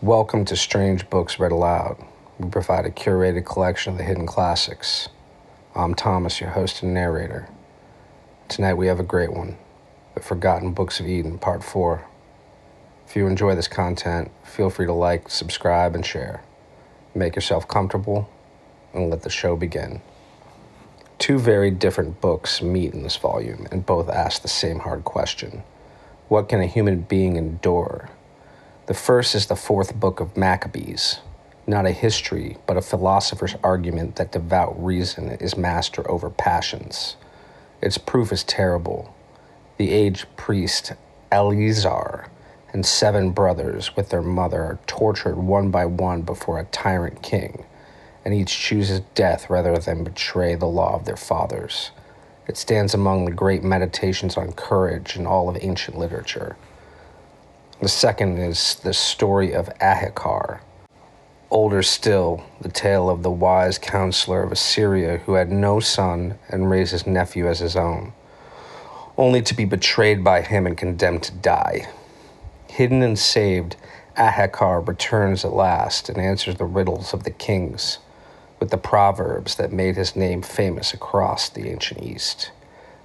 Welcome to Strange Books Read Aloud. We provide a curated collection of the hidden classics. I'm Thomas, your host and narrator. Tonight we have a great one, The Forgotten Books of Eden, Part 4. If you enjoy this content, feel free to like, subscribe, and share. Make yourself comfortable, and let the show begin. Two very different books meet in this volume, and both ask the same hard question. What can a human being endure? The first is the fourth book of Maccabees, not a history, but a philosopher's argument that devout reason is master over passions. Its proof is terrible. The aged priest Eleazar and 7 brothers with their mother are tortured one by one before a tyrant king, and each chooses death rather than betray the law of their fathers. It stands among the great meditations on courage in all of ancient literature. The second is the story of Ahikar. Older still, the tale of the wise counselor of Assyria who had no son and raised his nephew as his own, only to be betrayed by him and condemned to die. Hidden and saved, Ahikar returns at last and answers the riddles of the kings with the proverbs that made his name famous across the ancient East.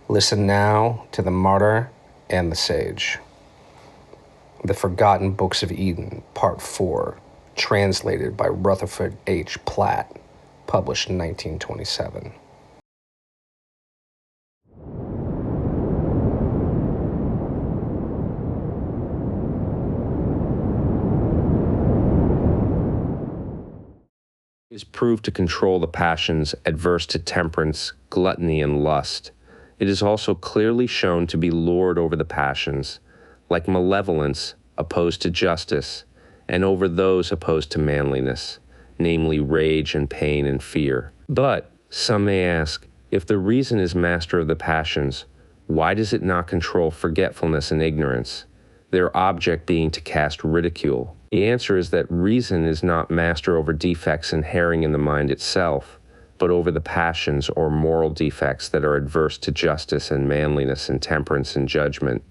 Listen now to the martyr and the sage. The Forgotten Books of Eden, Part 4, translated by Rutherford H. Platt, published in 1927. Is proved to control the passions adverse to temperance, gluttony, and lust. It is also clearly shown to be lord over the passions, like malevolence opposed to justice, and over those opposed to manliness, namely rage and pain and fear. But, some may ask, if the reason is master of the passions, why does it not control forgetfulness and ignorance, their object being to cast ridicule? The answer is that reason is not master over defects inhering in the mind itself, but over the passions or moral defects that are adverse to justice and manliness and temperance and judgment.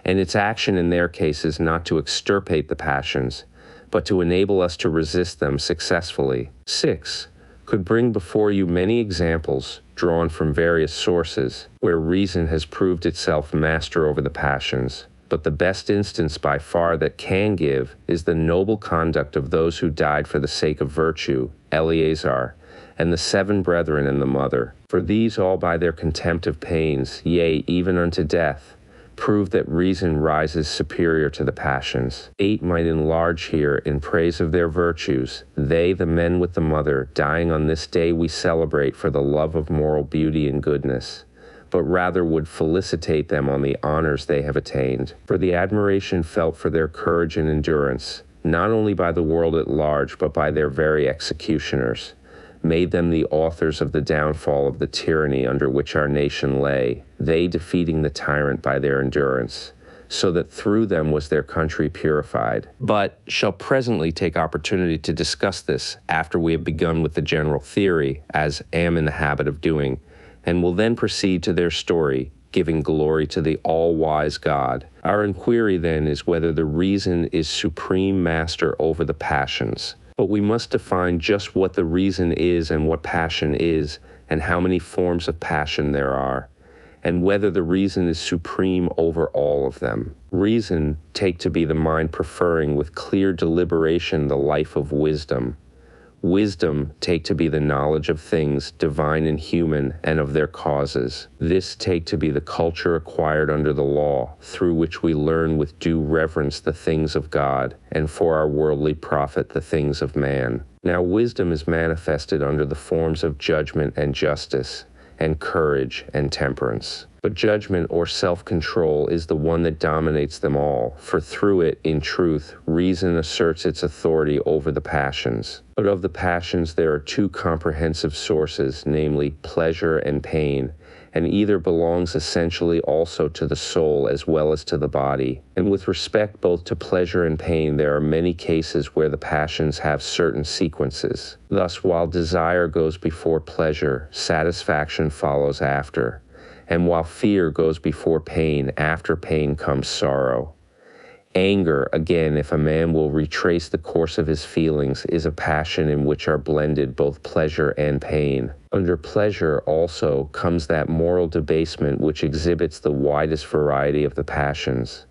And its action in their case is not to extirpate the passions, but to enable us to resist them successfully. 6. Could bring before you many examples, drawn from various sources, where reason has proved itself master over the passions. But the best instance by far that can give is the noble conduct of those who died for the sake of virtue, Eleazar, and the 7 brethren and the mother. For these all by their contempt of pains, yea, even unto death, prove that reason rises superior to the passions. 8 might enlarge here in praise of their virtues. They, the men with the mother, dying on this day we celebrate for the love of moral beauty and goodness, but rather would felicitate them on the honors they have attained. For the admiration felt for their courage and endurance, not only by the world at large, but by their very executioners, made them the authors of the downfall of the tyranny under which our nation lay, they defeating the tyrant by their endurance, so that through them was their country purified. But shall presently take opportunity to discuss this after we have begun with the general theory, as am in the habit of doing, and will then proceed to their story, giving glory to the all-wise God. Our inquiry then is whether the reason is supreme master over the passions. But we must define just what the reason is and what passion is, and how many forms of passion there are, and whether the reason is supreme over all of them. Reason take to be the mind preferring with clear deliberation the life of wisdom. Wisdom take to be the knowledge of things divine and human and of their causes. This take to be the culture acquired under the law, through which we learn with due reverence the things of God, and for our worldly profit the things of man. Now wisdom is manifested under the forms of judgment and justice, and courage and temperance. But judgment or self-control is the one that dominates them all, for through it, in truth, reason asserts its authority over the passions. But of the passions there are 2 comprehensive sources, namely pleasure and pain, and either belongs essentially also to the soul as well as to the body. And with respect both to pleasure and pain, there are many cases where the passions have certain sequences. Thus, while desire goes before pleasure, satisfaction follows after. And while fear goes before pain, after pain comes sorrow. Anger, again, if a man will retrace the course of his feelings, is a passion in which are blended both pleasure and pain. Under pleasure also comes that moral debasement which exhibits the widest variety of the passions.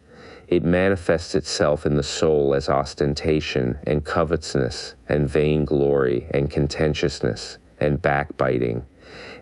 It manifests itself in the soul as ostentation and covetousness and vainglory and contentiousness and backbiting,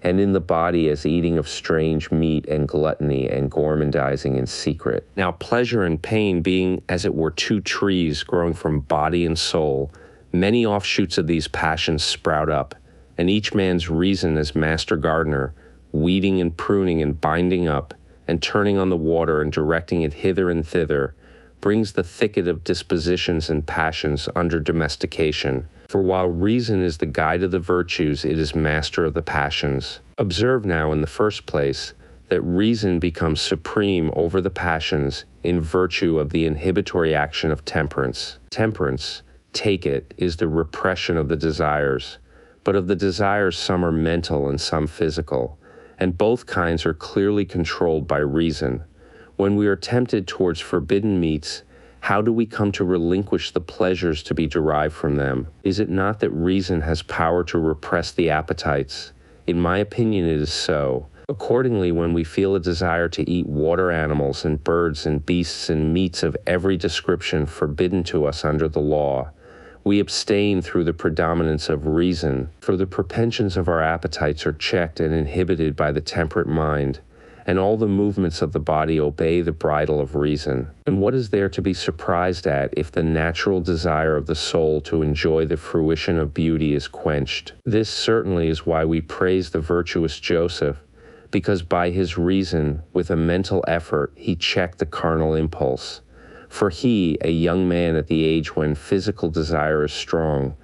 and in the body as eating of strange meat and gluttony and gormandizing in secret. Now pleasure and pain being, as it were, two trees growing from body and soul, many offshoots of these passions sprout up, and each man's reason as master gardener, weeding and pruning and binding up, and turning on the water and directing it hither and thither, brings the thicket of dispositions and passions under domestication. For while reason is the guide of the virtues, it is master of the passions. Observe now, in the first place, that reason becomes supreme over the passions in virtue of the inhibitory action of temperance. Temperance, take it, is the repression of the desires, but of the desires some are mental and some physical, and both kinds are clearly controlled by reason. When we are tempted towards forbidden meats, how do we come to relinquish the pleasures to be derived from them? Is it not that reason has power to repress the appetites? In my opinion, it is so. Accordingly, when we feel a desire to eat water animals and birds and beasts and meats of every description forbidden to us under the law, we abstain through the predominance of reason, for the propensions of our appetites are checked and inhibited by the temperate mind, and all the movements of the body obey the bridle of reason. And what is there to be surprised at if the natural desire of the soul to enjoy the fruition of beauty is quenched? This certainly is why we praise the virtuous Joseph, because by his reason, with a mental effort, he checked the carnal impulse. For he, a young man at the age when physical desire is strong,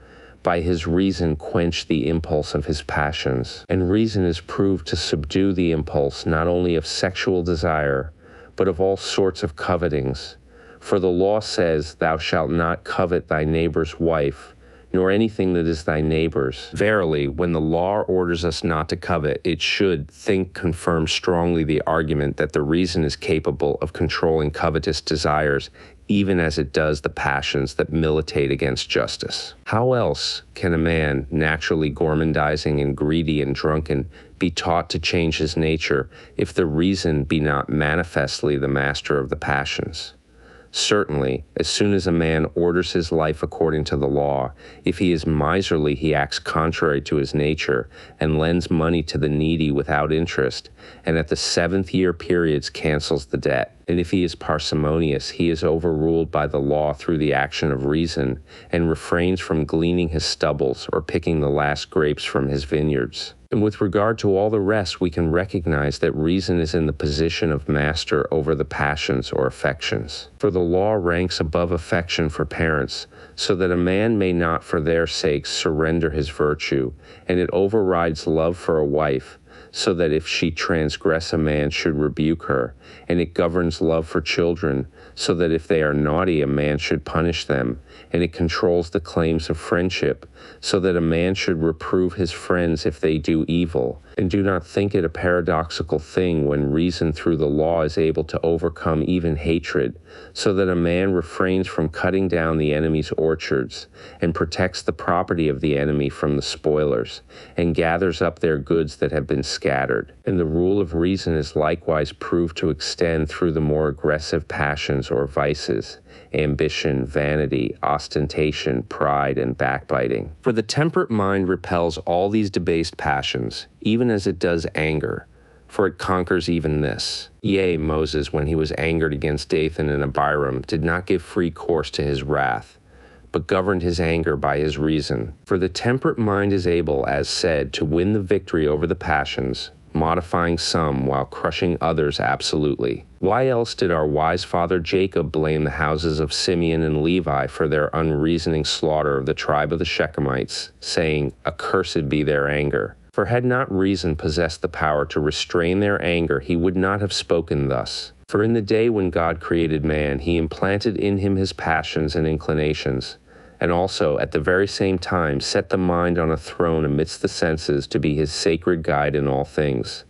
by his reason quenched the impulse of his passions. And reason is proved to subdue the impulse not only of sexual desire, but of all sorts of covetings. For the law says, "Thou shalt not covet thy neighbor's wife, nor anything that is thy neighbor's." Verily, when the law orders us not to covet, it should, confirm strongly the argument that the reason is capable of controlling covetous desires, even as it does the passions that militate against justice. How else can a man, naturally gormandizing and greedy and drunken, be taught to change his nature, if the reason be not manifestly the master of the passions? Certainly, as soon as a man orders his life according to the law, if he is miserly, he acts contrary to his nature, and lends money to the needy without interest, and at the 7th-year periods cancels the debt. And if he is parsimonious, he is overruled by the law through the action of reason, and refrains from gleaning his stubbles or picking the last grapes from his vineyards. And with regard to all the rest, we can recognize that reason is in the position of master over the passions or affections. For the law ranks above affection for parents, so that a man may not for their sakes surrender his virtue, and it overrides love for a wife, so that if she transgress a man should rebuke her, and it governs love for children, so that if they are naughty a man should punish them, and it controls the claims of friendship, so that a man should reprove his friends if they do evil. And do not think it a paradoxical thing when reason through the law is able to overcome even hatred, so that a man refrains from cutting down the enemy's orchards, and protects the property of the enemy from the spoilers, and gathers up their goods that have been scattered. And the rule of reason is likewise proved to extend through the more aggressive passions or vices, ambition, vanity, ostentation, pride, and backbiting. For the temperate mind repels all these debased passions, even as it does anger, for it conquers even this. Yea, Moses, when he was angered against Dathan and Abiram, did not give free course to his wrath, but governed his anger by his reason. For the temperate mind is able, as said, to win the victory over the passions, modifying some while crushing others absolutely. Why else did our wise father Jacob blame the houses of Simeon and Levi for their unreasoning slaughter of the tribe of the Shechemites, saying, "Accursed be their anger"? For had not reason possessed the power to restrain their anger, he would not have spoken thus. For in the day when God created man, he implanted in him his passions and inclinations, and also at the very same time set the mind on a throne amidst the senses to be his sacred guide in all things.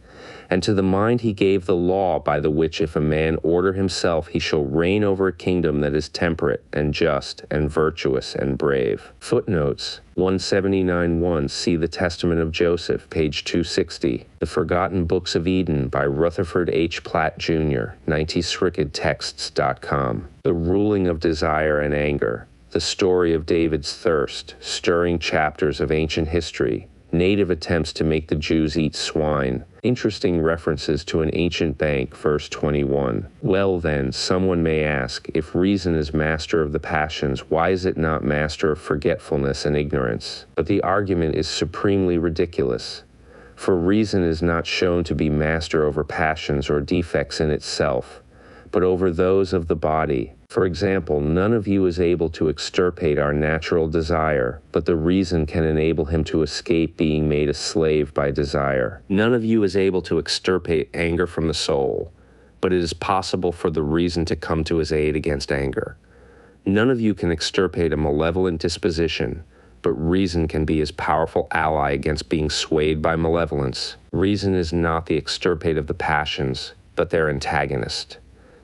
And to the mind he gave the law, by the which if a man order himself, he shall reign over a kingdom that is temperate and just and virtuous and brave. Footnotes 179.1. See The Testament of Joseph, page 260. The Forgotten Books of Eden by Rutherford H. Platt, Jr., 90scrickettexts.com. The Ruling of Desire and Anger. The Story of David's Thirst. Stirring chapters of ancient history. Native attempts to make the Jews eat swine. Interesting references to an ancient bank, verse 21. Well then, someone may ask, if reason is master of the passions, why is it not master of forgetfulness and ignorance? But the argument is supremely ridiculous. For reason is not shown to be master over passions or defects in itself, but over those of the body. For example, none of you is able to extirpate our natural desire, but the reason can enable him to escape being made a slave by desire. None of you is able to extirpate anger from the soul, but it is possible for the reason to come to his aid against anger. None of you can extirpate a malevolent disposition, but reason can be his powerful ally against being swayed by malevolence. Reason is not the extirpate of the passions, but their antagonist.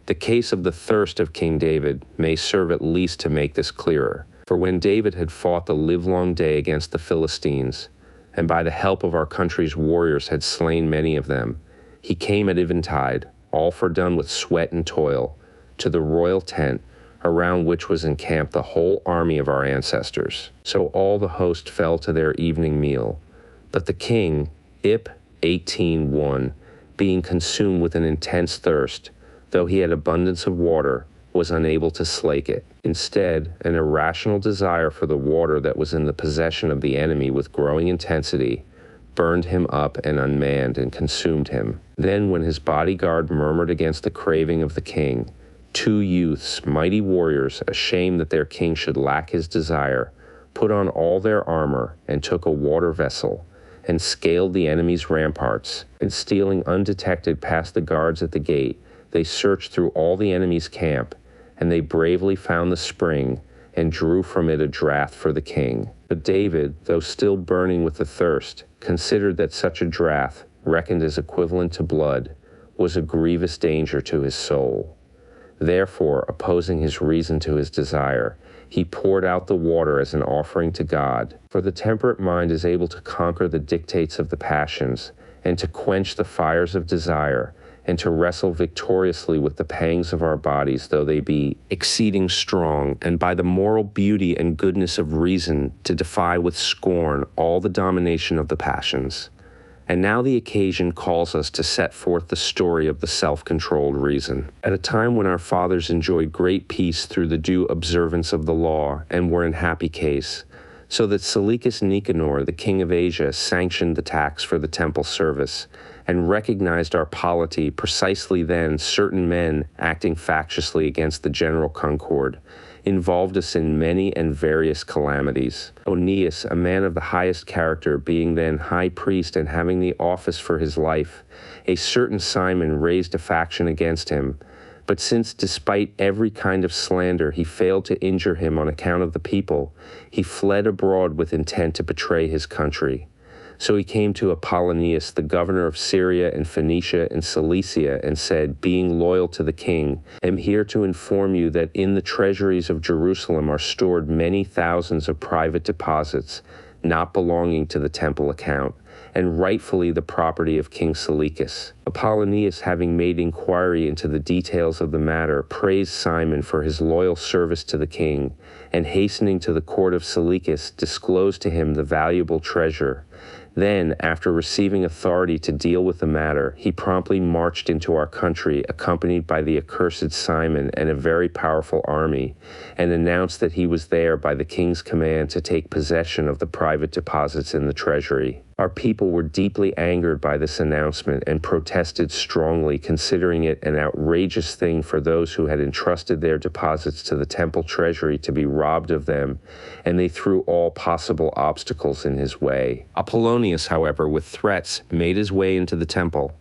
The case of the thirst of King David may serve at least to make this clearer. For when David had fought the livelong day against the Philistines, and by the help of our country's warriors had slain many of them, he came at eventide, all fordone with sweat and toil, to the royal tent, around which was encamped the whole army of our ancestors. So all the host fell to their evening meal. But the king, Ip 18:1, being consumed with an intense thirst, though he had abundance of water, was unable to slake it. Instead, an irrational desire for the water that was in the possession of the enemy with growing intensity burned him up and unmanned and consumed him. Then when his bodyguard murmured against the craving of the king, 2 youths, mighty warriors, ashamed that their king should lack his desire, put on all their armor and took a water vessel and scaled the enemy's ramparts, and stealing undetected past the guards at the gate, they searched through all the enemy's camp, and they bravely found the spring and drew from it a draught for the king. But David, though still burning with the thirst, considered that such a draught, reckoned as equivalent to blood, was a grievous danger to his soul. Therefore, opposing his reason to his desire, he poured out the water as an offering to God. For the temperate mind is able to conquer the dictates of the passions, and to quench the fires of desire, and to wrestle victoriously with the pangs of our bodies, though they be exceeding strong, and by the moral beauty and goodness of reason to defy with scorn all the domination of the passions. And now the occasion calls us to set forth the story of the self-controlled reason. At a time when our fathers enjoyed great peace through the due observance of the law, and were in happy case, so that Seleucus Nicanor, the king of Asia, sanctioned the tax for the temple service, and recognized our polity. Precisely then, certain men, acting factiously against the general concord, involved us in many and various calamities. Onias, a man of the highest character, being then high priest and having the office for his life, a certain Simon raised a faction against him. But since, despite every kind of slander, he failed to injure him on account of the people, he fled abroad with intent to betray his country. So he came to Apollonius, the governor of Syria and Phoenicia and Cilicia, and said, being loyal to the king, am here to inform you that in the treasuries of Jerusalem are stored many thousands of private deposits, not belonging to the temple account, and rightfully the property of King Seleucus. Apollonius, having made inquiry into the details of the matter, praised Simon for his loyal service to the king, and hastening to the court of Seleucus, disclosed to him the valuable treasure. Then, after receiving authority to deal with the matter, he promptly marched into our country, accompanied by the accursed Simon and a very powerful army, and announced that he was there by the king's command to take possession of the private deposits in the treasury. Our people were deeply angered by this announcement and protested strongly, considering it an outrageous thing for those who had entrusted their deposits to the temple treasury to be robbed of them, and they threw all possible obstacles in his way. Apollonius, however, with threats, made his way into the temple.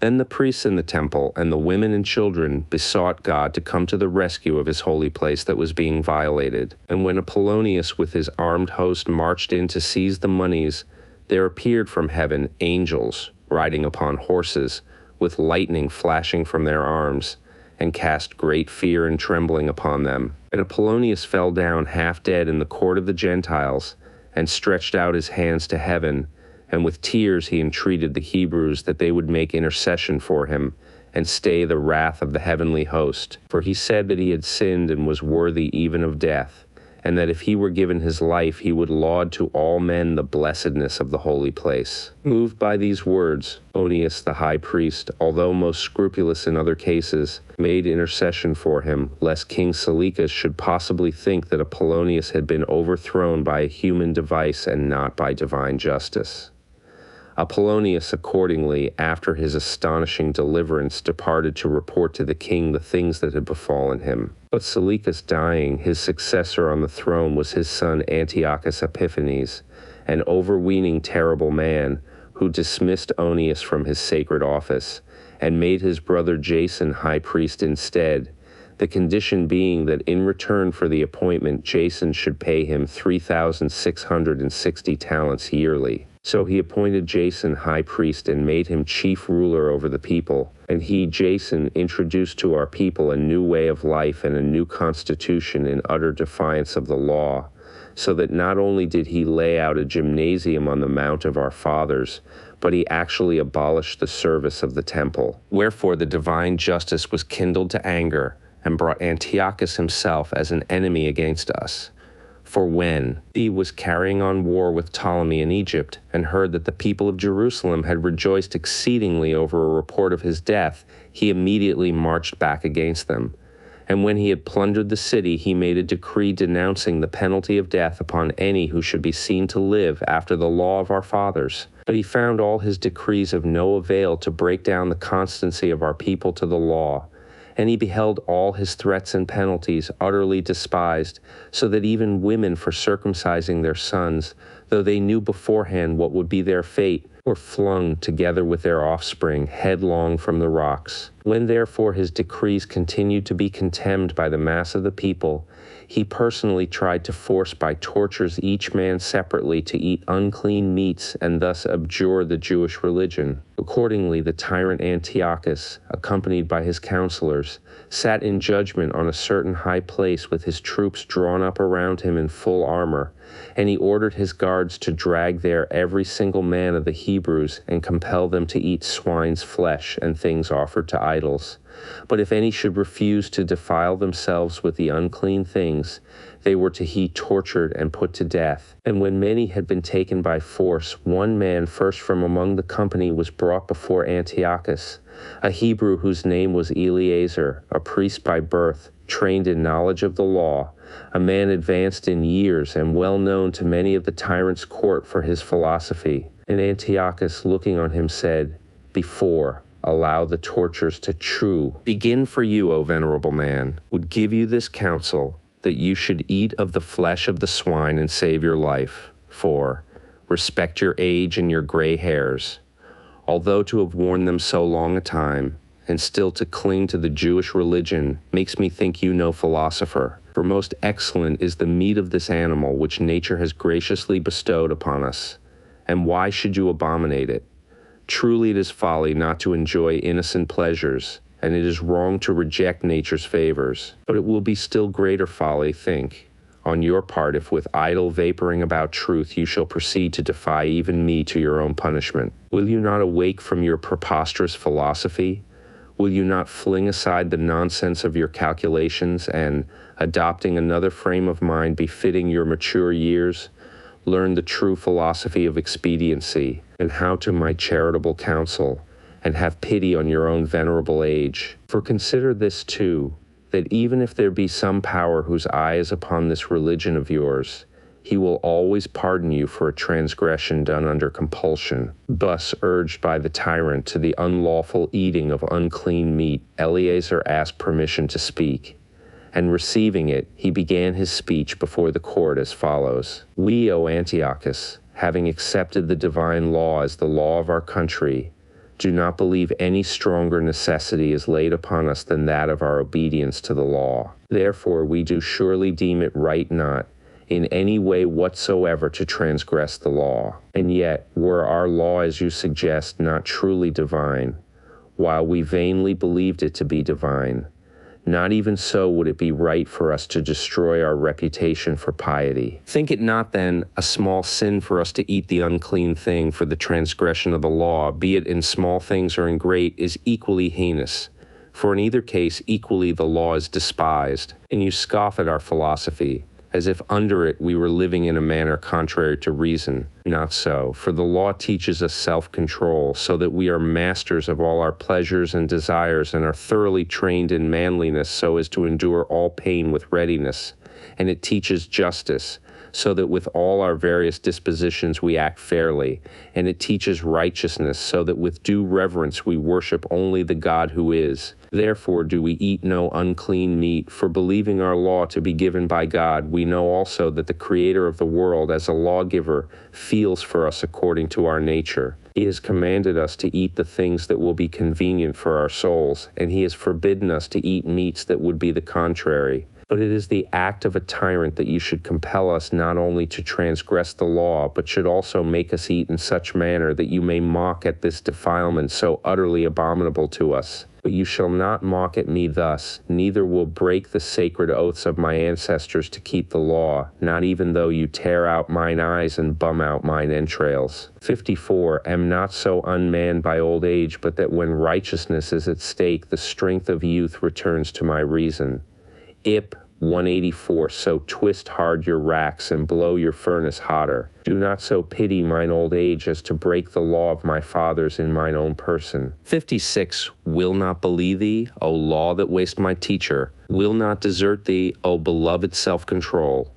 Then the priests in the temple and the women and children besought God to come to the rescue of his holy place that was being violated. And when Apollonius with his armed host marched in to seize the moneys, there appeared from heaven angels, riding upon horses, with lightning flashing from their arms, and cast great fear and trembling upon them. And Apollonius fell down half dead in the court of the Gentiles, and stretched out his hands to heaven, and with tears he entreated the Hebrews that they would make intercession for him, and stay the wrath of the heavenly host. For he said that he had sinned and was worthy even of death, and that if he were given his life, he would laud to all men the blessedness of the holy place. Moved by these words, Onias the high priest, although most scrupulous in other cases, made intercession for him, lest King Seleucus should possibly think that Apollonius had been overthrown by a human device and not by divine justice. Apollonius accordingly, after his astonishing deliverance, departed to report to the king the things that had befallen him. But Seleucus dying, his successor on the throne was his son Antiochus Epiphanes, an overweening terrible man, who dismissed Onias from his sacred office, and made his brother Jason high priest instead, the condition being that in return for the appointment Jason should pay him 3,660 talents yearly. So he appointed Jason high priest and made him chief ruler over the people. And he, Jason, introduced to our people a new way of life and a new constitution in utter defiance of the law, so that not only did he lay out a gymnasium on the mount of our fathers, but he actually abolished the service of the temple. Wherefore the divine justice was kindled to anger, and brought Antiochus himself as an enemy against us. For when he was carrying on war with Ptolemy in Egypt, and heard that the people of Jerusalem had rejoiced exceedingly over a report of his death, he immediately marched back against them. And when he had plundered the city, he made a decree denouncing the penalty of death upon any who should be seen to live after the law of our fathers. But he found all his decrees of no avail to break down the constancy of our people to the law. And he beheld all his threats and penalties utterly despised, so that even women for circumcising their sons, though they knew beforehand what would be their fate, were flung together with their offspring headlong from the rocks. When therefore his decrees continued to be contemned by the mass of the people, he personally tried to force by tortures each man separately to eat unclean meats and thus abjure the Jewish religion. Accordingly, the tyrant Antiochus, accompanied by his counselors, sat in judgment on a certain high place with his troops drawn up around him in full armor, and he ordered his guards to drag there every single man of the Hebrews and compel them to eat swine's flesh and things offered to idols. But if any should refuse to defile themselves with the unclean things, they were to be tortured and put to death. And when many had been taken by force, one man first from among the company was brought before Antiochus, a Hebrew whose name was Eleazar, a priest by birth, trained in knowledge of the law, a man advanced in years and well known to many of the tyrant's court for his philosophy. And Antiochus, looking on him, said, "Before, allow the tortures to begin for you, O venerable man, would give you this counsel, that you should eat of the flesh of the swine and save your life. For, respect your age and your gray hairs. Although to have worn them so long a time, and still to cling to the Jewish religion, makes me think you no philosopher. For most excellent is the meat of this animal which nature has graciously bestowed upon us. And why should you abominate it? Truly it is folly not to enjoy innocent pleasures, and it is wrong to reject nature's favors. But it will be still greater folly, think, on your part, if with idle vaporing about truth you shall proceed to defy even me to your own punishment. Will you not awake from your preposterous philosophy? Will you not fling aside the nonsense of your calculations and, adopting another frame of mind befitting your mature years, learn the true philosophy of expediency, and how to my charitable counsel, and have pity on your own venerable age? For consider this too, that even if there be some power whose eye is upon this religion of yours, he will always pardon you for a transgression done under compulsion. Thus, urged by the tyrant to the unlawful eating of unclean meat, Eleazar asked permission to speak. And receiving it, he began his speech before the court as follows. We, O Antiochus, having accepted the divine law as the law of our country, do not believe any stronger necessity is laid upon us than that of our obedience to the law. Therefore we do surely deem it right not, in any way whatsoever to transgress the law. And yet, were our law, as you suggest, not truly divine, while we vainly believed it to be divine, not even so would it be right for us to destroy our reputation for piety. Think it not then a small sin for us to eat the unclean thing, for the transgression of the law, be it in small things or in great, is equally heinous. For in either case equally the law is despised, and you scoff at our philosophy, as if under it we were living in a manner contrary to reason. Not so, for the law teaches us self-control, so that we are masters of all our pleasures and desires, and are thoroughly trained in manliness so as to endure all pain with readiness. And it teaches justice, so that with all our various dispositions we act fairly. And it teaches righteousness, so that with due reverence we worship only the God who is. Therefore do we eat no unclean meat, for believing our law to be given by God, we know also that the Creator of the world, as a lawgiver, feels for us according to our nature. He has commanded us to eat the things that will be convenient for our souls, and he has forbidden us to eat meats that would be the contrary. But it is the act of a tyrant that you should compel us not only to transgress the law, but should also make us eat in such manner that you may mock at this defilement so utterly abominable to us. But you shall not mock at me thus, neither will break the sacred oaths of my ancestors to keep the law, not even though you tear out mine eyes and bum out mine entrails. 54. Am not so unmanned by old age, but that when righteousness is at stake, the strength of youth returns to my reason. Ip 184. So twist hard your racks and blow your furnace hotter. Do not so pity mine old age as to break the law of my fathers in mine own person. 56. Will not believe thee, O law that waste my teacher. Will not desert thee, O beloved self-control.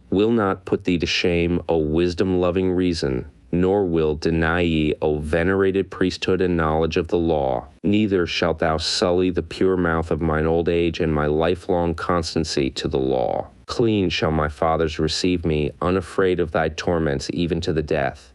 Will not put thee to shame, O wisdom-loving reason. Nor will deny ye, O venerated priesthood and knowledge of the law. Neither shalt thou sully the pure mouth of mine old age and my lifelong constancy to the law. Clean shall my fathers receive me, unafraid of thy torments even to the death.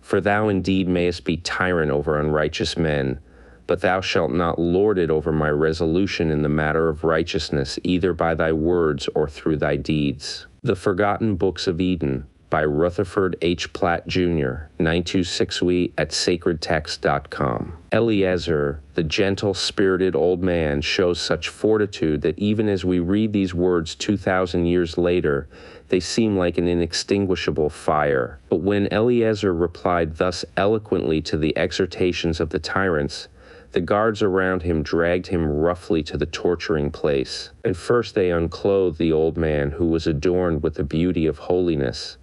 For thou indeed mayest be tyrant over unrighteous men, but thou shalt not lord it over my resolution in the matter of righteousness, either by thy words or through thy deeds. The Forgotten Books of Eden, by Rutherford H. Platt, Jr., 926we at sacredtext.com. Eliezer, the gentle-spirited old man, shows such fortitude that even as we read these words 2,000 years later, they seem like an inextinguishable fire. But when Eliezer replied thus eloquently to the exhortations of the tyrants, the guards around him dragged him roughly to the torturing place. And first they unclothed the old man, who was adorned with the beauty of holiness.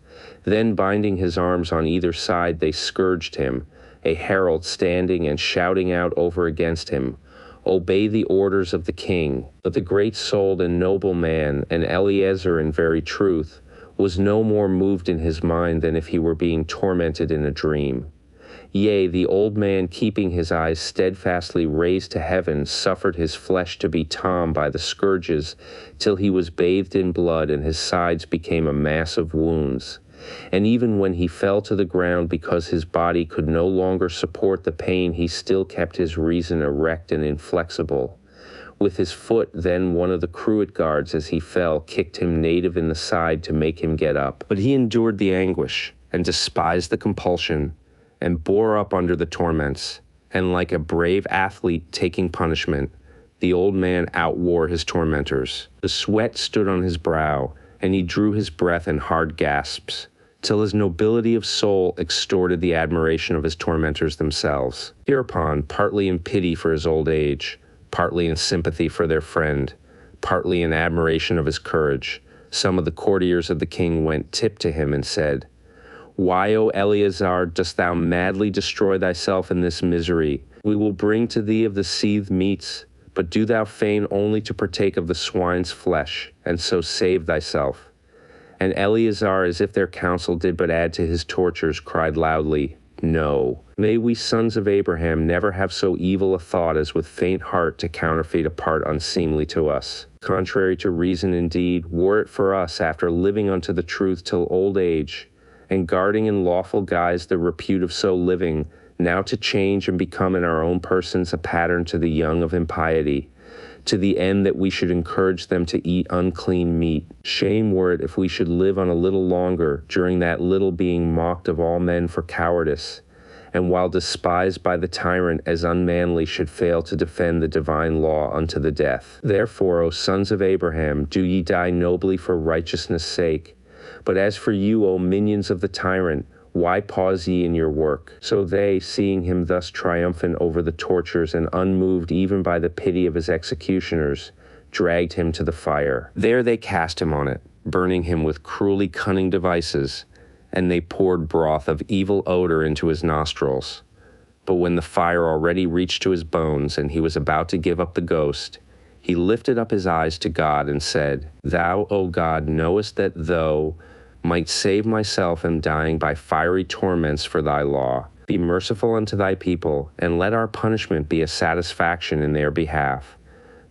Then, binding his arms on either side, they scourged him, a herald standing and shouting out over against him, "Obey the orders of the king." But the great-souled and noble man, and Eliezer in very truth, was no more moved in his mind than if he were being tormented in a dream. Yea, the old man, keeping his eyes steadfastly raised to heaven, suffered his flesh to be torn by the scourges, till he was bathed in blood, and his sides became a mass of wounds. And even when he fell to the ground because his body could no longer support the pain, he still kept his reason erect and inflexible. With his foot, then one of the cruet guards, as he fell, kicked him native in the side to make him get up. But he endured the anguish, and despised the compulsion, and bore up under the torments. And like a brave athlete taking punishment, the old man outwore his tormentors. The sweat stood on his brow, and he drew his breath in hard gasps, till his nobility of soul extorted the admiration of his tormentors themselves. Hereupon, partly in pity for his old age, partly in sympathy for their friend, partly in admiration of his courage, some of the courtiers of the king went tip to him and said, "Why, O Eleazar, dost thou madly destroy thyself in this misery? We will bring to thee of the seethed meats, but do thou feign only to partake of the swine's flesh, and so save thyself." And Eleazar, as if their counsel did but add to his tortures, cried loudly, "No. May we sons of Abraham never have so evil a thought as with faint heart to counterfeit a part unseemly to us. Contrary to reason indeed, were it for us, after living unto the truth till old age, and guarding in lawful guise the repute of so living, now to change and become in our own persons a pattern to the young of impiety, to the end that we should encourage them to eat unclean meat. Shame were it if we should live on a little longer, during that little being mocked of all men for cowardice, and while despised by the tyrant as unmanly should fail to defend the divine law unto the death. Therefore, O sons of Abraham, do ye die nobly for righteousness' sake. But as for you, O minions of the tyrant, why pause ye in your work? So they, seeing him thus triumphant over the tortures and unmoved even by the pity of his executioners, dragged him to the fire. There they cast him on it, burning him with cruelly cunning devices, and they poured broth of evil odor into his nostrils. But when the fire already reached to his bones, and he was about to give up the ghost, he lifted up his eyes to God and said, Thou, O God, knowest that though might save myself am dying by fiery torments for thy law. Be merciful unto thy people, and let our punishment be a satisfaction in their behalf.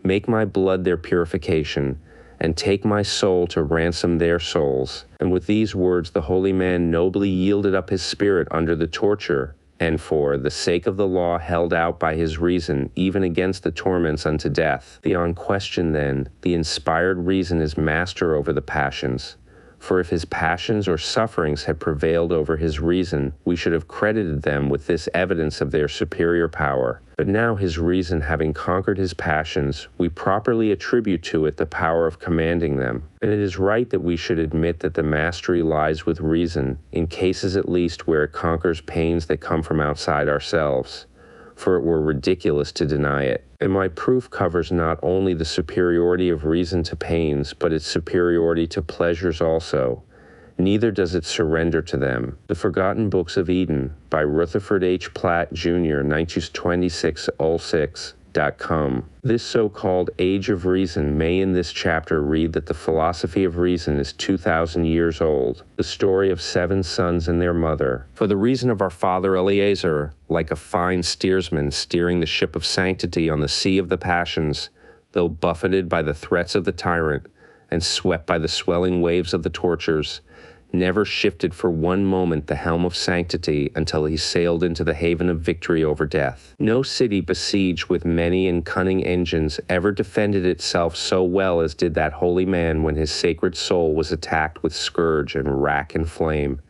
Make my blood their purification, and take my soul to ransom their souls. And with these words the holy man nobly yielded up his spirit under the torture, and for the sake of the law held out by his reason, even against the torments unto death. Beyond question then, the inspired reason is master over the passions. For if his passions or sufferings had prevailed over his reason, we should have credited them with this evidence of their superior power. But now his reason having conquered his passions, we properly attribute to it the power of commanding them. And it is right that we should admit that the mastery lies with reason, in cases at least where it conquers pains that come from outside ourselves. For it were ridiculous to deny it. And my proof covers not only the superiority of reason to pains, but its superiority to pleasures also. Neither does it surrender to them. The Forgotten Books of Eden by Rutherford H. Platt, Jr., 1926-06.com. This so-called Age of Reason may in this chapter read that the philosophy of reason is 2,000 years old, the story of 7 sons and their mother. For the reason of our father Eliezer, like a fine steersman steering the ship of sanctity on the sea of the passions, though buffeted by the threats of the tyrant and swept by the swelling waves of the tortures, never shifted for one moment the helm of sanctity until he sailed into the haven of victory over death. No city besieged with many and cunning engines ever defended itself so well as did that holy man when his sacred soul was attacked with scourge and rack and flame.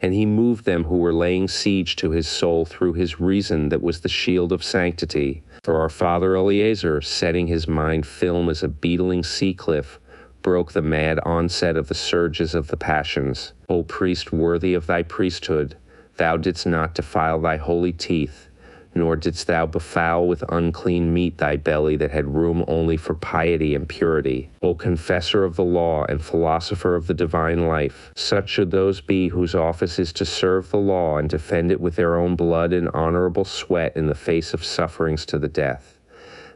And he moved them who were laying siege to his soul through his reason that was the shield of sanctity. For our father Eliezer, setting his mind film as a beetling sea cliff, broke the mad onset of the surges of the passions. O priest worthy of thy priesthood, thou didst not defile thy holy teeth, nor didst thou befoul with unclean meat thy belly that had room only for piety and purity. O confessor of the law and philosopher of the divine life, such should those be whose office is to serve the law and defend it with their own blood and honorable sweat in the face of sufferings to the death.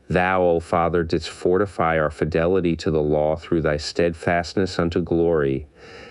Thou, O Father, didst fortify our fidelity to the law through thy steadfastness unto glory,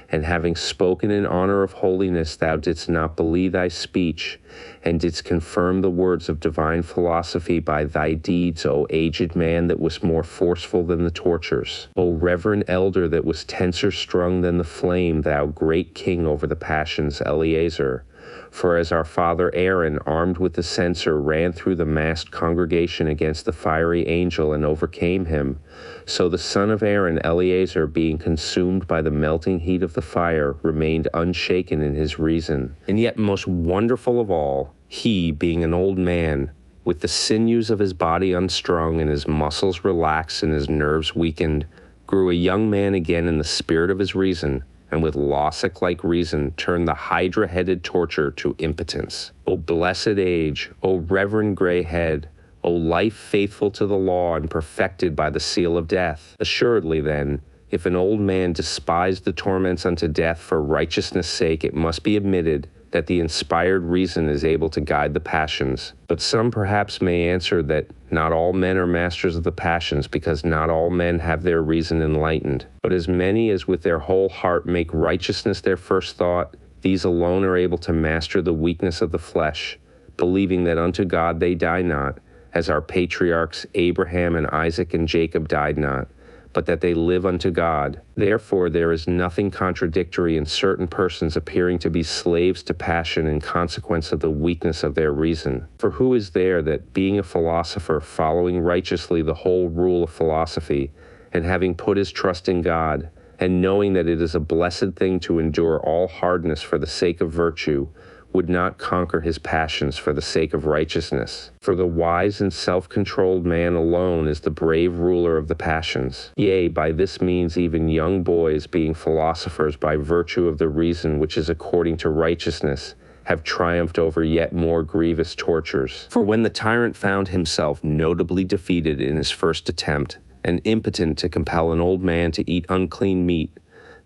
and having spoken in honor of holiness, thou didst not believe thy speech, and didst confirm the words of divine philosophy by thy deeds, O aged man that was more forceful than the tortures. O reverend elder that was tenser strung than the flame, thou great king over the passions, Eliezer. For as our father Aaron, armed with the censer, ran through the massed congregation against the fiery angel and overcame him, so the son of Aaron, Eliezer, being consumed by the melting heat of the fire, remained unshaken in his reason. And yet most wonderful of all, he, being an old man, with the sinews of his body unstrung and his muscles relaxed and his nerves weakened, grew a young man again in the spirit of his reason, and with Lossock-like reason turned the hydra-headed torture to impotence. O blessed age, O reverend gray head, O life faithful to the law and perfected by the seal of death. Assuredly then, if an old man despised the torments unto death for righteousness' sake, it must be admitted that the inspired reason is able to guide the passions. But some perhaps may answer that not all men are masters of the passions, because not all men have their reason enlightened. But as many as with their whole heart make righteousness their first thought, these alone are able to master the weakness of the flesh, believing that unto God they die not, as our patriarchs Abraham and Isaac and Jacob died not, but that they live unto God. Therefore there is nothing contradictory in certain persons appearing to be slaves to passion in consequence of the weakness of their reason. For who is there that, being a philosopher, following righteously the whole rule of philosophy, and having put his trust in God, and knowing that it is a blessed thing to endure all hardness for the sake of virtue, would not conquer his passions for the sake of righteousness? For the wise and self-controlled man alone is the brave ruler of the passions. Yea, by this means even young boys, being philosophers by virtue of the reason which is according to righteousness, have triumphed over yet more grievous tortures. For when the tyrant found himself notably defeated in his first attempt, and impotent to compel an old man to eat unclean meat,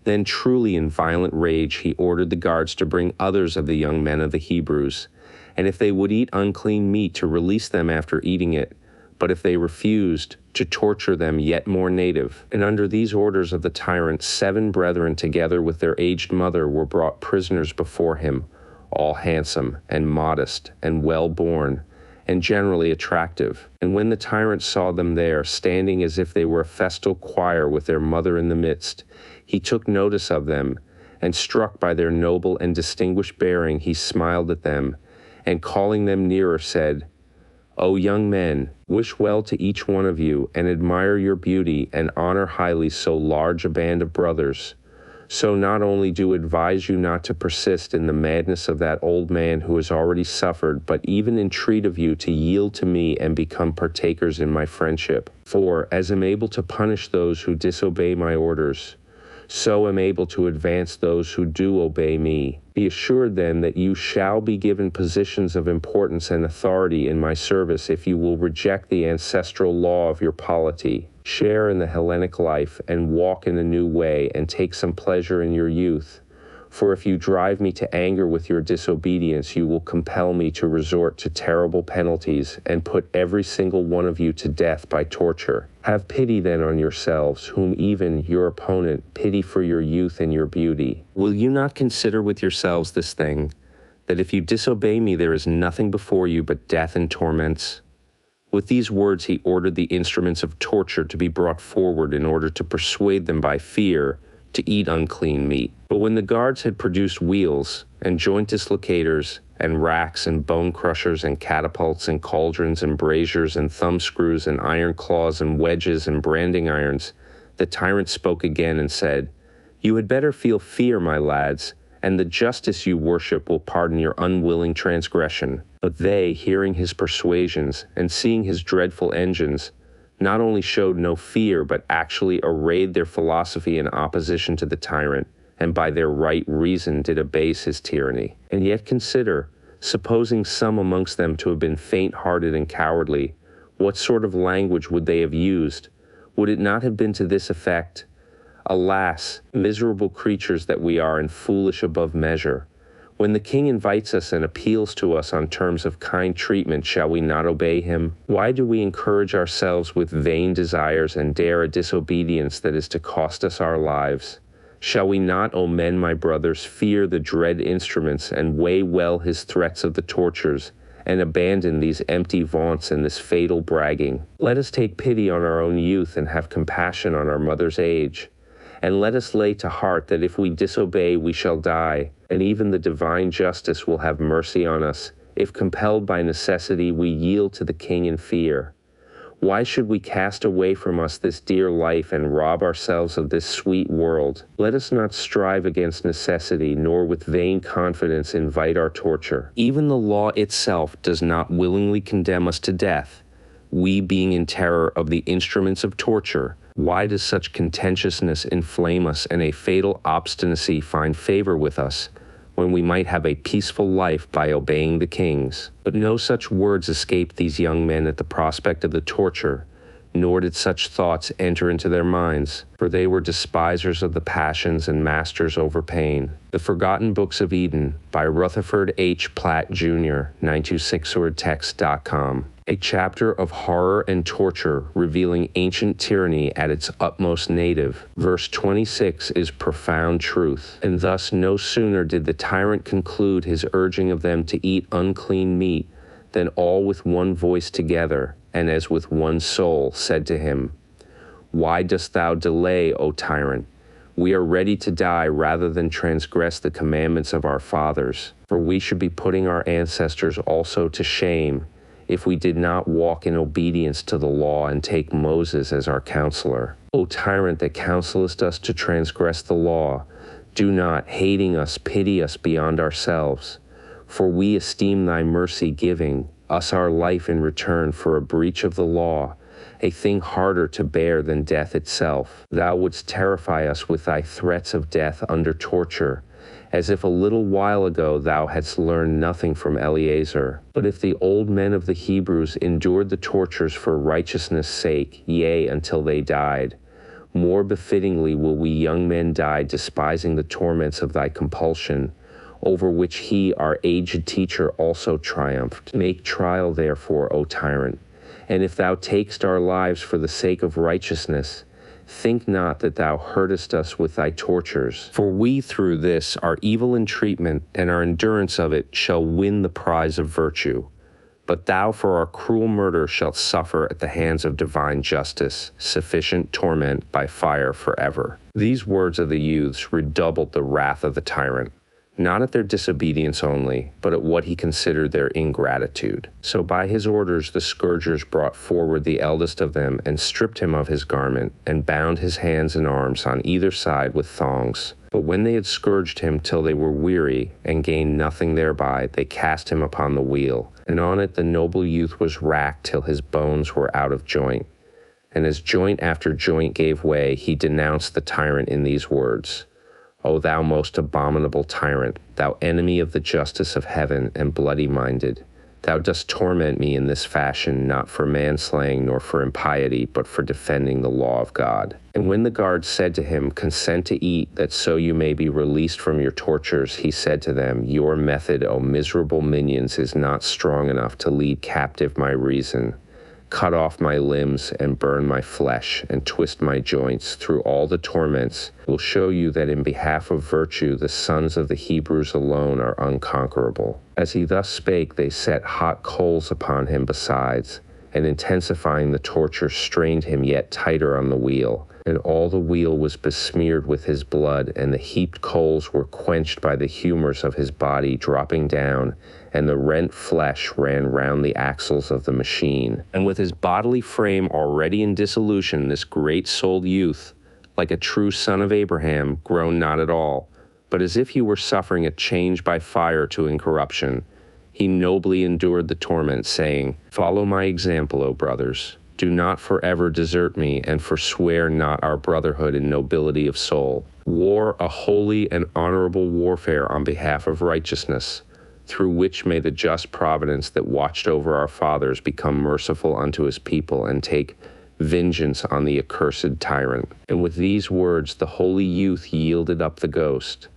then truly in violent rage he ordered the guards to bring others of the young men of the Hebrews, and if they would eat unclean meat, to release them after eating it, but if they refused, to torture them yet more native. And under these orders of the tyrant, 7 brethren together with their aged mother were brought prisoners before him, all handsome and modest and well-born, and generally attractive. And when the tyrant saw them there, standing as if they were a festal choir with their mother in the midst, he took notice of them, and struck by their noble and distinguished bearing, he smiled at them, and calling them nearer said, O young men, wish well to each one of you, and admire your beauty, and honor highly so large a band of brothers. So not only do advise you not to persist in the madness of that old man who has already suffered, but even entreat of you to yield to me and become partakers in my friendship. For, as am able to punish those who disobey my orders, so am able to advance those who do obey me. Be assured then that you shall be given positions of importance and authority in my service if you will reject the ancestral law of your polity, share in the Hellenic life, and walk in a new way, and take some pleasure in your youth. For if you drive me to anger with your disobedience, you will compel me to resort to terrible penalties, and put every single one of you to death by torture. Have pity then on yourselves, whom even your opponent pity for your youth and your beauty. Will you not consider with yourselves this thing, that if you disobey me there is nothing before you but death and torments? With these words he ordered the instruments of torture to be brought forward in order to persuade them by fear to eat unclean meat. But when the guards had produced wheels, and joint dislocators, and racks, and bone crushers, and catapults, and cauldrons, and braziers, and thumb screws, and iron claws, and wedges, and branding irons, the tyrant spoke again and said, You had better feel fear, my lads, and the justice you worship will pardon your unwilling transgression. But they, hearing his persuasions, and seeing his dreadful engines, not only showed no fear, but actually arrayed their philosophy in opposition to the tyrant, and by their right reason did abase his tyranny. And yet consider, supposing some amongst them to have been faint-hearted and cowardly, what sort of language would they have used? Would it not have been to this effect, Alas, miserable creatures that we are, and foolish above measure! When the king invites us and appeals to us on terms of kind treatment, shall we not obey him? Why do we encourage ourselves with vain desires and dare a disobedience that is to cost us our lives? Shall we not, O men, my brothers, fear the dread instruments and weigh well his threats of the tortures, and abandon these empty vaunts and this fatal bragging? Let us take pity on our own youth and have compassion on our mother's age. And let us lay to heart that if we disobey, we shall die, and even the divine justice will have mercy on us, if compelled by necessity we yield to the king in fear. Why should we cast away from us this dear life and rob ourselves of this sweet world? Let us not strive against necessity, nor with vain confidence invite our torture. Even the law itself does not willingly condemn us to death. We being in terror of the instruments of torture, why does such contentiousness inflame us and a fatal obstinacy find favor with us, when we might have a peaceful life by obeying the kings? But no such words escaped these young men at the prospect of the torture, nor did such thoughts enter into their minds, for they were despisers of the passions and masters over pain. The Forgotten Books of Eden by Rutherford H. Platt, Jr., 926swordtext.com. A chapter of horror and torture revealing ancient tyranny at its utmost native. Verse 26 is profound truth. And thus no sooner did the tyrant conclude his urging of them to eat unclean meat, than all with one voice together, and as with one soul, said to him, Why dost thou delay, O tyrant? We are ready to die rather than transgress the commandments of our fathers. For we should be putting our ancestors also to shame if we did not walk in obedience to the law and take Moses as our counselor. O tyrant that counselest us to transgress the law, do not, hating us, pity us beyond ourselves. For we esteem thy mercy, giving us our life in return for a breach of the law, a thing harder to bear than death itself. Thou wouldst terrify us with thy threats of death under torture, as if a little while ago thou hadst learned nothing from Eleazar. But if the old men of the Hebrews endured the tortures for righteousness' sake, yea, until they died, more befittingly will we young men die, despising the torments of thy compulsion, over which he, our aged teacher, also triumphed. Make trial, therefore, O tyrant, and if thou takest our lives for the sake of righteousness, think not that thou hurtest us with thy tortures. For we through this, our evil entreatment, and our endurance of it, shall win the prize of virtue. But thou for our cruel murder shalt suffer at the hands of divine justice, sufficient torment by fire forever. These words of the youths redoubled the wrath of the tyrant, not at their disobedience only, but at what he considered their ingratitude. So by his orders the scourgers brought forward the eldest of them, and stripped him of his garment, and bound his hands and arms on either side with thongs. But when they had scourged him till they were weary, and gained nothing thereby, they cast him upon the wheel. And on it the noble youth was racked till his bones were out of joint. And as joint after joint gave way, he denounced the tyrant in these words: O thou most abominable tyrant, thou enemy of the justice of heaven, and bloody-minded, thou dost torment me in this fashion, not for manslaying nor for impiety, but for defending the law of God. And when the guards said to him, Consent to eat, that so you may be released from your tortures, he said to them, Your method, O miserable minions, is not strong enough to lead captive my reason. Cut off my limbs and burn my flesh and twist my joints through all the torments will show you that in behalf of virtue the sons of the Hebrews alone are unconquerable. As he thus spake, they set hot coals upon him besides, and intensifying the torture strained him yet tighter on the wheel. And all the wheel was besmeared with his blood, and the heaped coals were quenched by the humors of his body dropping down, and the rent flesh ran round the axles of the machine. And with his bodily frame already in dissolution, this great-souled youth, like a true son of Abraham, groaned not at all, but as if he were suffering a change by fire to incorruption, he nobly endured the torment, saying, Follow my example, O brothers. Do not forever desert me, and forswear not our brotherhood in nobility of soul. War a holy and honorable warfare on behalf of righteousness, through which may the just providence that watched over our fathers become merciful unto his people, and take vengeance on the accursed tyrant. And with these words the holy youth yielded up the ghost.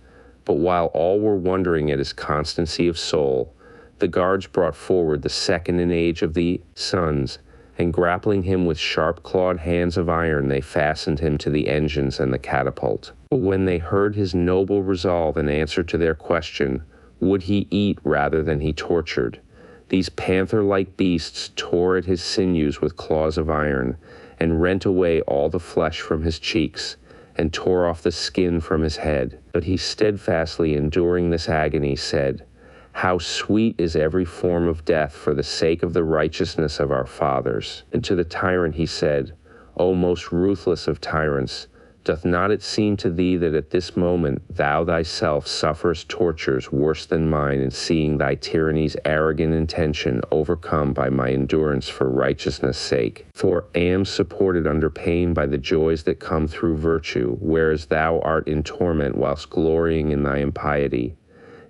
But while all were wondering at his constancy of soul, the guards brought forward the second in age of the sons, and grappling him with sharp-clawed hands of iron, they fastened him to the engines and the catapult. But when they heard his noble resolve in answer to their question, would he eat rather than he tortured, these panther-like beasts tore at his sinews with claws of iron, and rent away all the flesh from his cheeks, and tore off the skin from his head. But he steadfastly enduring this agony said, How sweet is every form of death for the sake of the righteousness of our fathers. And to the tyrant he said, O most ruthless of tyrants, doth not it seem to thee that at this moment thou thyself sufferest tortures worse than mine in seeing thy tyranny's arrogant intention overcome by my endurance for righteousness' sake? For am supported under pain by the joys that come through virtue, whereas thou art in torment whilst glorying in thy impiety.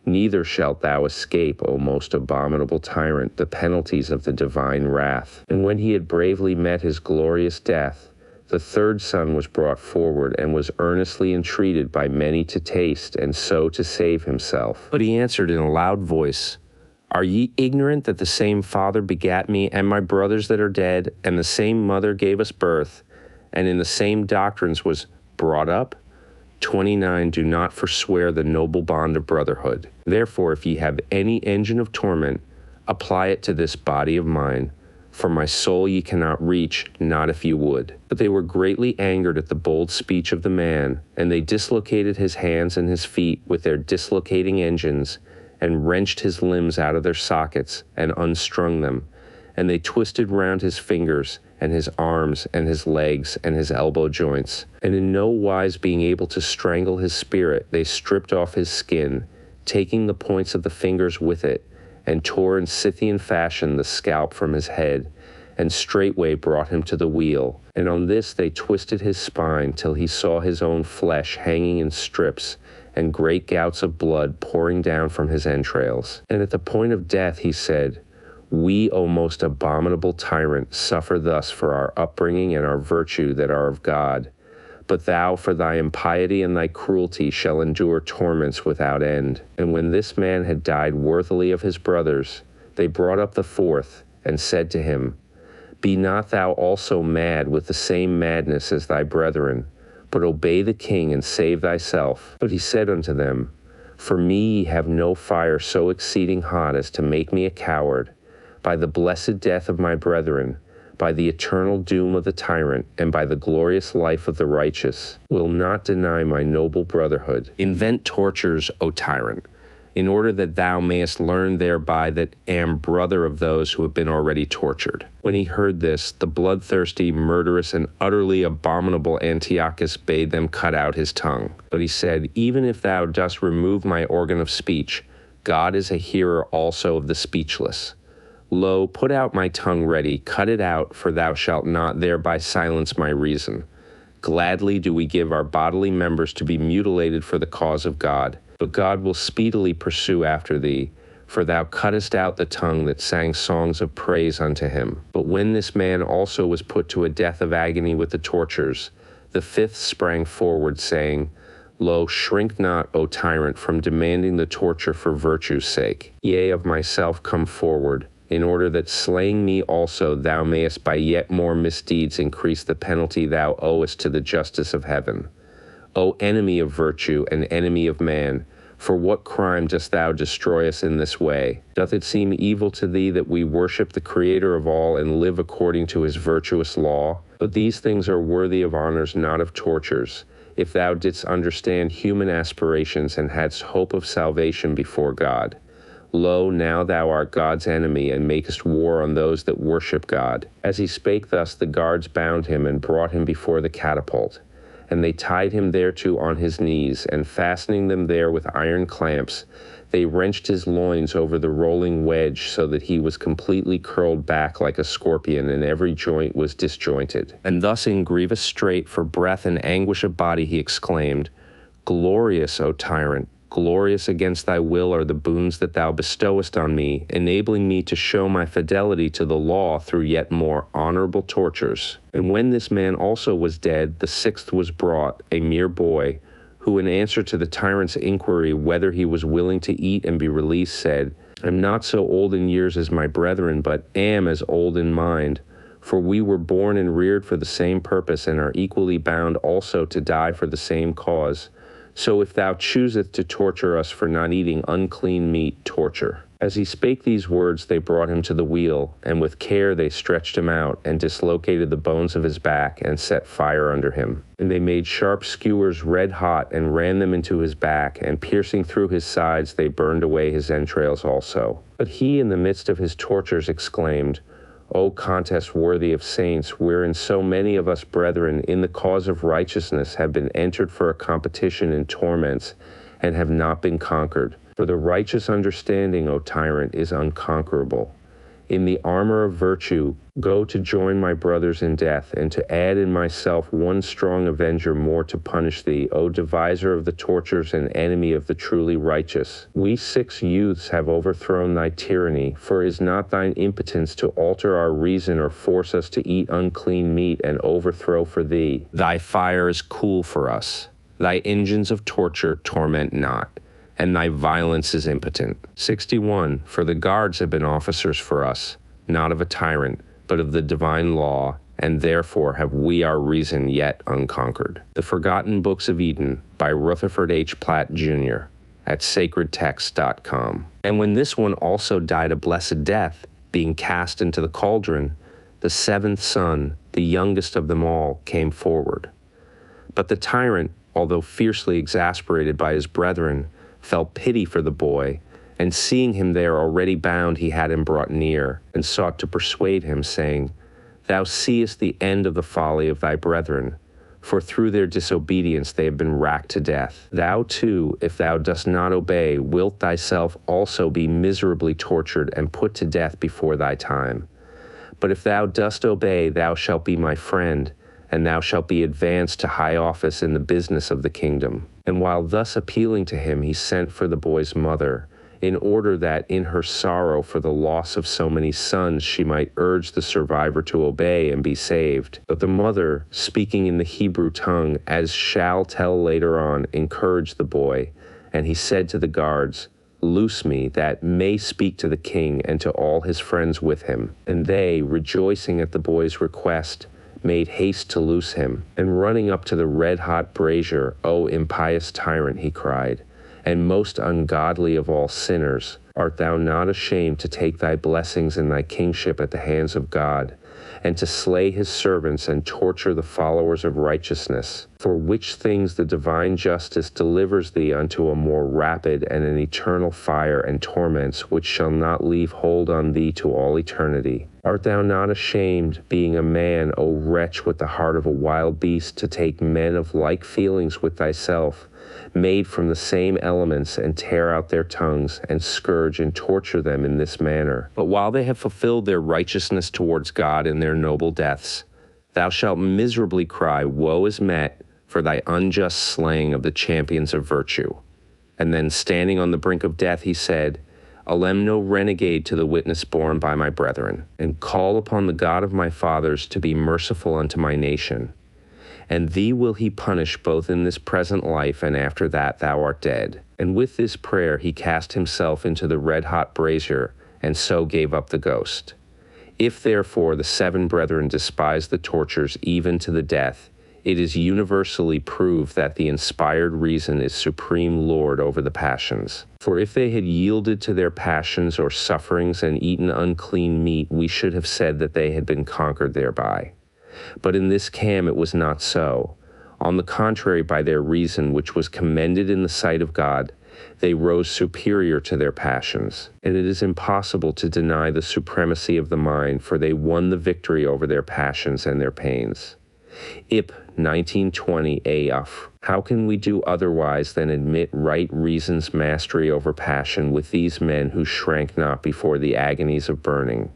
Neither shalt thou escape, O most abominable tyrant, the penalties of the divine wrath. And when he had bravely met his glorious death, the third son was brought forward, and was earnestly entreated by many to taste, and so to save himself. But he answered in a loud voice, Are ye ignorant that the same father begat me and my brothers that are dead, and the same mother gave us birth, and in the same doctrines was brought up? 29. Do not forswear the noble bond of brotherhood. Therefore, if ye have any engine of torment, apply it to this body of mine. For my soul ye cannot reach, not if you would. But they were greatly angered at the bold speech of the man, and they dislocated his hands and his feet with their dislocating engines, and wrenched his limbs out of their sockets, and unstrung them. And they twisted round his fingers, and his arms, and his legs, and his elbow joints. And in no wise being able to strangle his spirit, they stripped off his skin, taking the points of the fingers with it, and tore in Scythian fashion the scalp from his head, and straightway brought him to the wheel. And on this they twisted his spine till he saw his own flesh hanging in strips, and great gouts of blood pouring down from his entrails. And at the point of death he said, We, O most abominable tyrant, suffer thus for our upbringing and our virtue that are of God. But thou, for thy impiety and thy cruelty, shall endure torments without end. And when this man had died worthily of his brothers, they brought up the fourth, and said to him, Be not thou also mad with the same madness as thy brethren, but obey the king and save thyself. But he said unto them, For me ye have no fire so exceeding hot as to make me a coward. By the blessed death of my brethren, by the eternal doom of the tyrant, and by the glorious life of the righteous, will not deny my noble brotherhood. Invent tortures, O tyrant, in order that thou mayest learn thereby that am brother of those who have been already tortured. When he heard this, the bloodthirsty, murderous, and utterly abominable Antiochus bade them cut out his tongue. But he said, Even if thou dost remove my organ of speech, God is a hearer also of the speechless. Lo, put out my tongue ready, cut it out, for thou shalt not thereby silence my reason. Gladly do we give our bodily members to be mutilated for the cause of God, but God will speedily pursue after thee, for thou cuttest out the tongue that sang songs of praise unto him. But when this man also was put to a death of agony with the tortures, the fifth sprang forward, saying, Lo, shrink not, O tyrant, from demanding the torture for virtue's sake. Yea, of myself come forward, in order that slaying me also thou mayest by yet more misdeeds increase the penalty thou owest to the justice of heaven. O enemy of virtue and enemy of man, for what crime dost thou destroy us in this way? Doth it seem evil to thee that we worship the Creator of all and live according to his virtuous law? But these things are worthy of honors, not of tortures, if thou didst understand human aspirations and hadst hope of salvation before God. Lo, now thou art God's enemy, and makest war on those that worship God. As he spake thus, the guards bound him and brought him before the catapult. And they tied him thereto on his knees, and fastening them there with iron clamps, they wrenched his loins over the rolling wedge, so that he was completely curled back like a scorpion, and every joint was disjointed. And thus in grievous strait for breath and anguish of body he exclaimed, Glorious, O tyrant! Glorious against thy will are the boons that thou bestowest on me, enabling me to show my fidelity to the law through yet more honorable tortures. And when this man also was dead, the sixth was brought, a mere boy, who in answer to the tyrant's inquiry whether he was willing to eat and be released, said, I am not so old in years as my brethren, but am as old in mind. For we were born and reared for the same purpose, and are equally bound also to die for the same cause. So if thou choosest to torture us for not eating unclean meat, torture. As he spake these words, they brought him to the wheel, and with care they stretched him out, and dislocated the bones of his back, and set fire under him. And they made sharp skewers red hot, and ran them into his back, and piercing through his sides, they burned away his entrails also. But he, in the midst of his tortures, exclaimed, O contest worthy of saints, wherein so many of us brethren in the cause of righteousness have been entered for a competition in torments, and have not been conquered. For the righteous understanding, O tyrant, is unconquerable. In the armor of virtue, go to join my brothers in death, and to add in myself one strong avenger more to punish thee, O deviser of the tortures and enemy of the truly righteous. We 6 youths have overthrown thy tyranny, for is not thine impotence to alter our reason or force us to eat unclean meat and overthrow for thee. Thy fire is cool for us. Thy engines of torture torment not, and thy violence is impotent. 61. For the guards have been officers for us, not of a tyrant, but of the divine law, and therefore have we our reason yet unconquered. The Forgotten Books of Eden by Rutherford H. Platt, Jr. at sacredtext.com. And when this one also died a blessed death, being cast into the cauldron, the seventh son, the youngest of them all, came forward. But the tyrant, although fiercely exasperated by his brethren, felt pity for the boy, and seeing him there already bound, he had him brought near, and sought to persuade him, saying, Thou seest the end of the folly of thy brethren, for through their disobedience they have been racked to death. Thou too, if thou dost not obey, wilt thyself also be miserably tortured and put to death before thy time. But if thou dost obey, thou shalt be my friend, and thou shalt be advanced to high office in the business of the kingdom. And while thus appealing to him, he sent for the boy's mother, in order that in her sorrow for the loss of so many sons she might urge the survivor to obey and be saved. But the mother, speaking in the Hebrew tongue, as shall tell later on, encouraged the boy, and he said to the guards, Loose me, that may speak to the king and to all his friends with him. And they, rejoicing at the boy's request, made haste to loose him. And running up to the red-hot brazier, O impious tyrant, he cried, and most ungodly of all sinners, art thou not ashamed to take thy blessings and thy kingship at the hands of God, and to slay his servants and torture the followers of righteousness, for which things the divine justice delivers thee unto a more rapid and an eternal fire and torments, which shall not leave hold on thee to all eternity? Art thou not ashamed, being a man, O wretch with the heart of a wild beast, to take men of like feelings with thyself, made from the same elements, and tear out their tongues, and scourge and torture them in this manner? But while they have fulfilled their righteousness towards God in their noble deaths, thou shalt miserably cry, Woe is met for thy unjust slaying of the champions of virtue. And then, standing on the brink of death, he said, Allem no renegade to the witness borne by my brethren, and call upon the God of my fathers to be merciful unto my nation. And thee will he punish both in this present life and after that thou art dead. And with this prayer he cast himself into the red-hot brazier, and so gave up the ghost. If therefore the seven brethren despised the tortures even to the death, it is universally proved that the inspired reason is supreme lord over the passions. For if they had yielded to their passions or sufferings and eaten unclean meat, we should have said that they had been conquered thereby. But in this case it was not so. On the contrary, by their reason, which was commended in the sight of God, they rose superior to their passions. And it is impossible to deny the supremacy of the mind, for they won the victory over their passions and their pains. IP 1920 AF. How can we do otherwise than admit right reason's mastery over passion with these men who shrank not before the agonies of burning?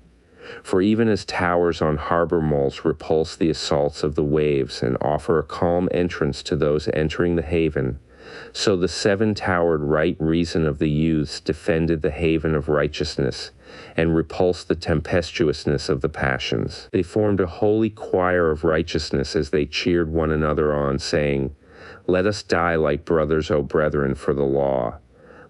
For even as towers on harbor moles repulse the assaults of the waves and offer a calm entrance to those entering the haven, so the seven-towered right reason of the youths defended the haven of righteousness and repulsed the tempestuousness of the passions. They formed a holy choir of righteousness as they cheered one another on, saying, Let us die like brothers, O brethren, for the law.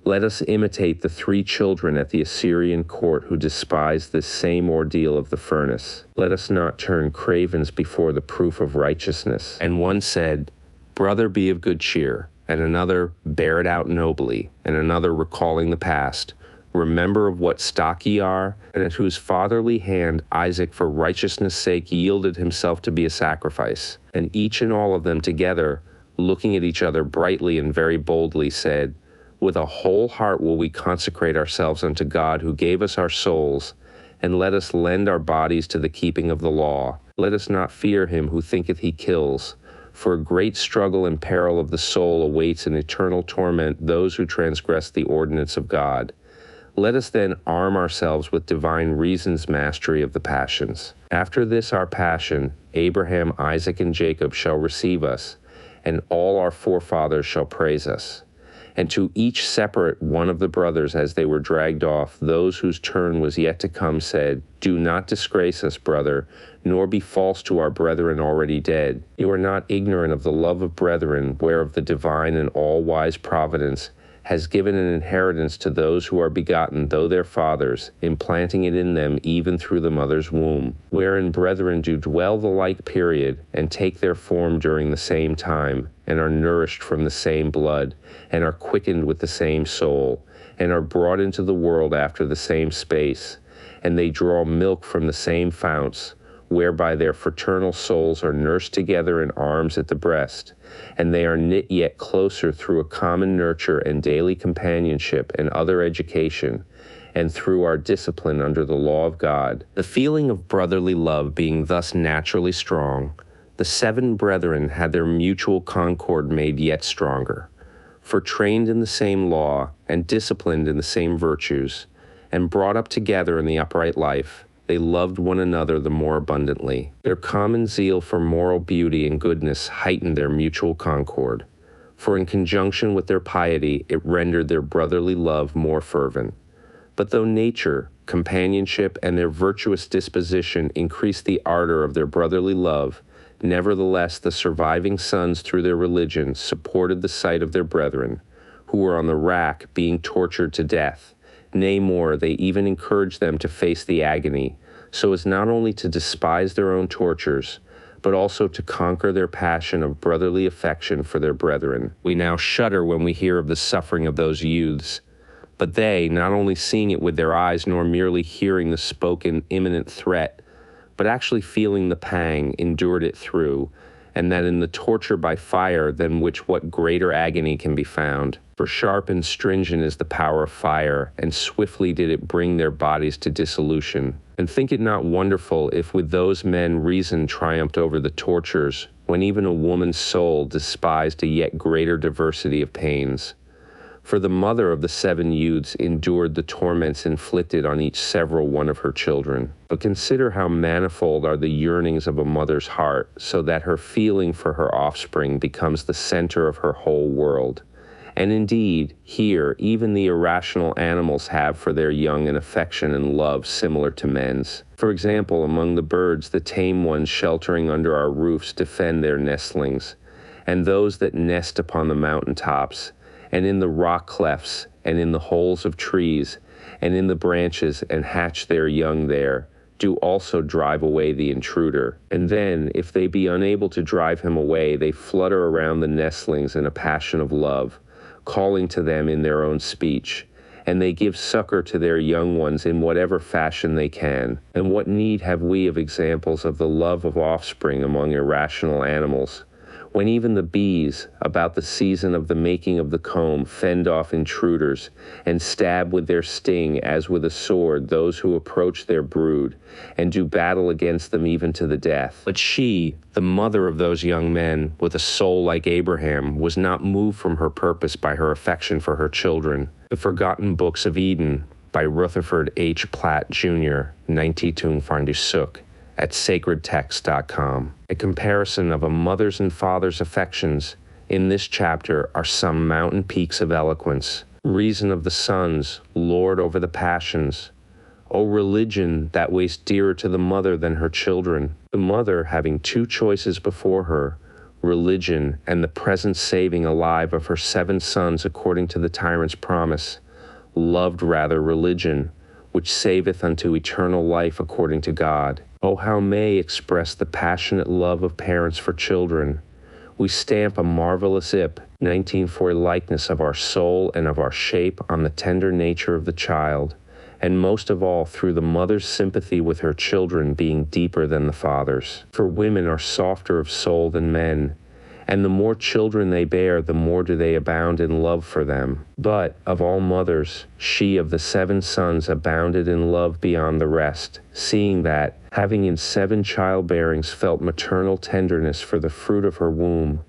Let us imitate the three children at the Assyrian court who despised this same ordeal of the furnace. Let us not turn cravens before the proof of righteousness. And one said, Brother, be of good cheer. And another, Bear it out nobly. And another, recalling the past, Remember of what stock ye are, and at whose fatherly hand Isaac for righteousness' sake yielded himself to be a sacrifice. And each and all of them together, looking at each other brightly and very boldly, said, With a whole heart will we consecrate ourselves unto God, who gave us our souls, and let us lend our bodies to the keeping of the law. Let us not fear him who thinketh he kills, for a great struggle and peril of the soul awaits in eternal torment those who transgress the ordinance of God. Let us then arm ourselves with divine reason's mastery of the passions. After this our passion, Abraham, Isaac, and Jacob shall receive us, and all our forefathers shall praise us. And to each separate one of the brothers as they were dragged off, those whose turn was yet to come said, Do not disgrace us, brother, nor be false to our brethren already dead. You are not ignorant of the love of brethren, whereof the divine and all-wise providence has given an inheritance to those who are begotten, though their fathers, implanting it in them even through the mother's womb, wherein brethren do dwell the like period, and take their form during the same time, and are nourished from the same blood, and are quickened with the same soul, and are brought into the world after the same space, and they draw milk from the same founts, whereby their fraternal souls are nursed together in arms at the breast, and they are knit yet closer through a common nurture and daily companionship and other education, and through our discipline under the law of God. The feeling of brotherly love being thus naturally strong, the 7 brethren had their mutual concord made yet stronger. For trained in the same law, and disciplined in the same virtues, and brought up together in the upright life, they loved one another the more abundantly. Their common zeal for moral beauty and goodness heightened their mutual concord, for in conjunction with their piety it rendered their brotherly love more fervent. But though nature, companionship, and their virtuous disposition increased the ardor of their brotherly love, nevertheless the surviving sons through their religion supported the sight of their brethren, who were on the rack being tortured to death. Nay more, they even encouraged them to face the agony, so as not only to despise their own tortures, but also to conquer their passion of brotherly affection for their brethren. We now shudder when we hear of the suffering of those youths, but they, not only seeing it with their eyes, nor merely hearing the spoken imminent threat, but actually feeling the pang, endured it through, and that in the torture by fire than which what greater agony can be found. For sharp and stringent is the power of fire, and swiftly did it bring their bodies to dissolution. And think it not wonderful if with those men reason triumphed over the tortures, when even a woman's soul despised a yet greater diversity of pains. For the mother of the 7 youths endured the torments inflicted on each several one of her children. But consider how manifold are the yearnings of a mother's heart, so that her feeling for her offspring becomes the center of her whole world. And indeed, here, even the irrational animals have for their young an affection and love similar to men's. For example, among the birds, the tame ones sheltering under our roofs defend their nestlings, and those that nest upon the mountain tops, and in the rock clefts, and in the holes of trees, and in the branches, and hatch their young there, do also drive away the intruder. And then, if they be unable to drive him away, they flutter around the nestlings in a passion of love, calling to them in their own speech, and they give succor to their young ones in whatever fashion they can. And what need have we of examples of the love of offspring among irrational animals, when even the bees, about the season of the making of the comb, fend off intruders, and stab with their sting as with a sword those who approach their brood, and do battle against them even to the death? But she, the mother of those young men, with a soul like Abraham, was not moved from her purpose by her affection for her children. The Forgotten Books of Eden, by Rutherford H. Platt, Jr., 19 Farndusuk, at sacredtext.com. A comparison of a mother's and father's affections in this chapter are some mountain peaks of eloquence. Reason of the sons, lord over the passions. O religion that weighs dearer to the mother than her children. The mother, having 2 choices before her, religion and the present saving alive of her 7 sons according to the tyrant's promise, loved rather religion, which saveth unto eternal life according to God. Oh, how may express the passionate love of parents for children. We stamp a marvelous 19 for a likeness of our soul and of our shape on the tender nature of the child, and most of all through the mother's sympathy with her children being deeper than the father's. For women are softer of soul than men, and the more children they bear, the more do they abound in love for them. But of all mothers, she of the 7 sons abounded in love beyond the rest, seeing that, having in 7 childbearings felt maternal tenderness for the fruit of her womb,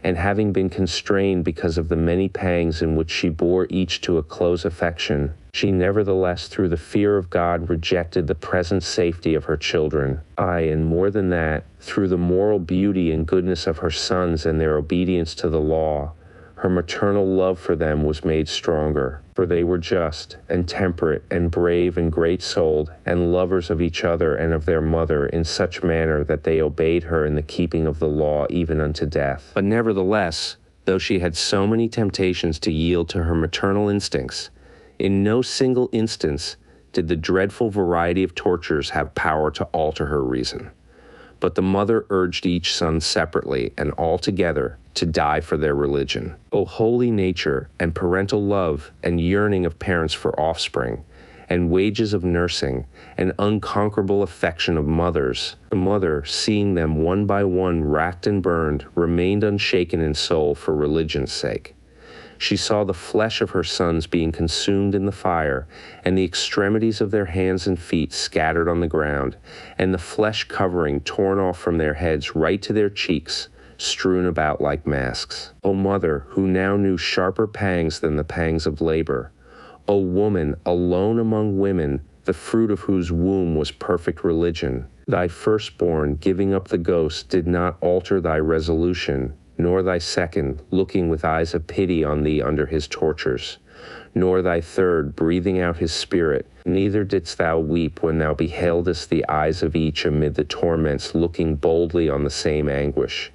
and having been constrained because of the many pangs in which she bore each to a close affection, she nevertheless through the fear of God rejected the present safety of her children. Aye, and more than that, through the moral beauty and goodness of her sons and their obedience to the law, her maternal love for them was made stronger, for they were just, and temperate, and brave, and great-souled, and lovers of each other and of their mother in such manner that they obeyed her in the keeping of the law even unto death. But nevertheless, though she had so many temptations to yield to her maternal instincts, in no single instance did the dreadful variety of tortures have power to alter her reason. But the mother urged each son separately and all together to die for their religion. O holy nature and parental love and yearning of parents for offspring, and wages of nursing, and unconquerable affection of mothers. The mother, seeing them one by one racked and burned, remained unshaken in soul for religion's sake. She saw the flesh of her sons being consumed in the fire, and the extremities of their hands and feet scattered on the ground, and the flesh covering torn off from their heads right to their cheeks, strewn about like masks. O mother, who now knew sharper pangs than the pangs of labor, O woman, alone among women, the fruit of whose womb was perfect religion, thy firstborn, giving up the ghost, did not alter thy resolution, nor thy second, looking with eyes of pity on thee under his tortures, nor thy third, breathing out his spirit. Neither didst thou weep when thou beheldest the eyes of each amid the torments, looking boldly on the same anguish,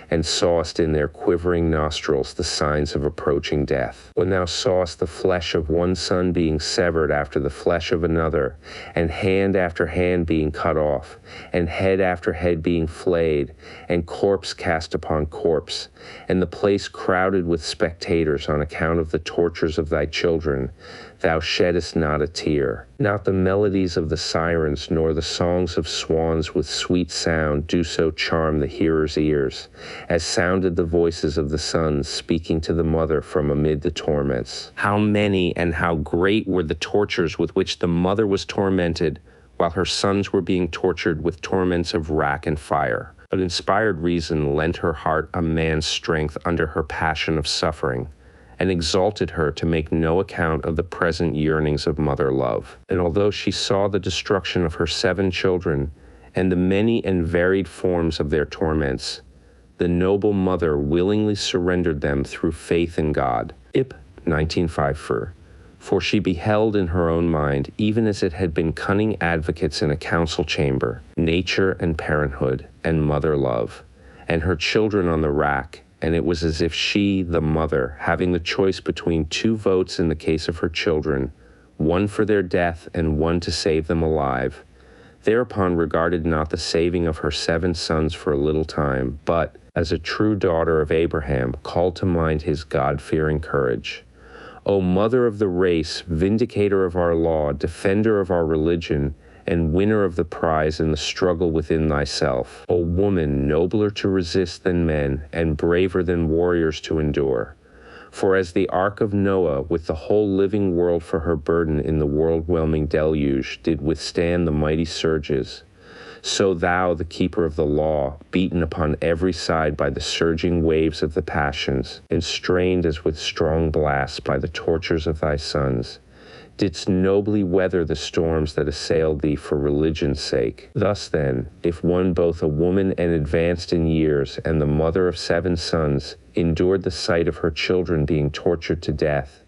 and sawest in their quivering nostrils the signs of approaching death. When thou sawest the flesh of one son being severed after the flesh of another, and hand after hand being cut off, and head after head being flayed, and corpse cast upon corpse, and the place crowded with spectators on account of the tortures of thy children, thou sheddest not a tear. Not the melodies of the sirens, nor the songs of swans with sweet sound do so charm the hearer's ears, as sounded the voices of the sons speaking to the mother from amid the torments. How many and how great were the tortures with which the mother was tormented, while her sons were being tortured with torments of rack and fire. But inspired reason lent her heart a man's strength under her passion of suffering, and exalted her to make no account of the present yearnings of mother love. And although she saw the destruction of her 7 children, and the many and varied forms of their torments, the noble mother willingly surrendered them through faith in God. Ip 1954. For she beheld in her own mind, even as it had been cunning advocates in a council chamber, nature and parenthood and mother love, and her children on the rack, and it was as if she, the mother, having the choice between 2 votes in the case of her children, one for their death and one to save them alive, thereupon regarded not the saving of her 7 sons for a little time, but, as a true daughter of Abraham, called to mind his God-fearing courage. O mother of the race, vindicator of our law, defender of our religion, and winner of the prize in the struggle within thyself. O woman, nobler to resist than men, and braver than warriors to endure. For as the ark of Noah, with the whole living world for her burden in the world-whelming deluge, did withstand the mighty surges, so thou, the keeper of the law, beaten upon every side by the surging waves of the passions, and strained as with strong blasts by the tortures of thy sons, didst nobly weather the storms that assailed thee for religion's sake. Thus then, if one both a woman and advanced in years, and the mother of 7 sons, endured the sight of her children being tortured to death,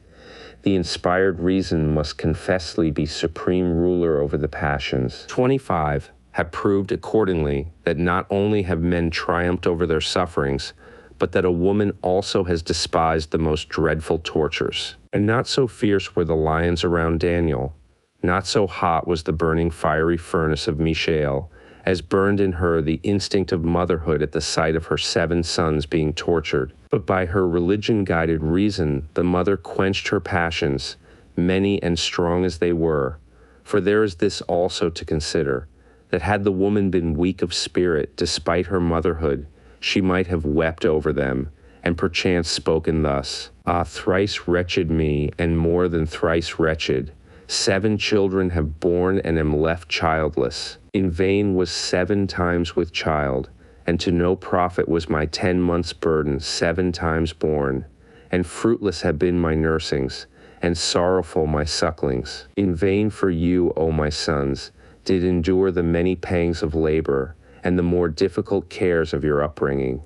the inspired reason must confessly be supreme ruler over the passions. 25 have proved accordingly that not only have men triumphed over their sufferings, but that a woman also has despised the most dreadful tortures. And not so fierce were the lions around Daniel, not so hot was the burning fiery furnace of Mishael, as burned in her the instinct of motherhood at the sight of her 7 sons being tortured. But by her religion-guided reason, the mother quenched her passions, many and strong as they were. For there is this also to consider, that had the woman been weak of spirit, despite her motherhood, she might have wept over them, and perchance spoken thus, Ah, thrice wretched me, and more than thrice wretched. 7 children have borne and am left childless. In vain was 7 times with child, and to no profit was my 10 months' burden 7 times borne. And fruitless have been my nursings, and sorrowful my sucklings. In vain for you, O my sons, did endure the many pangs of labor, and the more difficult cares of your upbringing.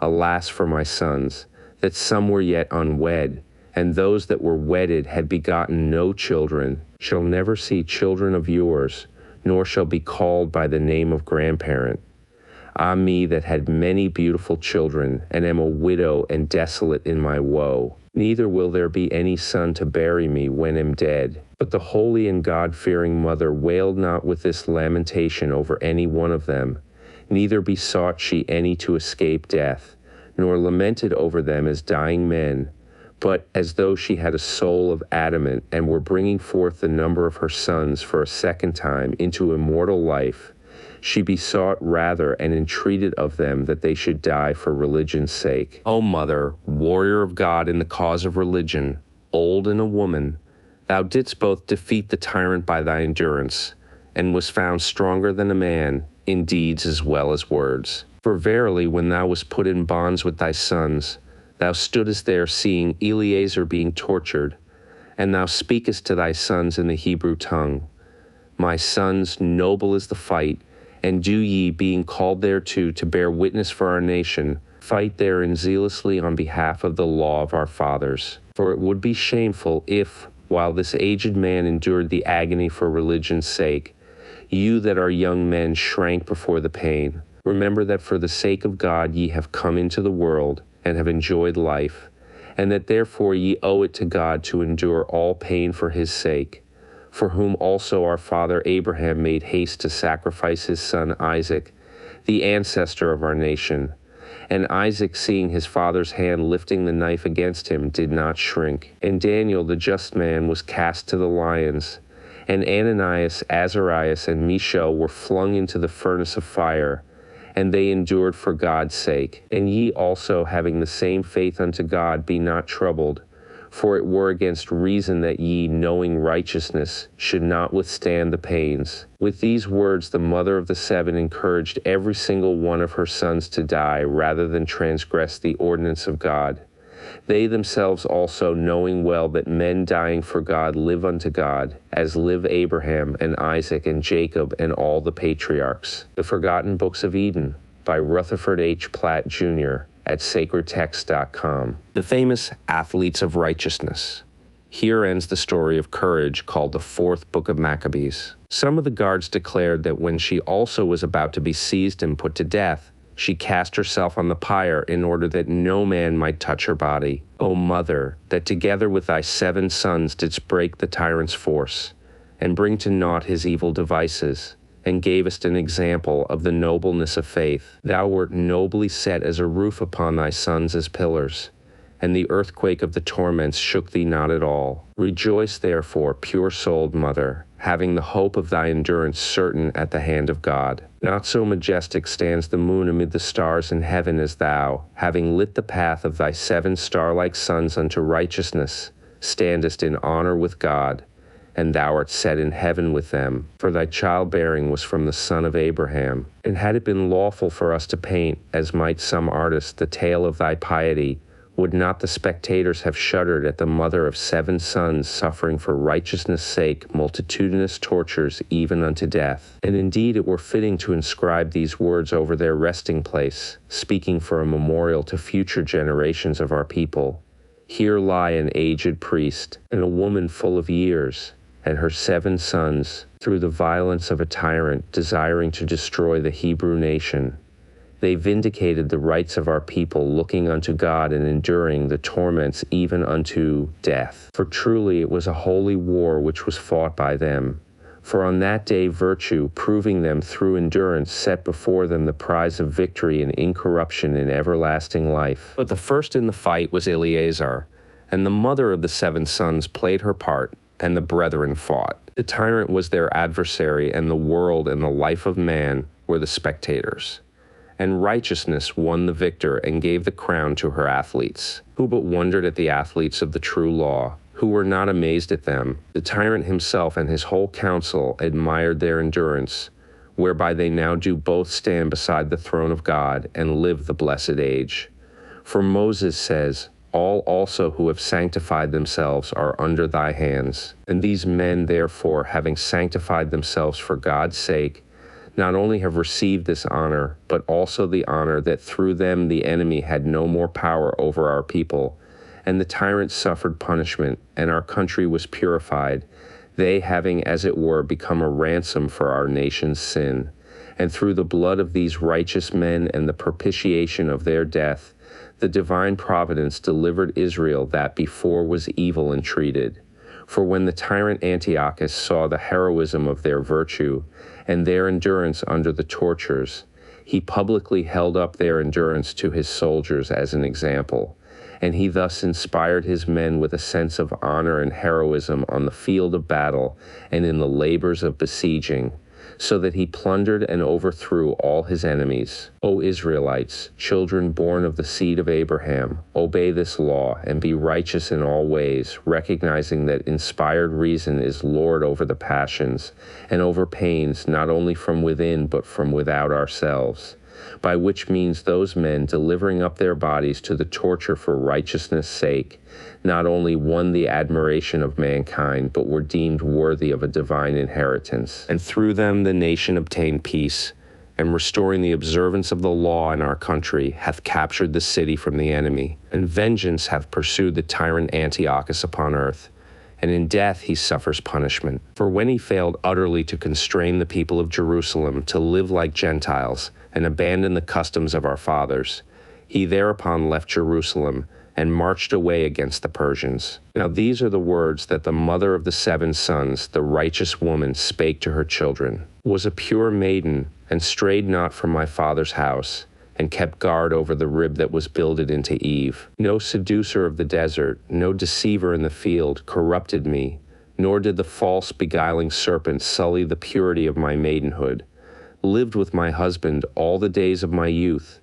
Alas for my sons, that some were yet unwed, and those that were wedded had begotten no children, shall never see children of yours, nor shall be called by the name of grandparent. Ah me, that had many beautiful children, and am a widow and desolate in my woe. Neither will there be any son to bury me when am dead. But the holy and God-fearing mother wailed not with this lamentation over any one of them, neither besought she any to escape death, nor lamented over them as dying men, But as though she had a soul of adamant, and were bringing forth the number of her sons for a second time into immortal life, she besought rather and entreated of them that they should die for religion's sake. O mother, warrior of God in the cause of religion, old and a woman, thou didst both defeat the tyrant by thy endurance, and was found stronger than a man in deeds as well as words. For verily, when thou wast put in bonds with thy sons, thou stoodest there seeing Eleazar being tortured, and thou speakest to thy sons in the Hebrew tongue. My sons, noble is the fight, and do ye, being called thereto to bear witness for our nation, fight therein zealously on behalf of the law of our fathers. For it would be shameful if, while this aged man endured the agony for religion's sake, you that are young men shrank before the pain. Remember that for the sake of God ye have come into the world, and have enjoyed life, and that therefore ye owe it to God to endure all pain for his sake, for whom also our father Abraham made haste to sacrifice his son Isaac, the ancestor of our nation. And Isaac, seeing his father's hand lifting the knife against him, did not shrink. And Daniel, the just man, was cast to the lions. And Ananias, Azarias, and Mishael were flung into the furnace of fire, and they endured for God's sake. And ye also, having the same faith unto God, be not troubled, for it were against reason that ye, knowing righteousness, should not withstand the pains. With these words the mother of the seven encouraged every single one of her sons to die, rather than transgress the ordinance of God. They themselves also, knowing well that men dying for God live unto God, as live Abraham and Isaac and Jacob and all the patriarchs. The Forgotten Books of Eden by Rutherford H. Platt, Jr. at sacredtext.com. The famous Athletes of Righteousness. Here ends the story of courage called the Fourth Book of Maccabees. Some of the guards declared that when she also was about to be seized and put to death, she cast herself on the pyre in order that no man might touch her body. O mother, that together with thy 7 sons didst break the tyrant's force, and bring to naught his evil devices, and gavest an example of the nobleness of faith. Thou wert nobly set as a roof upon thy sons as pillars, and the earthquake of the torments shook thee not at all. Rejoice therefore, pure-souled mother, having the hope of thy endurance certain at the hand of God. Not so majestic stands the moon amid the stars in heaven as thou, having lit the path of thy 7 star-like sons unto righteousness, standest in honor with God, and thou art set in heaven with them. For thy childbearing was from the son of Abraham. And had it been lawful for us to paint, as might some artists, the tale of thy piety, would not the spectators have shuddered at the mother of 7 sons suffering for righteousness' sake multitudinous tortures even unto death? And indeed it were fitting to inscribe these words over their resting place, speaking for a memorial to future generations of our people. Here lie an aged priest, and a woman full of years, and her 7 sons, through the violence of a tyrant desiring to destroy the Hebrew nation. They vindicated the rights of our people, looking unto God and enduring the torments even unto death. For truly it was a holy war which was fought by them. For on that day virtue, proving them through endurance, set before them the prize of victory and incorruption in everlasting life. But the first in the fight was Eleazar, and the mother of the 7 sons played her part, and the brethren fought. The tyrant was their adversary, and the world and the life of man were the spectators. And righteousness won the victor and gave the crown to her athletes. Who but wondered at the athletes of the true law? Who were not amazed at them? The tyrant himself and his whole council admired their endurance, whereby they now do both stand beside the throne of God and live the blessed age. For Moses says, all also who have sanctified themselves are under thy hands. And these men therefore, having sanctified themselves for God's sake, not only have received this honor, but also the honor that through them the enemy had no more power over our people, and the tyrant suffered punishment, and our country was purified, they having as it were become a ransom for our nation's sin. And through the blood of these righteous men and the propitiation of their death, the divine providence delivered Israel that before was evil entreated. For when the tyrant Antiochus saw the heroism of their virtue, and their endurance under the tortures, he publicly held up their endurance to his soldiers as an example, and he thus inspired his men with a sense of honor and heroism on the field of battle and in the labors of besieging, so that he plundered and overthrew all his enemies. O Israelites, children born of the seed of Abraham, obey this law and be righteous in all ways, recognizing that inspired reason is Lord over the passions and over pains, not only from within but from without ourselves, by which means those men, delivering up their bodies to the torture for righteousness' sake, not only won the admiration of mankind, but were deemed worthy of a divine inheritance. And through them the nation obtained peace, and restoring the observance of the law in our country, hath captured the city from the enemy, and vengeance hath pursued the tyrant Antiochus upon earth, and in death he suffers punishment. For when he failed utterly to constrain the people of Jerusalem to live like Gentiles, and abandon the customs of our fathers, he thereupon left Jerusalem, and marched away against the Persians. Now these are the words that the mother of the 7 sons, the righteous woman, spake to her children. Was a pure maiden, and strayed not from my father's house, and kept guard over the rib that was builded into Eve. No seducer of the desert, no deceiver in the field, corrupted me, nor did the false beguiling serpent sully the purity of my maidenhood. Lived with my husband all the days of my youth,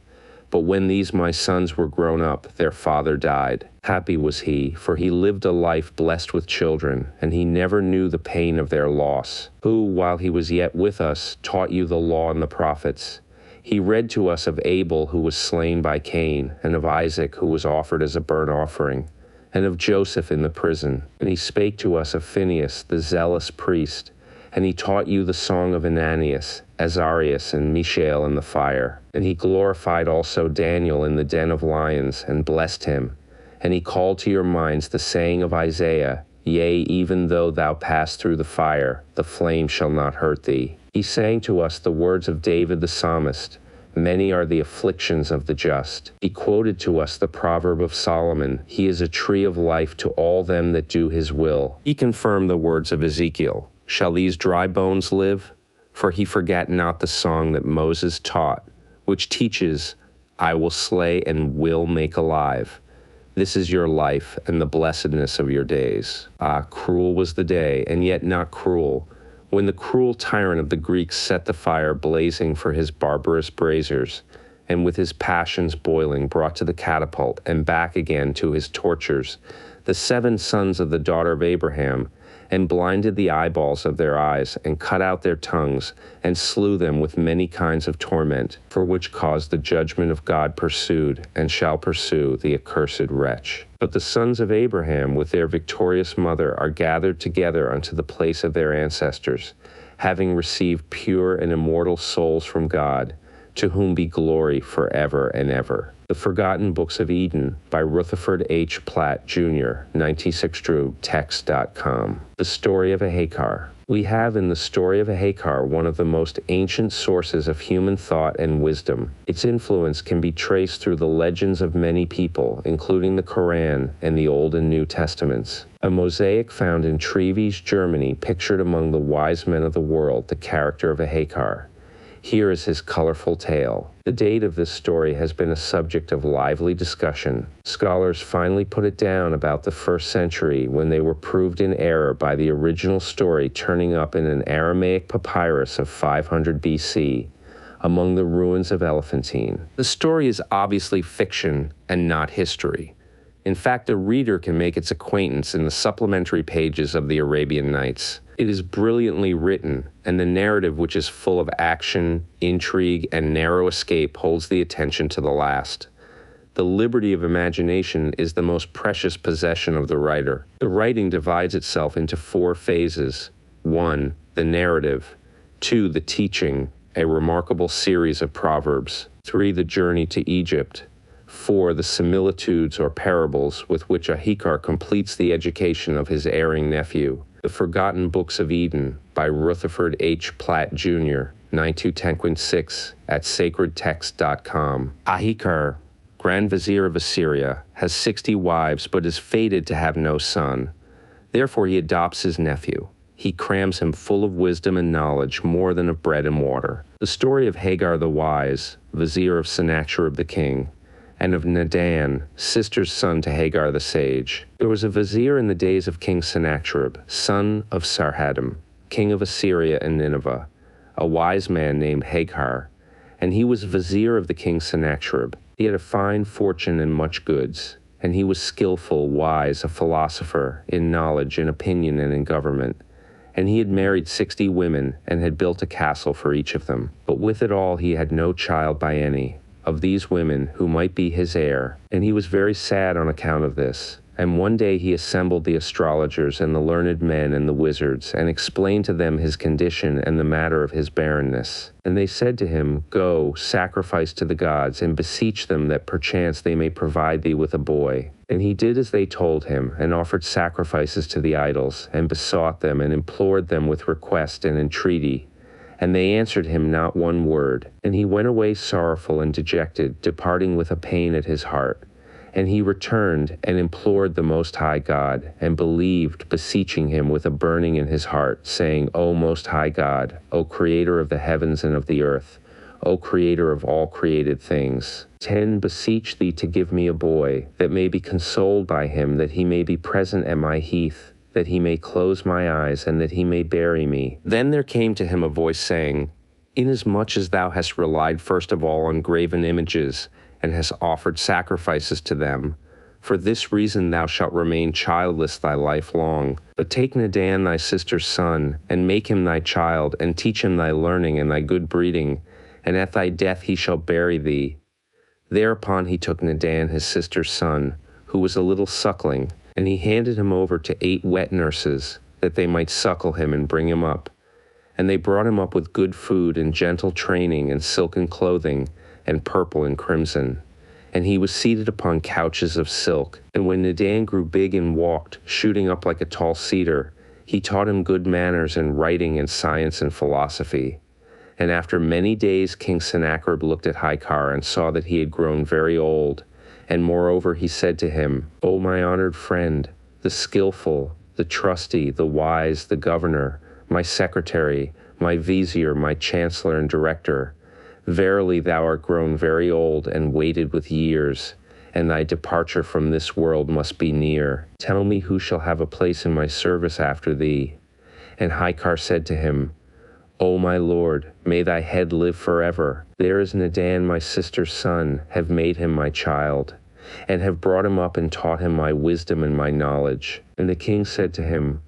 but when these my sons were grown up, their father died. Happy was he, for he lived a life blessed with children, and he never knew the pain of their loss. Who, while he was yet with us, taught you the law and the prophets. He read to us of Abel, who was slain by Cain, and of Isaac, who was offered as a burnt offering, and of Joseph in the prison. And he spake to us of Phinehas, the zealous priest, and he taught you the song of Ananias, Azarias, and Mishael in the fire. And he glorified also Daniel in the den of lions, and blessed him. And he called to your minds the saying of Isaiah, Yea, even though thou pass through the fire, the flame shall not hurt thee. He sang to us the words of David the psalmist, Many are the afflictions of the just. He quoted to us the proverb of Solomon, He is a tree of life to all them that do his will. He confirmed the words of Ezekiel, Shall these dry bones live? For he forgat not the song that Moses taught, which teaches, I will slay and will make alive. This is your life and the blessedness of your days. Ah, cruel was the day, and yet not cruel, when the cruel tyrant of the Greeks set the fire blazing for his barbarous braziers, and with his passions boiling brought to the catapult and back again to his tortures the 7 sons of the daughter of Abraham, and blinded the eyeballs of their eyes, and cut out their tongues, and slew them with many kinds of torment, for which cause the judgment of God pursued, and shall pursue, the accursed wretch. But the sons of Abraham with their victorious mother are gathered together unto the place of their ancestors, having received pure and immortal souls from God, to whom be glory forever and ever. The Forgotten Books of Eden by Rutherford H. Platt, Jr., 1906, text.com. The Story of Ahikar. We have in the story of Ahikar one of the most ancient sources of human thought and wisdom. Its influence can be traced through the legends of many people, including the Quran and the Old and New Testaments. A mosaic found in Treves, Germany, pictured among the wise men of the world the character of Ahikar. Here is his colorful tale. The date of this story has been a subject of lively discussion. Scholars finally put it down about the 1st century when they were proved in error by the original story turning up in an Aramaic papyrus of 500 BC among the ruins of Elephantine. The story is obviously fiction and not history. In fact, a reader can make its acquaintance in the supplementary pages of the Arabian Nights. It is brilliantly written, and the narrative, which is full of action, intrigue, and narrow escape, holds the attention to the last. The liberty of imagination is the most precious possession of the writer. The writing divides itself into 4 phases. 1, the narrative. 2, the teaching, a remarkable series of proverbs. 3, the journey to Egypt. 4, the similitudes or parables with which Ahikar completes the education of his erring nephew. The Forgotten Books of Eden by Rutherford H. Platt, Jr., 92-6 at sacredtext.com. Ahikar, Grand Vizier of Assyria, has 60 wives but is fated to have no son. Therefore he adopts his nephew. He crams him full of wisdom and knowledge more than of bread and water. The story of Hagar the Wise, Vizier of Sennacherib the king, and of Nadan, sister's son to Hagar the sage. There was a vizier in the days of King Sennacherib, son of Sarhaddon, king of Assyria and Nineveh, a wise man named Hagar, and he was vizier of the king Sennacherib. He had a fine fortune and much goods, and he was skillful, wise, a philosopher, in knowledge, in opinion, and in government. And he had married 60 women, and had built a castle for each of them. But with it all he had no child by any of these women who might be his heir, and he was very sad on account of this. And one day he assembled the astrologers and the learned men and the wizards, and explained to them his condition and the matter of his barrenness. And they said to him, Go, sacrifice to the gods, and beseech them that perchance they may provide thee with a boy. And he did as they told him, and offered sacrifices to the idols, and besought them, and implored them with request and entreaty. And they answered him not one word. And he went away sorrowful and dejected, departing with a pain at his heart. And he returned and implored the Most High God, and believed, beseeching him with a burning in his heart, saying, O Most High God, O Creator of the heavens and of the earth, O Creator of all created things, 10 beseech thee to give me a boy, that may be consoled by him, that he may be present at my heath, that he may close my eyes, and that he may bury me. Then there came to him a voice saying, Inasmuch as thou hast relied first of all on graven images, and hast offered sacrifices to them, for this reason thou shalt remain childless thy life long. But take Nadan thy sister's son, and make him thy child, and teach him thy learning and thy good breeding, and at thy death he shall bury thee. Thereupon he took Nadan his sister's son, who was a little suckling, and he handed him over to 8 wet nurses, that they might suckle him and bring him up. And they brought him up with good food and gentle training and silken clothing and purple and crimson. And he was seated upon couches of silk. And when Nadan grew big and walked, shooting up like a tall cedar, he taught him good manners and writing and science and philosophy. And after many days King Sennacherib looked at Hagar and saw that he had grown very old. And moreover he said to him, O my honored friend, the skillful, the trusty, the wise, the governor, my secretary, my vizier, my chancellor and director, verily thou art grown very old and weighted with years, and thy departure from this world must be near. Tell me who shall have a place in my service after thee. And Hagar said to him, O my lord, may thy head live forever. There is Nadan my sister's son, have made him my child, and have brought him up and taught him my wisdom and my knowledge. And the king said to him,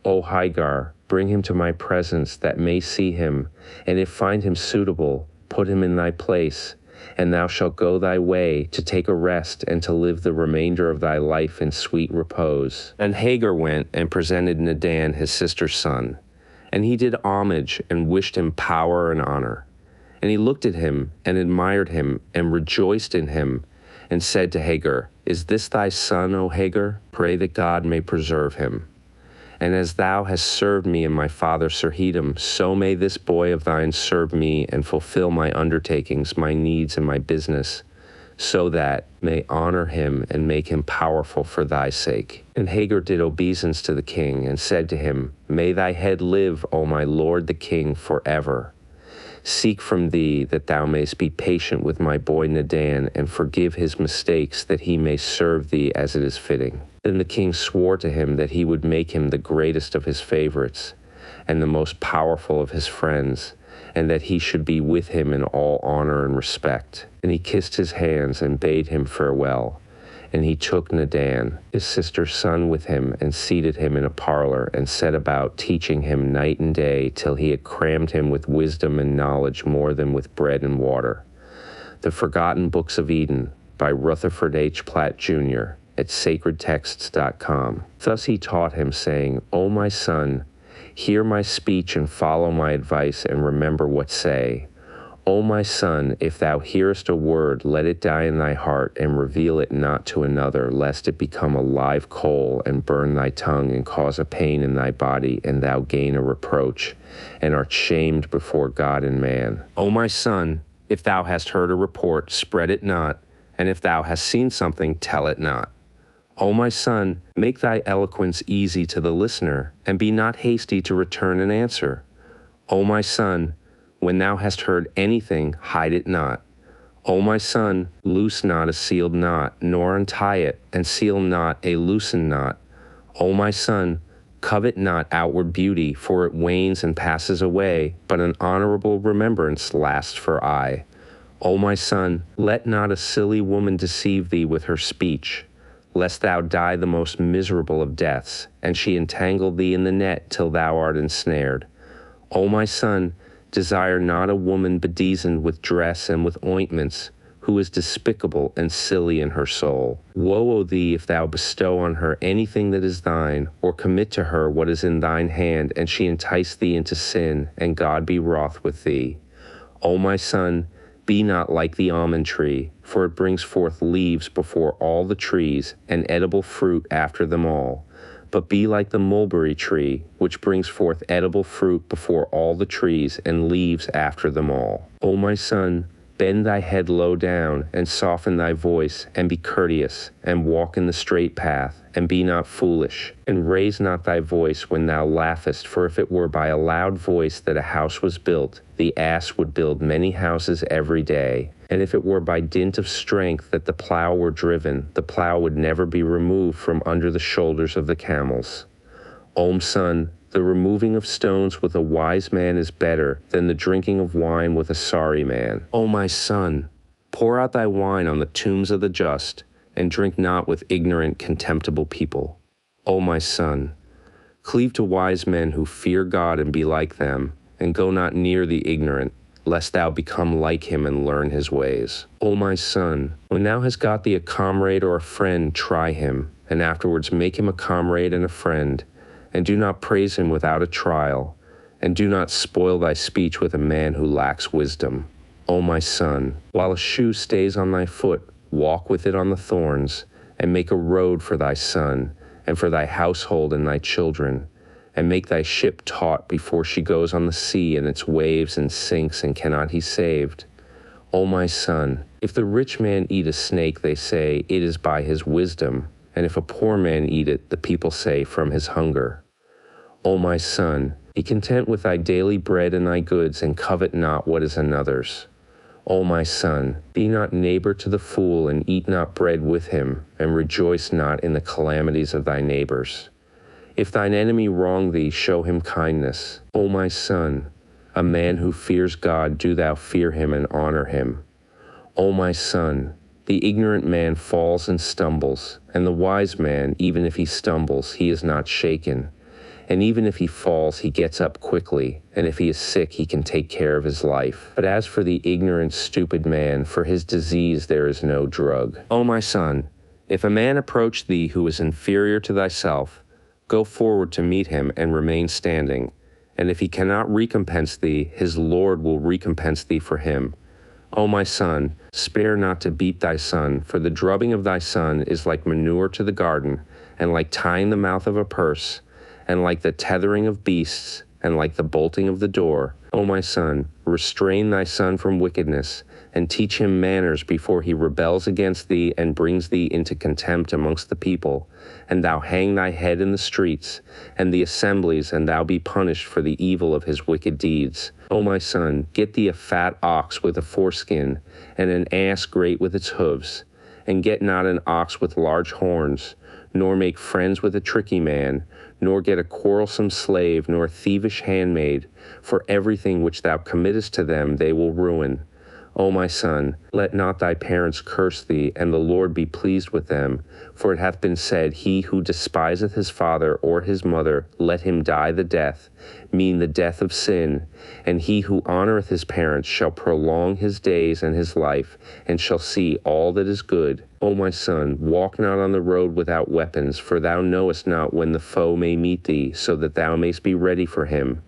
O Hagar, bring him to my presence, that may see him, and if find him suitable, put him in thy place, and thou shalt go thy way to take a rest and to live the remainder of thy life in sweet repose. And Hagar went and presented Nadan his sister's son. And he did homage and wished him power and honor. And he looked at him and admired him and rejoiced in him and said to Hagar, Is this thy son, O Hagar? Pray that God may preserve him. And as thou hast served me and my father Sarhaddon, so may this boy of thine serve me and fulfill my undertakings, my needs, and my business, so that may honor him and make him powerful for thy sake. And Hagar did obeisance to the king and said to him, May thy head live, O my lord the king, forever. Seek from thee that thou mayst be patient with my boy Nadan and forgive his mistakes, that he may serve thee as it is fitting. Then the king swore to him that he would make him the greatest of his favorites and the most powerful of his friends, and that he should be with him in all honor and respect. And he kissed his hands and bade him farewell. And he took Nadan, his sister's son, with him, and seated him in a parlor, and set about teaching him night and day, till he had crammed him with wisdom and knowledge more than with bread and water. The Forgotten Books of Eden, by Rutherford H. Platt, Jr., at sacredtexts.com. Thus he taught him, saying, O my son, hear my speech and follow my advice, and remember what say. O my son, if thou hearest a word, let it die in thy heart, and reveal it not to another, lest it become a live coal, and burn thy tongue, and cause a pain in thy body, and thou gain a reproach, and art shamed before God and man. O my son, if thou hast heard a report, spread it not, and if thou hast seen something, tell it not. O my son, make thy eloquence easy to the listener, and be not hasty to return an answer. O my son, when thou hast heard anything, hide it not. O my son, loose not a sealed knot, nor untie it, and seal not a loosened knot. O my son, covet not outward beauty, for it wanes and passes away, but an honorable remembrance lasts for aye. O my son, let not a silly woman deceive thee with her speech, lest thou die the most miserable of deaths, and she entangle thee in the net till thou art ensnared. O my son, desire not a woman bedizened with dress and with ointments, who is despicable and silly in her soul. Woe o thee if thou bestow on her anything that is thine, or commit to her what is in thine hand, and she entice thee into sin, and God be wroth with thee. O my son, be not like the almond tree, for it brings forth leaves before all the trees, and edible fruit after them all. But be like the mulberry tree, which brings forth edible fruit before all the trees, and leaves after them all. O my son, bend thy head low down, and soften thy voice, and be courteous, and walk in the straight path, and be not foolish, and raise not thy voice when thou laughest, for if it were by a loud voice that a house was built, the ass would build many houses every day. And if it were by dint of strength that the plow were driven, the plow would never be removed from under the shoulders of the camels. O son, the removing of stones with a wise man is better than the drinking of wine with a sorry man. O my son, pour out thy wine on the tombs of the just, and drink not with ignorant, contemptible people. O my son, cleave to wise men who fear God and be like them, and go not near the ignorant, lest thou become like him and learn his ways. O my son, when thou hast got thee a comrade or a friend, try him, and afterwards make him a comrade and a friend, and do not praise him without a trial, and do not spoil thy speech with a man who lacks wisdom. O my son, while a shoe stays on thy foot, walk with it on the thorns, and make a road for thy son, and for thy household and thy children, and make thy ship taut before she goes on the sea, and its waves and sinks, and cannot he saved. O my son, if the rich man eat a snake, they say, it is by his wisdom, and if a poor man eat it, the people say, from his hunger. O my son, be content with thy daily bread and thy goods, and covet not what is another's. O my son, be not neighbor to the fool, and eat not bread with him, and rejoice not in the calamities of thy neighbors. If thine enemy wrong thee, show him kindness. O my son, a man who fears God, do thou fear him and honor him. O my son, the ignorant man falls and stumbles, and the wise man, even if he stumbles, he is not shaken. And even if he falls, he gets up quickly, and if he is sick, he can take care of his life. But as for the ignorant, stupid man, for his disease there is no drug. O my son, if a man approach thee who is inferior to thyself, go forward to meet him and remain standing. And if he cannot recompense thee, his Lord will recompense thee for him. O my son, spare not to beat thy son, for the drubbing of thy son is like manure to the garden, and like tying the mouth of a purse, and like the tethering of beasts, and like the bolting of the door. O my son, restrain thy son from wickedness, and teach him manners before he rebels against thee and brings thee into contempt amongst the people. And thou hang thy head in the streets, and the assemblies, and thou be punished for the evil of his wicked deeds. O my son, get thee a fat ox with a foreskin, and an ass great with its hooves, and get not an ox with large horns, nor make friends with a tricky man, nor get a quarrelsome slave, nor a thievish handmaid, for everything which thou committest to them they will ruin. O my son, let not thy parents curse thee, and the Lord be pleased with them. For it hath been said, he who despiseth his father or his mother, let him die the death, mean the death of sin. And he who honoreth his parents shall prolong his days and his life, and shall see all that is good. O my son, walk not on the road without weapons, for thou knowest not when the foe may meet thee, so that thou mayst be ready for him.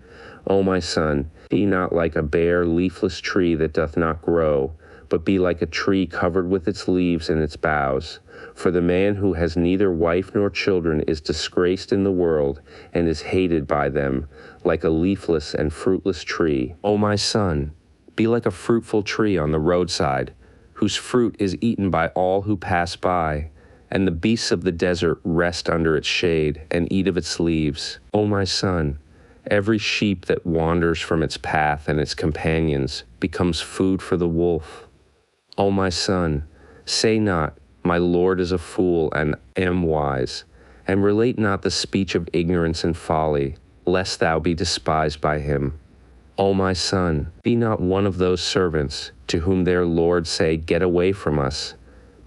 O my son, be not like a bare, leafless tree that doth not grow, but be like a tree covered with its leaves and its boughs. For the man who has neither wife nor children is disgraced in the world, and is hated by them, like a leafless and fruitless tree. O my son, be like a fruitful tree on the roadside, whose fruit is eaten by all who pass by, and the beasts of the desert rest under its shade, and eat of its leaves. O my son, every sheep that wanders from its path and its companions becomes food for the wolf. O my son, say not, my Lord is a fool and am wise, and relate not the speech of ignorance and folly, lest thou be despised by him. O my son, be not one of those servants to whom their Lord say, Get away from us,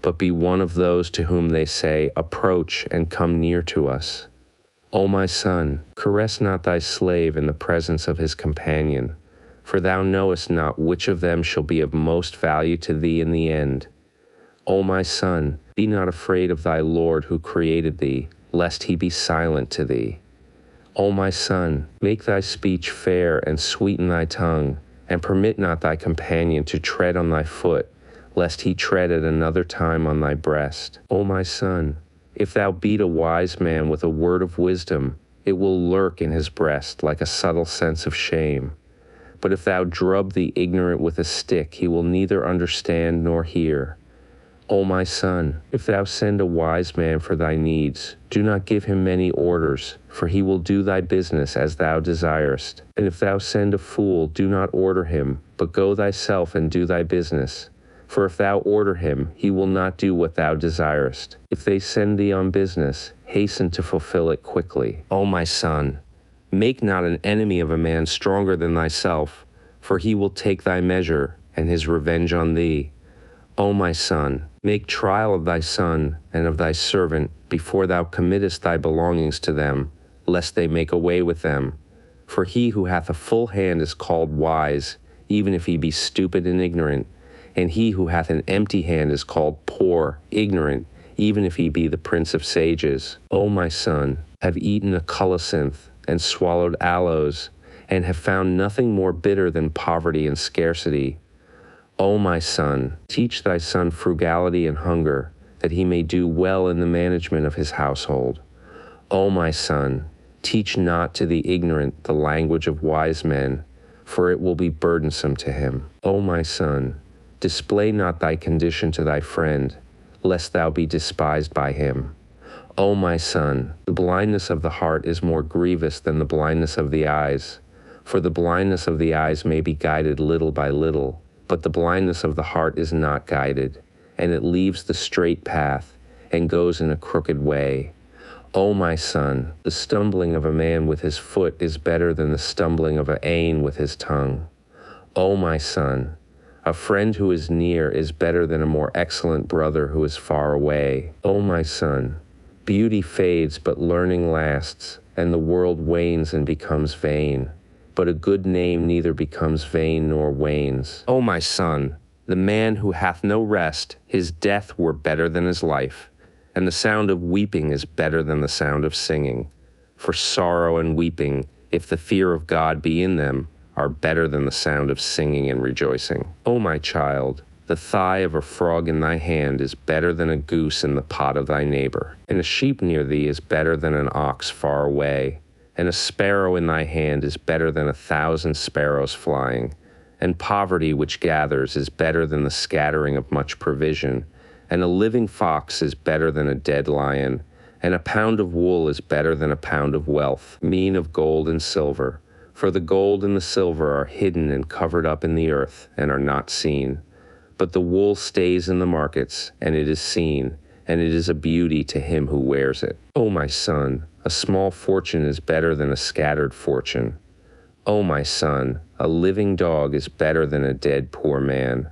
but be one of those to whom they say, Approach and come near to us. O my son, caress not thy slave in the presence of his companion, for thou knowest not which of them shall be of most value to thee in the end. O my son, be not afraid of thy Lord who created thee, lest he be silent to thee. O my son, make thy speech fair and sweeten thy tongue, and permit not thy companion to tread on thy foot, lest he tread at another time on thy breast. O my son, if thou beat a wise man with a word of wisdom, it will lurk in his breast like a subtle sense of shame. But if thou drub the ignorant with a stick, he will neither understand nor hear. O my son, if thou send a wise man for thy needs, do not give him many orders, for he will do thy business as thou desirest. And if thou send a fool, do not order him, but go thyself and do thy business. For if thou order him, he will not do what thou desirest. If they send thee on business, hasten to fulfill it quickly. O my son, make not an enemy of a man stronger than thyself, for he will take thy measure, and his revenge on thee. O my son, make trial of thy son and of thy servant before thou committest thy belongings to them, lest they make away with them. For he who hath a full hand is called wise, even if he be stupid and ignorant, and he who hath an empty hand is called poor, ignorant, even if he be the prince of sages. O my son, have eaten a colocynth, and swallowed aloes, and have found nothing more bitter than poverty and scarcity. O my son, teach thy son frugality and hunger, that he may do well in the management of his household. O my son, teach not to the ignorant the language of wise men, for it will be burdensome to him. O my son, display not thy condition to thy friend, lest thou be despised by him. O my son, the blindness of the heart is more grievous than the blindness of the eyes, for the blindness of the eyes may be guided little by little, but the blindness of the heart is not guided, and it leaves the straight path, and goes in a crooked way. O my son, the stumbling of a man with his foot is better than the stumbling of an with his tongue. O my son, a friend who is near is better than a more excellent brother who is far away. O my son, beauty fades, but learning lasts, and the world wanes and becomes vain. But a good name neither becomes vain nor wanes. O my son, the man who hath no rest, his death were better than his life, and the sound of weeping is better than the sound of singing. For sorrow and weeping, if the fear of God be in them, are better than the sound of singing and rejoicing. O my child, the thigh of a frog in thy hand is better than a goose in the pot of thy neighbor, and a sheep near thee is better than an ox far away. And a sparrow in thy hand is better than 1,000 sparrows flying, and poverty which gathers is better than the scattering of much provision, and a living fox is better than a dead lion, and a pound of wool is better than a pound of wealth, mean of gold and silver. For the gold and the silver are hidden and covered up in the earth, and are not seen. But the wool stays in the markets, and it is seen, and it is a beauty to him who wears it. O my son, a small fortune is better than a scattered fortune. O my son, a living dog is better than a dead poor man.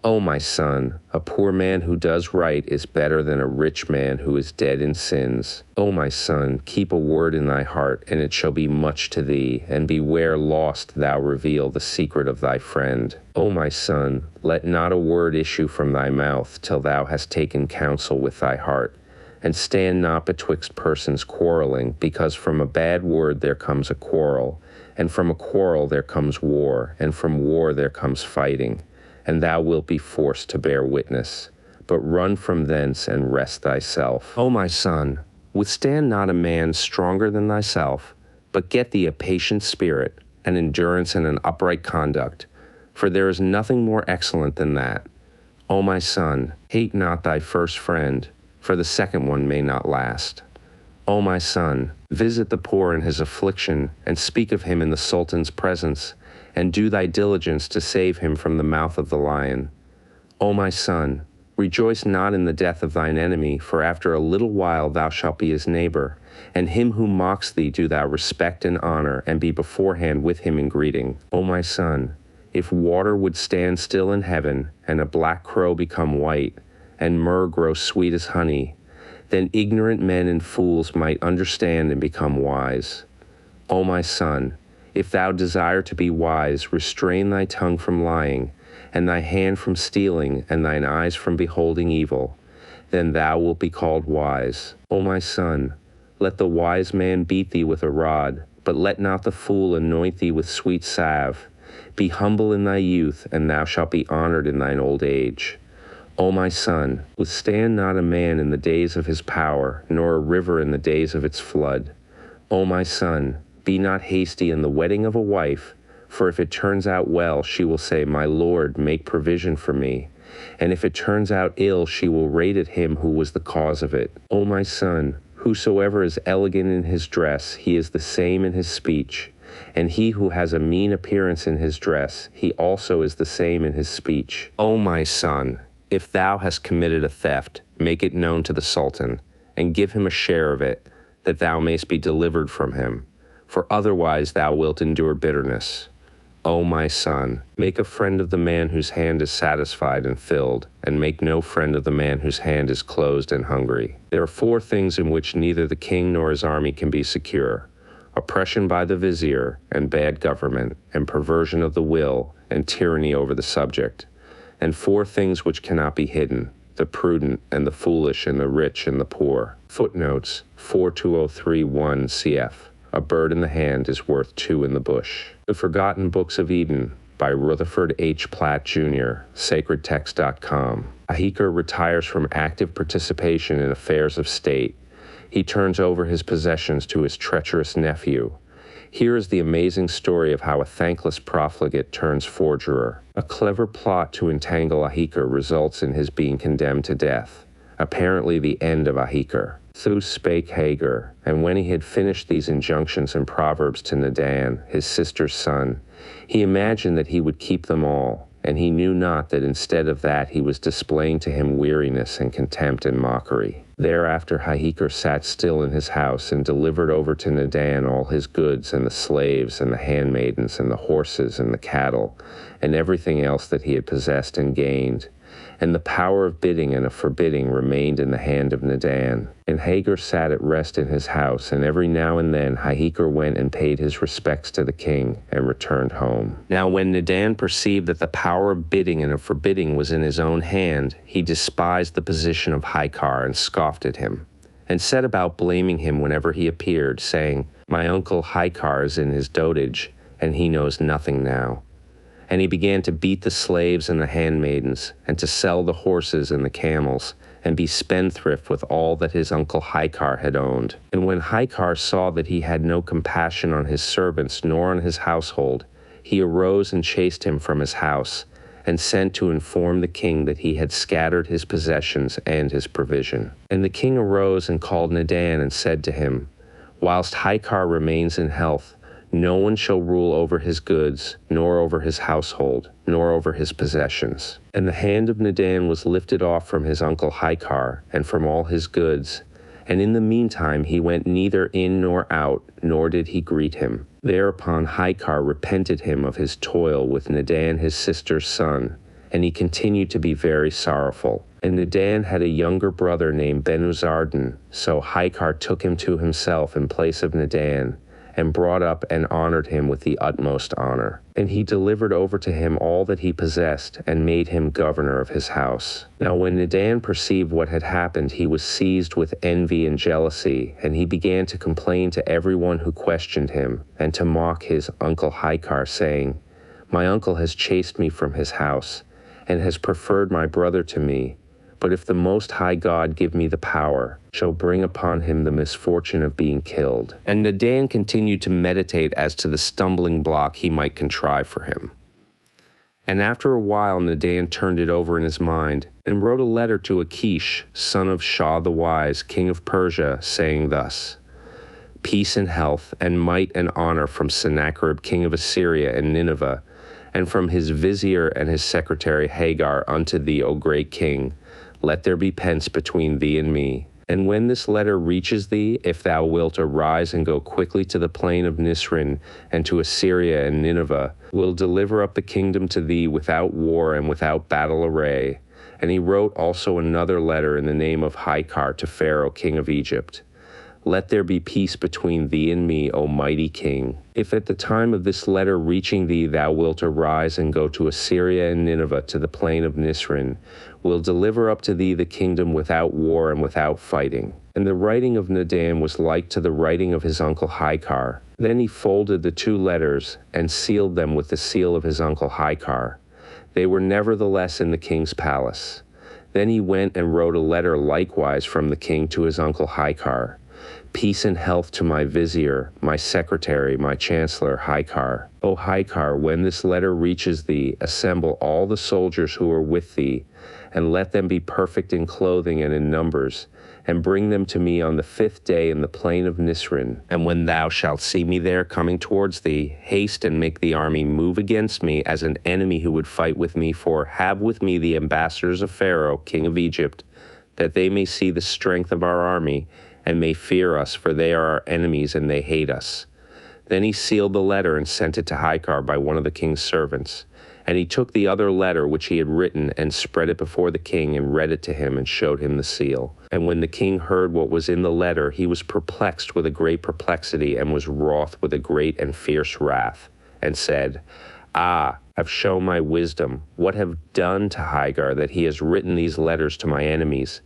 O my son, a poor man who does right is better than a rich man who is dead in sins. O my son, keep a word in thy heart, and it shall be much to thee, and beware lest thou reveal the secret of thy friend. O my son, let not a word issue from thy mouth till thou hast taken counsel with thy heart, and stand not betwixt persons quarreling, because from a bad word there comes a quarrel, and from a quarrel there comes war, and from war there comes fighting. And thou wilt be forced to bear witness. But run from thence and rest thyself. O my son, withstand not a man stronger than thyself, but get thee a patient spirit, an endurance and an upright conduct, for there is nothing more excellent than that. O my son, hate not thy first friend, for the second one may not last. O my son, visit the poor in his affliction, and speak of him in the Sultan's presence, and do thy diligence to save him from the mouth of the lion. O my son, rejoice not in the death of thine enemy, for after a little while thou shalt be his neighbor, and him who mocks thee do thou respect and honor, and be beforehand with him in greeting. O my son, if water would stand still in heaven, and a black crow become white, and myrrh grow sweet as honey, then ignorant men and fools might understand and become wise. O my son, if thou desire to be wise, restrain thy tongue from lying, and thy hand from stealing, and thine eyes from beholding evil. Then thou wilt be called wise. O my son, let the wise man beat thee with a rod, but let not the fool anoint thee with sweet salve. Be humble in thy youth, and thou shalt be honored in thine old age. O my son, withstand not a man in the days of his power, nor a river in the days of its flood. O my son, be not hasty in the wedding of a wife, for if it turns out well, she will say, My Lord, make provision for me. And if it turns out ill, she will rate at him who was the cause of it. O my son, whosoever is elegant in his dress, he is the same in his speech. And he who has a mean appearance in his dress, he also is the same in his speech. O my son, if thou hast committed a theft, make it known to the Sultan, and give him a share of it, that thou mayst be delivered from him. For otherwise thou wilt endure bitterness. O my son, make a friend of the man whose hand is satisfied and filled, and make no friend of the man whose hand is closed and hungry. There are 4 things in which neither the king nor his army can be secure: oppression by the vizier, and bad government, and perversion of the will, and tyranny over the subject. And 4 things which cannot be hidden: the prudent, and the foolish, and the rich, and the poor. Footnotes 42031 cf. A bird in the hand is worth 2 in the bush. The Forgotten Books of Eden by Rutherford H. Platt, Jr., sacredtext.com. Ahikar retires from active participation in affairs of state. He turns over his possessions to his treacherous nephew. Here is the amazing story of how a thankless profligate turns forgerer. A clever plot to entangle Ahikar results in his being condemned to death, apparently the end of Ahikar. Thus spake Hagar, and when he had finished these injunctions and proverbs to Nadan, his sister's son, he imagined that he would keep them all, and he knew not that instead of that he was displaying to him weariness and contempt and mockery. Thereafter Ahikar sat still in his house and delivered over to Nadan all his goods and the slaves and the handmaidens and the horses and the cattle and everything else that he had possessed and gained. And the power of bidding and of forbidding remained in the hand of Nadan. And Hagar sat at rest in his house, and every now and then Ahikar went and paid his respects to the king, and returned home. Now when Nadan perceived that the power of bidding and of forbidding was in his own hand, he despised the position of Ahikar and scoffed at him, and set about blaming him whenever he appeared, saying, My uncle Ahikar is in his dotage, and he knows nothing now. And he began to beat the slaves and the handmaidens, and to sell the horses and the camels, and be spendthrift with all that his uncle Ahikar had owned. And when Ahikar saw that he had no compassion on his servants nor on his household, he arose and chased him from his house, and sent to inform the king that he had scattered his possessions and his provision. And the king arose and called Nadan and said to him, Whilst Ahikar remains in health, no one shall rule over his goods, nor over his household, nor over his possessions. And the hand of Nadan was lifted off from his uncle Ahikar, and from all his goods. And in the meantime he went neither in nor out, nor did he greet him. Thereupon Ahikar repented him of his toil with Nadan his sister's son, and he continued to be very sorrowful. And Nadan had a younger brother named Benuzardan, so Ahikar took him to himself in place of Nadan, and brought up and honored him with the utmost honor. And he delivered over to him all that he possessed, and made him governor of his house. Now when Nadan perceived what had happened, he was seized with envy and jealousy, and he began to complain to everyone who questioned him, and to mock his uncle Ahikar, saying, My uncle has chased me from his house, and has preferred my brother to me. But if the Most High God give me the power, shall bring upon him the misfortune of being killed. And Nadan continued to meditate as to the stumbling block he might contrive for him. And after a while Nadan turned it over in his mind, and wrote a letter to Achish, son of Shah the Wise, king of Persia, saying thus, Peace and health, and might and honor from Sennacherib, king of Assyria and Nineveh, and from his vizier and his secretary Hagar unto thee, O great king, let there be pence between thee and me. And when this letter reaches thee, if thou wilt arise and go quickly to the plain of Nisrin and to Assyria and Nineveh, will deliver up the kingdom to thee without war and without battle array. And he wrote also another letter in the name of Hikar to Pharaoh, king of Egypt. Let there be peace between thee and me, O mighty king. If at the time of this letter reaching thee thou wilt arise and go to Assyria and Nineveh to the plain of Nisrin, will deliver up to thee the kingdom without war and without fighting. And the writing of Nadan was like to the writing of his uncle Hikar. Then he folded the two letters and sealed them with the seal of his uncle Hikar. They were nevertheless in the king's palace. Then he went and wrote a letter likewise from the king to his uncle Hikar. Peace and health to my vizier, my secretary, my chancellor, Hikar. O Hikar, when this letter reaches thee, assemble all the soldiers who are with thee, and let them be perfect in clothing and in numbers, and bring them to me on the 5th day in the plain of Nisrin. And when thou shalt see me there coming towards thee, haste and make the army move against me as an enemy who would fight with me, for have with me the ambassadors of Pharaoh, king of Egypt, that they may see the strength of our army, and may fear us, for they are our enemies, and they hate us. Then he sealed the letter and sent it to Hikar by one of the king's servants. And he took the other letter which he had written, and spread it before the king, and read it to him, and showed him the seal. And when the king heard what was in the letter, he was perplexed with a great perplexity, and was wroth with a great and fierce wrath, and said, Ah, I've shown my wisdom. What have done to Hagar, that he has written these letters to my enemies?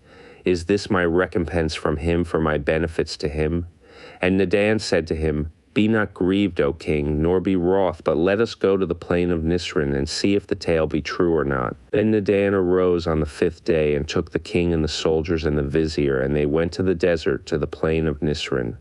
Is this my recompense from him for my benefits to him? And Nadan said to him, Be not grieved, O king, nor be wroth, but let us go to the plain of Nisrin, and see if the tale be true or not. Then Nadan arose on the 5th day, and took the king and the soldiers and the vizier, and they went to the desert, to the plain of Nisrin.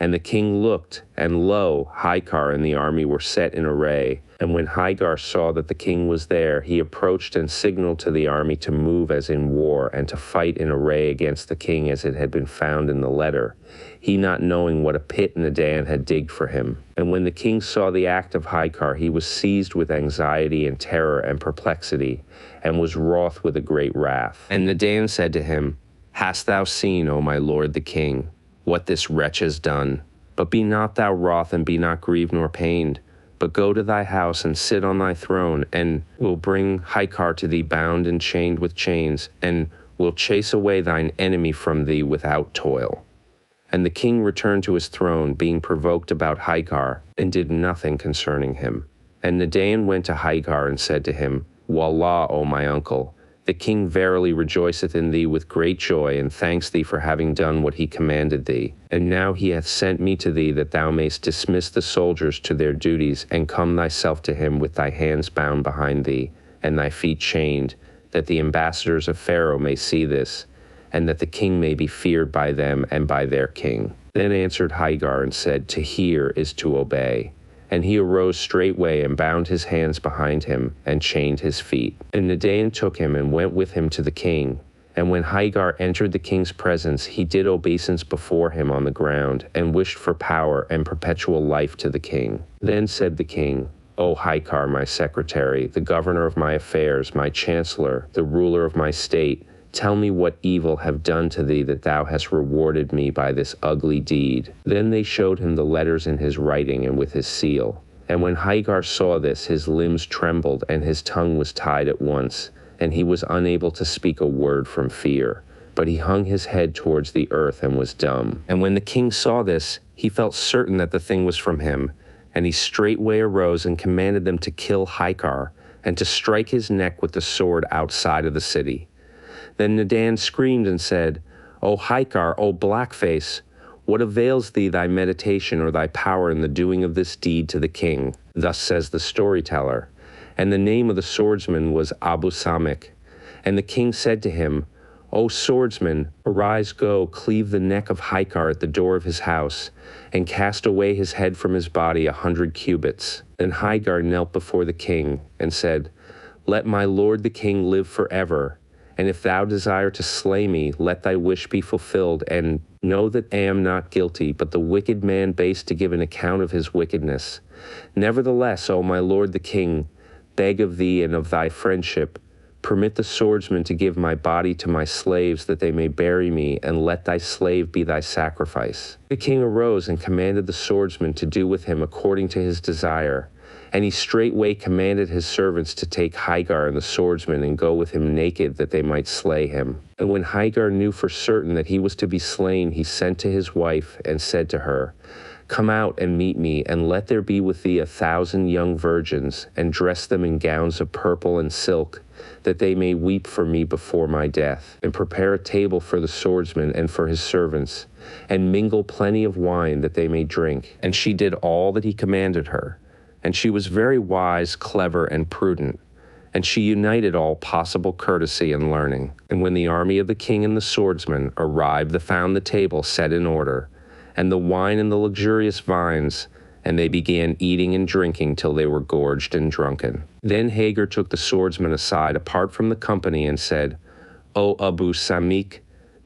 And the king looked, and lo, Hikar and the army were set in array. And when Hagar saw that the king was there, he approached and signaled to the army to move as in war, and to fight in array against the king as it had been found in the letter, he not knowing what a pit Nadan had digged for him. And when the king saw the act of Hikar, he was seized with anxiety and terror and perplexity, and was wroth with a great wrath. And Nadan said to him, Hast thou seen, O my lord the king, what this wretch has done? But be not thou wroth, and be not grieved nor pained, but go to thy house and sit on thy throne, and will bring Hikar to thee bound and chained with chains, and will chase away thine enemy from thee without toil. And the king returned to his throne, being provoked about Hikar, and did nothing concerning him. And Nadan went to Hikar and said to him, Wallah, O my uncle, the king verily rejoiceth in thee with great joy, and thanks thee for having done what he commanded thee. And now he hath sent me to thee, that thou mayst dismiss the soldiers to their duties, and come thyself to him with thy hands bound behind thee, and thy feet chained, that the ambassadors of Pharaoh may see this, and that the king may be feared by them and by their king. Then answered Hagar and said, To hear is to obey. And he arose straightway, and bound his hands behind him, and chained his feet. And Nadan took him, and went with him to the king. And when Hagar entered the king's presence, he did obeisance before him on the ground, and wished for power and perpetual life to the king. Then said the king, O Hagar, my secretary, the governor of my affairs, my chancellor, the ruler of my state, tell me what evil have done to thee, that thou hast rewarded me by this ugly deed. Then they showed him the letters in his writing and with his seal. And when Hagar saw this, his limbs trembled, and his tongue was tied at once, and he was unable to speak a word from fear. But he hung his head towards the earth and was dumb. And when the king saw this, he felt certain that the thing was from him. And he straightway arose and commanded them to kill Hagar, and to strike his neck with the sword outside of the city. Then Nadan screamed and said, O Hagar, O blackface, what avails thee thy meditation or thy power in the doing of this deed to the king? Thus says the storyteller. And the name of the swordsman was Abu Samik. And the king said to him, O swordsman, arise, go, cleave the neck of Hagar at the door of his house, and cast away his head from his body 100 cubits. Then Hagar knelt before the king, and said, Let my lord the king live forever. And if thou desire to slay me, let thy wish be fulfilled, and know that I am not guilty, but the wicked man base to give an account of his wickedness. Nevertheless, O my lord the king, beg of thee and of thy friendship, permit the swordsman to give my body to my slaves that they may bury me, and let thy slave be thy sacrifice." The king arose and commanded the swordsman to do with him according to his desire. And he straightway commanded his servants to take Hagar and the swordsman and go with him naked, that they might slay him. And when Hagar knew for certain that he was to be slain, he sent to his wife and said to her, "Come out and meet me, and let there be with thee 1,000 young virgins, and dress them in gowns of purple and silk, that they may weep for me before my death. And prepare a table for the swordsman and for his servants, and mingle plenty of wine, that they may drink." And she did all that he commanded her. And she was very wise, clever, and prudent. And she united all possible courtesy and learning. And when the army of the king and the swordsman arrived, they found the table set in order, and the wine and the luxurious vines, and they began eating and drinking till they were gorged and drunken. Then Hagar took the swordsman aside apart from the company and said, "O Abu Samik,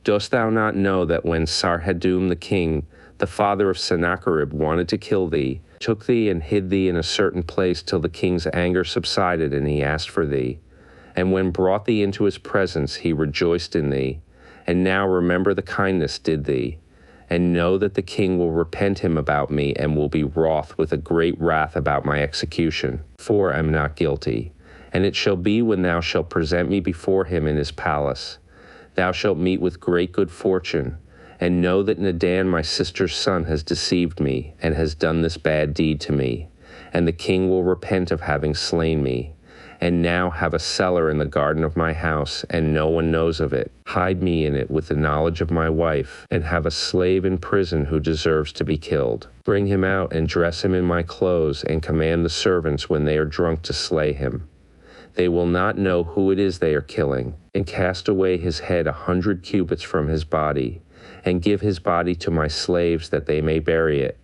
dost thou not know that when Sarhadum the king, the father of Sennacherib, wanted to kill thee, took thee and hid thee in a certain place till the king's anger subsided and he asked for thee? And when brought thee into his presence, he rejoiced in thee. And now remember the kindness did thee, and know that the king will repent him about me, and will be wroth with a great wrath about my execution, for I am not guilty. And it shall be, when thou shalt present me before him in his palace, thou shalt meet with great good fortune, and know that Nadan my sister's son has deceived me, and has done this bad deed to me. And the king will repent of having slain me. And now have a cellar in the garden of my house, and no one knows of it. Hide me in it with the knowledge of my wife, and have a slave in prison who deserves to be killed. Bring him out and dress him in my clothes, and command the servants when they are drunk to slay him. They will not know who it is they are killing, and cast away his head 100 cubits from his body, and give his body to my slaves that they may bury it.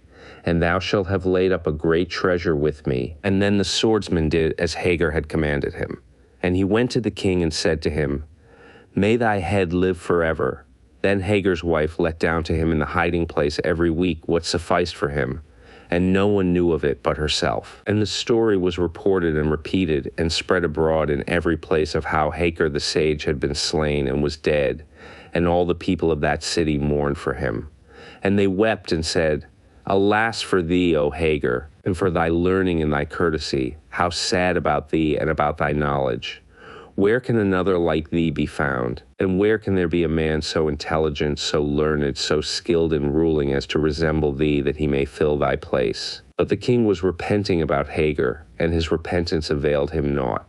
And thou shalt have laid up a great treasure with me." And then the swordsman did as Hagar had commanded him. And he went to the king and said to him, "May thy head live forever." Then Hagar's wife let down to him in the hiding place every week what sufficed for him, and no one knew of it but herself. And the story was reported and repeated and spread abroad in every place of how Hagar the sage had been slain and was dead, and all the people of that city mourned for him. And they wept and said, "Alas for thee, O Hagar, and for thy learning and thy courtesy! How sad about thee and about thy knowledge! Where can another like thee be found? And where can there be a man so intelligent, so learned, so skilled in ruling as to resemble thee, that he may fill thy place?" But the king was repenting about Hagar, and his repentance availed him naught.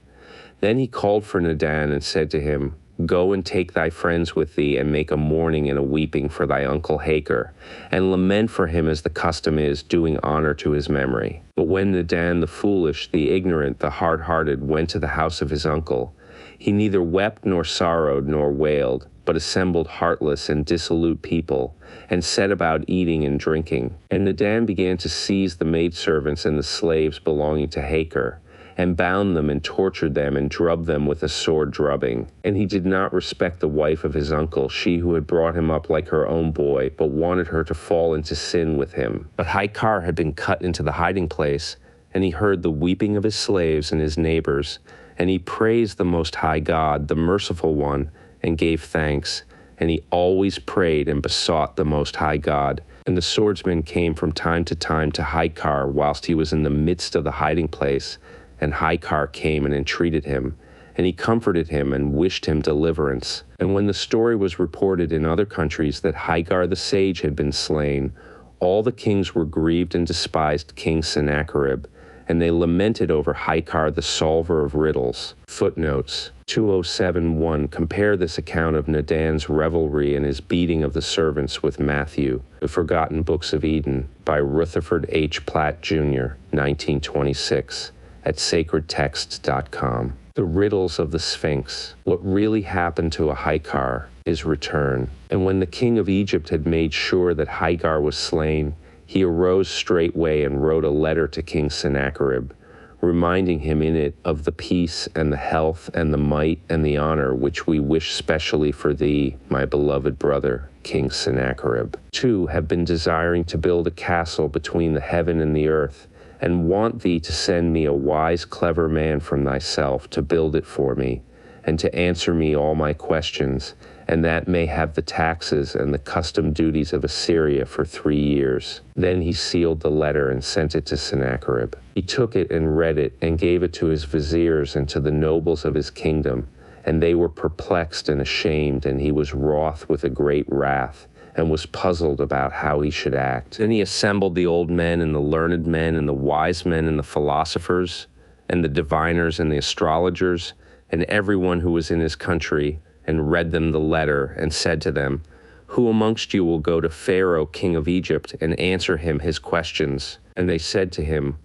Then he called for Nadan and said to him, "Go and take thy friends with thee, and make a mourning and a weeping for thy uncle Hagar, and lament for him as the custom is, doing honor to his memory." But when Nadan the foolish, the ignorant, the hard-hearted went to the house of his uncle, he neither wept nor sorrowed nor wailed, but assembled heartless and dissolute people, and set about eating and drinking. And Nadan began to seize the maidservants and the slaves belonging to Hagar, and bound them and tortured them and drubbed them with a sword drubbing. And he did not respect the wife of his uncle, she who had brought him up like her own boy, but wanted her to fall into sin with him. But Hagar had been cut into the hiding place, and he heard the weeping of his slaves and his neighbors, and he praised the Most High God, the Merciful One, and gave thanks. And he always prayed and besought the Most High God. And the swordsman came from time to Hagar whilst he was in the midst of the hiding place, and Hagar came and entreated him, and he comforted him and wished him deliverance. And when the story was reported in other countries that Hagar the sage had been slain, all the kings were grieved and despised King Sennacherib, and they lamented over Hagar the solver of riddles. Footnotes 2071 compare this account of Nadan's revelry and his beating of the servants with Matthew, The Forgotten Books of Eden, by Rutherford H. Platt, Jr., 1926. at sacredtexts.com. The riddles of the Sphinx. What really happened to a Hagar is return. And when the king of Egypt had made sure that Hagar was slain, he arose straightway and wrote a letter to King Sennacherib, reminding him in it of the peace and the health and the might and the honor which we wish specially for thee, my beloved brother, King Sennacherib. 2 have been desiring to build a castle between the heaven and the earth, and want thee to send me a wise, clever man from thyself to build it for me, and to answer me all my questions, and that may have the taxes and the custom duties of Assyria for 3 years. Then he sealed the letter and sent it to Sennacherib. He took it and read it, and gave it to his viziers and to the nobles of his kingdom, and they were perplexed and ashamed, and he was wroth with a great wrath, and was puzzled about how he should act. Then he assembled the old men and the learned men and the wise men and the philosophers and the diviners and the astrologers and everyone who was in his country, and read them the letter, and said to them, Who amongst you will go to Pharaoh, king of Egypt, and answer him his questions? And they said to him,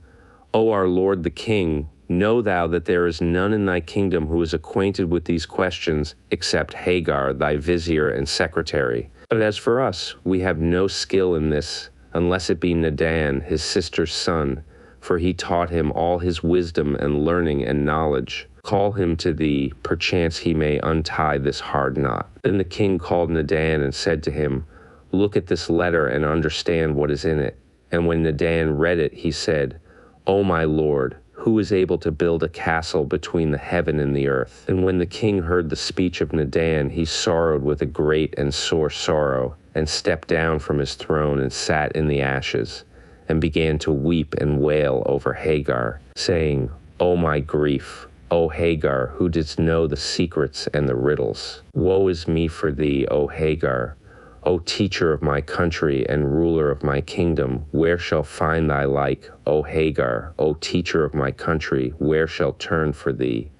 O our lord the king, know thou that there is none in thy kingdom who is acquainted with these questions, except Hagar, thy vizier and secretary. But as for us, we have no skill in this, unless it be Nadan, his sister's son, for he taught him all his wisdom and learning and knowledge. Call him to thee, perchance he may untie this hard knot. Then the king called Nadan and said to him, Look at this letter and understand what is in it. And when Nadan read it, he said, O my lord, who is able to build a castle between the heaven and the earth? And when the king heard the speech of Nadan, he sorrowed with a great and sore sorrow, and stepped down from his throne and sat in the ashes, and began to weep and wail over Hagar, saying, O my grief, O Hagar, who didst know the secrets and the riddles. Woe is me for thee, O Hagar, O teacher of my country and ruler of my kingdom, where shall find thy like? O Hagar, O teacher of my country, where shall turn for thee?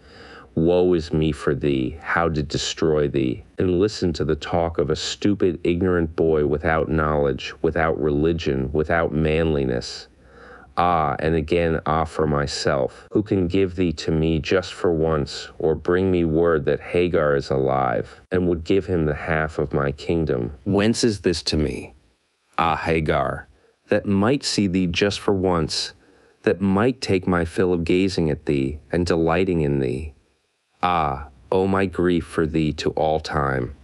Woe is me for thee, how to destroy thee? And listen to the talk of a stupid, ignorant boy without knowledge, without religion, without manliness. Ah, and again, ah, for myself, who can give thee to me just for once, or bring me word that Hagar is alive, and would give him the half of my kingdom? Whence is this to me? Ah, Hagar, that might see thee just for once, that might take my fill of gazing at thee, and delighting in thee. Ah, O my grief for thee to all time.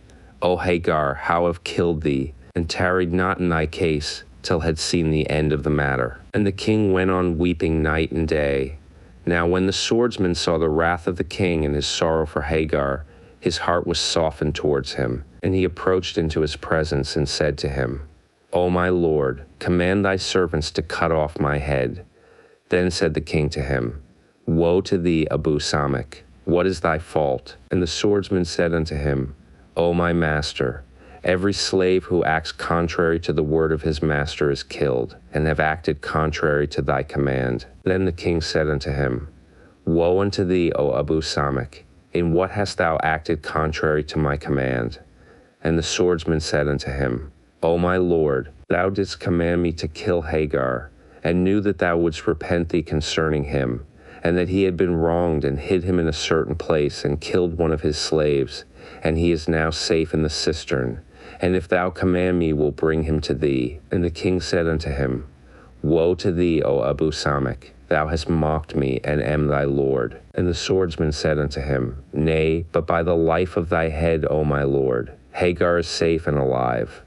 O Hagar, how I've killed thee, and tarried not in thy case, till had seen the end of the matter. And the king went on weeping night and day. Now when the swordsman saw the wrath of the king and his sorrow for Hagar, his heart was softened towards him. And he approached into his presence and said to him, O my lord, command thy servants to cut off my head. Then said the king to him, Woe to thee, Abu Samach, what is thy fault? And the swordsman said unto him, O my master, every slave who acts contrary to the word of his master is killed, and have acted contrary to thy command. Then the king said unto him, Woe unto thee, O Abu Samach, in what hast thou acted contrary to my command? And the swordsman said unto him, O my lord, thou didst command me to kill Hagar, and knew that thou wouldst repent thee concerning him, and that he had been wronged, and hid him in a certain place, and killed one of his slaves, and he is now safe in the cistern. And if thou command me, will bring him to thee. And the king said unto him, Woe to thee, O Abu Samach, thou hast mocked me, and am thy lord. And the swordsman said unto him, Nay, but by the life of thy head, O my lord, Hagar is safe and alive.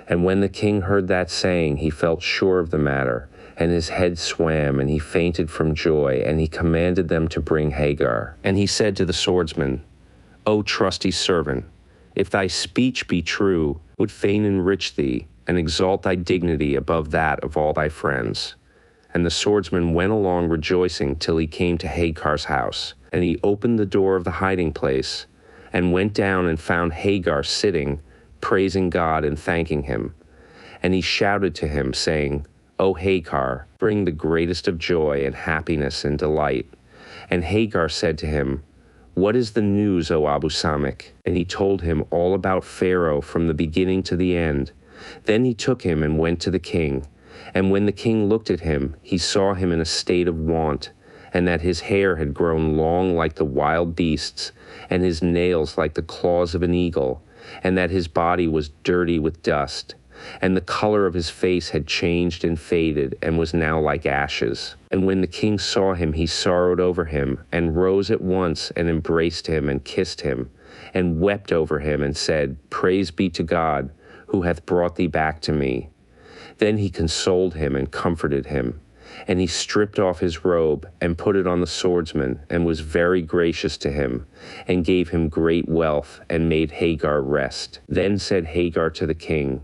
And when the king heard that saying, he felt sure of the matter, and his head swam, and he fainted from joy, and he commanded them to bring Hagar. And he said to the swordsman, O trusty servant, if thy speech be true, would fain enrich thee, and exalt thy dignity above that of all thy friends. And the swordsman went along rejoicing till he came to Hagar's house. And he opened the door of the hiding place, and went down and found Hagar sitting, praising God and thanking him. And he shouted to him, saying, O Hagar, bring the greatest of joy and happiness and delight. And Hagar said to him, What is the news, O Abu Samach? And he told him all about Pharaoh from the beginning to the end. Then he took him and went to the king. And when the king looked at him, he saw him in a state of want, and that his hair had grown long like the wild beasts, and his nails like the claws of an eagle, and that his body was dirty with dust. And the color of his face had changed and faded, and was now like ashes. And when the king saw him, he sorrowed over him, and rose at once, and embraced him, and kissed him, and wept over him, and said, Praise be to God, who hath brought thee back to me. Then he consoled him, and comforted him, And he stripped off his robe and put it on the swordsman, and was very gracious to him, and gave him great wealth, and made Hagar rest. Then said Hagar to the king,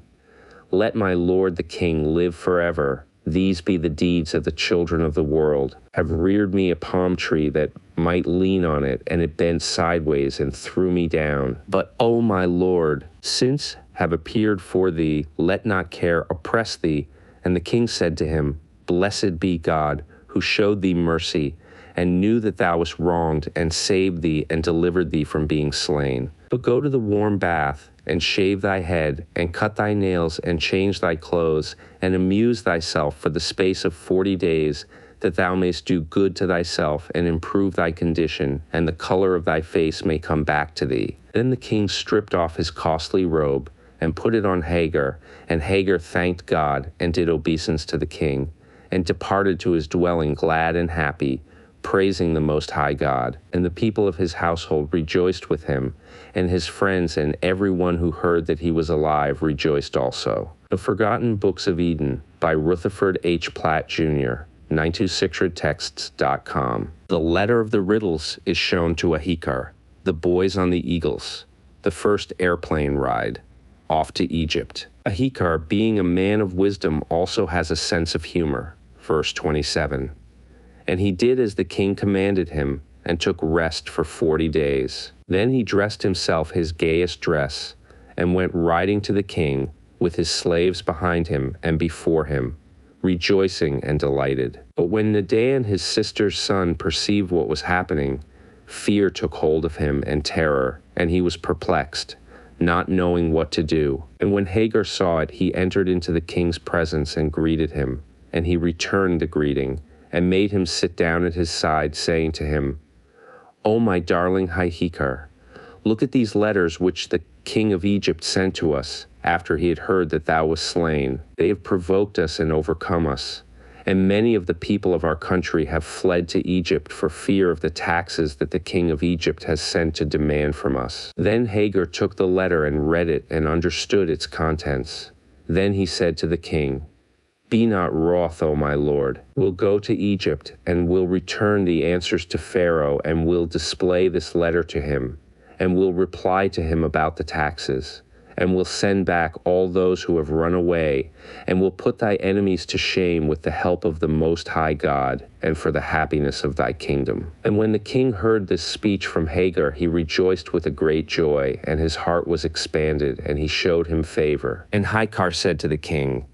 "Let my lord the king live forever. These be the deeds of the children of the world, have reared me a palm tree that might lean on it, and it bent sideways and threw me down. But, O my lord, since have appeared for thee, let not care oppress thee." And the king said to him, "Blessed be God, who showed thee mercy, and knew that thou wast wronged, and saved thee, and delivered thee from being slain. But go to the warm bath, and shave thy head, and cut thy nails, and change thy clothes, and amuse thyself for the space of 40 days, that thou mayst do good to thyself, and improve thy condition, and the color of thy face may come back to thee." Then the king stripped off his costly robe, and put it on Hagar, and Hagar thanked God, and did obeisance to the king, and departed to his dwelling glad and happy, praising the Most High God. And the people of his household rejoiced with him, and his friends and every one who heard that he was alive rejoiced also. The Forgotten Books of Eden by Rutherford H. Platt, Jr., 926redtexts.com. The letter of the riddles is shown to Ahikar, the boys on the eagles, the first airplane ride, off to Egypt. Ahikar, being a man of wisdom, also has a sense of humor. Verse 27. And he did as the king commanded him, and took rest for 40 days. Then he dressed himself his gayest dress, and went riding to the king, with his slaves behind him and before him, rejoicing and delighted. But when Nadan, his sister's son, perceived what was happening, fear took hold of him and terror, and he was perplexed, not knowing what to do. And when Hagar saw it, he entered into the king's presence and greeted him. And he returned the greeting, and made him sit down at his side, saying to him, "O my darling Ahikar, look at these letters which the king of Egypt sent to us, after he had heard that thou wast slain. They have provoked us and overcome us. And many of the people of our country have fled to Egypt for fear of the taxes that the king of Egypt has sent to demand from us." Then Hagar took the letter and read it and understood its contents. Then he said to the king, "Be not wroth, O my lord. We'll go to Egypt, and will return the answers to Pharaoh, and will display this letter to him, and will reply to him about the taxes, and will send back all those who have run away, and will put thy enemies to shame with the help of the Most High God, and for the happiness of thy kingdom." And when the king heard this speech from Hagar, he rejoiced with a great joy, and his heart was expanded, and he showed him favor. And Hagar said to the king,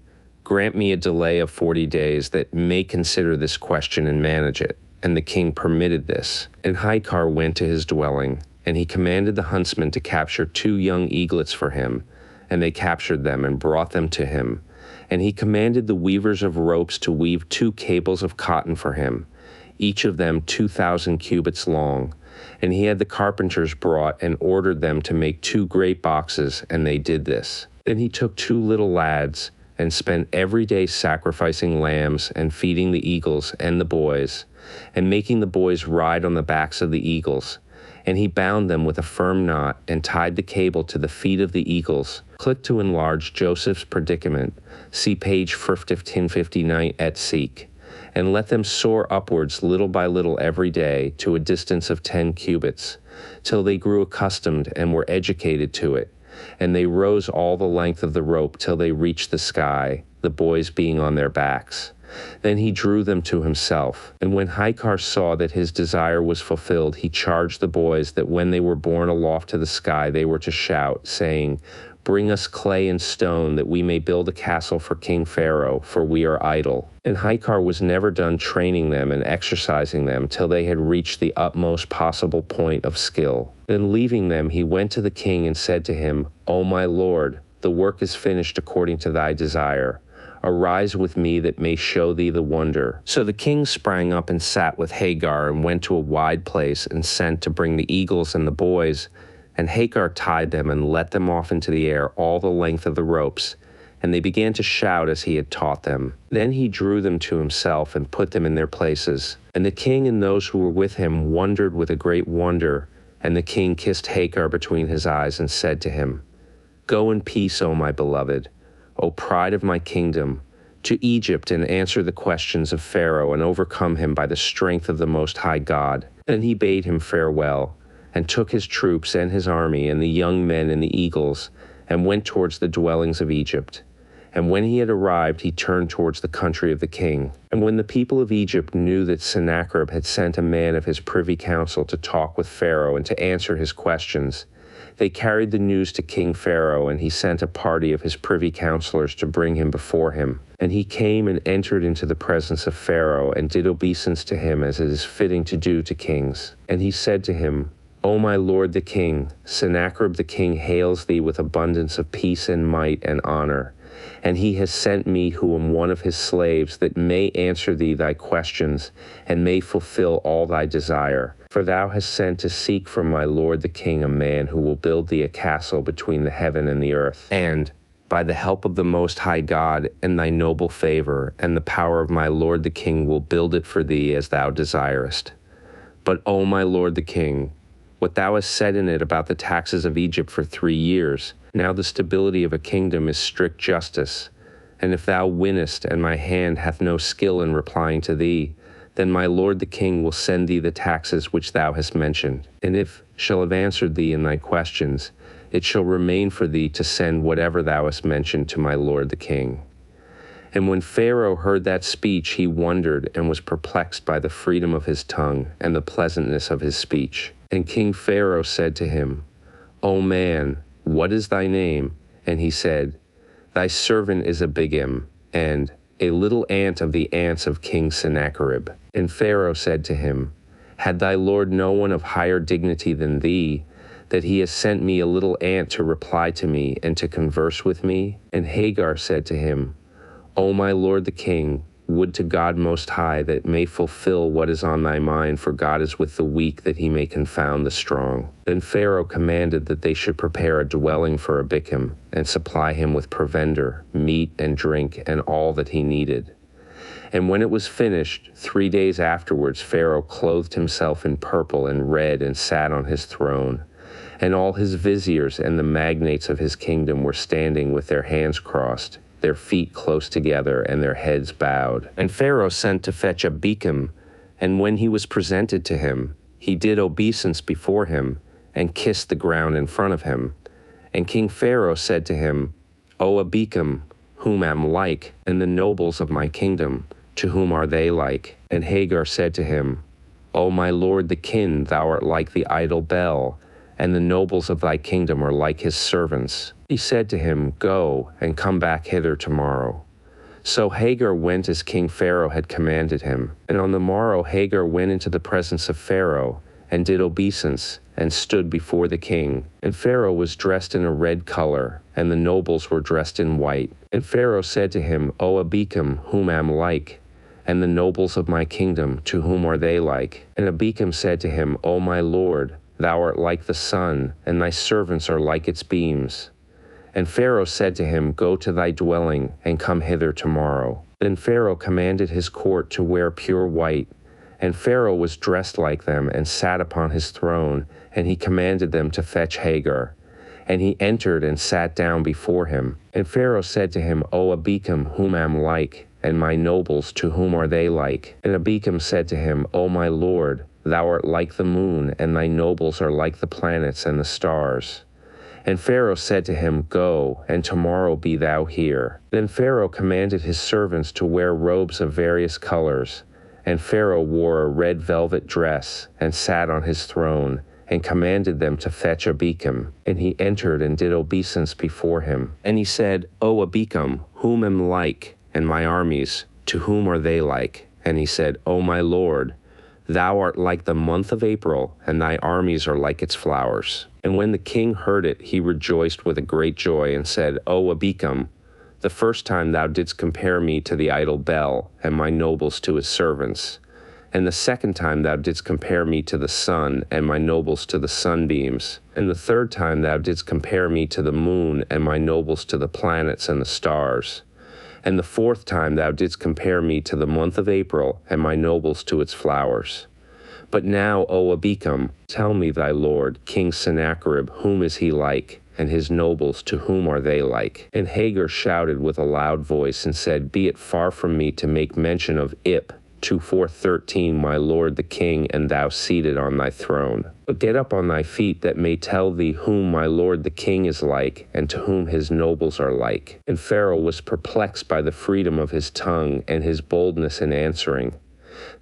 "Grant me a delay of 40 days, that may consider this question and manage it." And the king permitted this. And Hagar went to his dwelling, and he commanded the huntsmen to capture 2 young eaglets for him, and they captured them and brought them to him. And he commanded the weavers of ropes to weave 2 cables of cotton for him, each of them 2,000 cubits long. And he had the carpenters brought, and ordered them to make 2 great boxes, and they did this. Then he took 2 little lads, and spent every day sacrificing lambs, and feeding the eagles and the boys, and making the boys ride on the backs of the eagles. And he bound them with a firm knot, and tied the cable to the feet of the eagles. Click to enlarge Joseph's predicament. See page 1559 et seq. And let them soar upwards little by little every day, to a distance of 10 cubits, till they grew accustomed and were educated to it. And they rose all the length of the rope till they reached the sky, the boys being on their backs. Then he drew them to himself. And when Hagar saw that his desire was fulfilled, he charged the boys that when they were borne aloft to the sky, they were to shout, saying, "Bring us clay and stone, that we may build a castle for King Pharaoh, for we are idle." And Hagar was never done training them and exercising them till they had reached the utmost possible point of skill. Then leaving them, he went to the king and said to him, "O my lord, the work is finished according to thy desire. Arise with me, that may show thee the wonder." So the king sprang up and sat with Hagar, and went to a wide place, and sent to bring the eagles and the boys. And Hagar tied them and let them off into the air all the length of the ropes, and they began to shout as he had taught them. Then he drew them to himself and put them in their places. And the king and those who were with him wondered with a great wonder. And the king kissed Hagar between his eyes and said to him, "Go in peace, O my beloved, O pride of my kingdom. to Egypt and answer the questions of Pharaoh and overcome him by the strength of the Most High God. Then he bade him farewell, and took his troops and his army and the young men and the eagles, and went towards the dwellings of Egypt. And when he had arrived, he turned towards the country of the king. And when the people of Egypt knew that Sennacherib had sent a man of his privy council to talk with Pharaoh and to answer his questions, they carried the news to King Pharaoh, and he sent a party of his privy counselors to bring him before him. And he came and entered into the presence of Pharaoh, and did obeisance to him as it is fitting to do to kings. And he said to him, O my lord the king, Sennacherib the king hails thee with abundance of peace and might and honor. And he has sent me, who am one of his slaves, that may answer thee thy questions, and may fulfill all thy desire. For thou hast sent to seek from my lord the king a man who will build thee a castle between the heaven and the earth. And by the help of the Most High God, and thy noble favor, and the power of my lord the king, will build it for thee as thou desirest. But, O my lord the king, what thou hast said in it about the taxes of Egypt for 3 years, now the stability of a kingdom is strict justice. And if thou winnest, and my hand hath no skill in replying to thee, then my lord the king will send thee the taxes which thou hast mentioned. And if shall have answered thee in thy questions, it shall remain for thee to send whatever thou hast mentioned to my lord the king. And when Pharaoh heard that speech, he wondered and was perplexed by the freedom of his tongue and the pleasantness of his speech. And King Pharaoh said to him, O man, what is thy name? And he said, Thy servant is Abigam, and a little ant of the ants of King Sennacherib. And Pharaoh said to him, Had thy lord no one of higher dignity than thee, that he has sent me a little ant to reply to me and to converse with me? And Hagar said to him, O my lord the king, would to God Most High that may fulfill what is on thy mind, for God is with the weak, that he may confound the strong. Then Pharaoh commanded that they should prepare a dwelling for Abikam, and supply him with provender, meat and drink, and all that he needed. And when it was finished, 3 days afterwards, Pharaoh clothed himself in purple and red and sat on his throne. And all his viziers and the magnates of his kingdom were standing with their hands crossed, their feet close together, and their heads bowed. And Pharaoh sent to fetch Abikam, and when he was presented to him, he did obeisance before him, and kissed the ground in front of him. And King Pharaoh said to him, O Abikam, whom am like, and the nobles of my kingdom, to whom are they like? And Hagar said to him, O my lord the king, thou art like the idol Bel, and the nobles of thy kingdom are like his servants. He said to him, Go, and come back hither tomorrow. So Hagar went as King Pharaoh had commanded him. And on the morrow Hagar went into the presence of Pharaoh, and did obeisance, and stood before the king. And Pharaoh was dressed in a red color, and the nobles were dressed in white. And Pharaoh said to him, O Abikam, whom am like, and the nobles of my kingdom, to whom are they like? And Abikam said to him, O my lord, thou art like the sun, and thy servants are like its beams. And Pharaoh said to him, Go to thy dwelling, and come hither tomorrow. Then Pharaoh commanded his court to wear pure white. And Pharaoh was dressed like them, and sat upon his throne, and he commanded them to fetch Hagar. And he entered and sat down before him. And Pharaoh said to him, O Abikam, whom am like, and my nobles, to whom are they like? And Abikam said to him, O my lord, thou art like the moon, and thy nobles are like the planets and the stars. And Pharaoh said to him, Go, and tomorrow be thou here. Then Pharaoh commanded his servants to wear robes of various colors. And Pharaoh wore a red velvet dress, and sat on his throne, and commanded them to fetch Abikam. And he entered and did obeisance before him. And he said, O Abikam, whom am like, and my armies, to whom are they like? And he said, O my lord, thou art like the month of April, and thy armies are like its flowers. And when the king heard it, he rejoiced with a great joy, and said, O Abikam, the first time thou didst compare me to the idol Bel, and my nobles to his servants. And the second time thou didst compare me to the sun, and my nobles to the sunbeams. And the third time thou didst compare me to the moon, and my nobles to the planets and the stars. And the fourth time thou didst compare me to the month of April, and my nobles to its flowers. But now, O Abikam, tell me thy lord, King Sennacherib, whom is he like? and his nobles, to whom are they like? And Hagar shouted with a loud voice and said, Be it far from me to make mention of Ip, 2:13, my lord the king, and thou seated on thy throne. But get up on thy feet, that may tell thee whom my lord the king is like, and to whom his nobles are like. And Pharaoh was perplexed by the freedom of his tongue and his boldness in answering.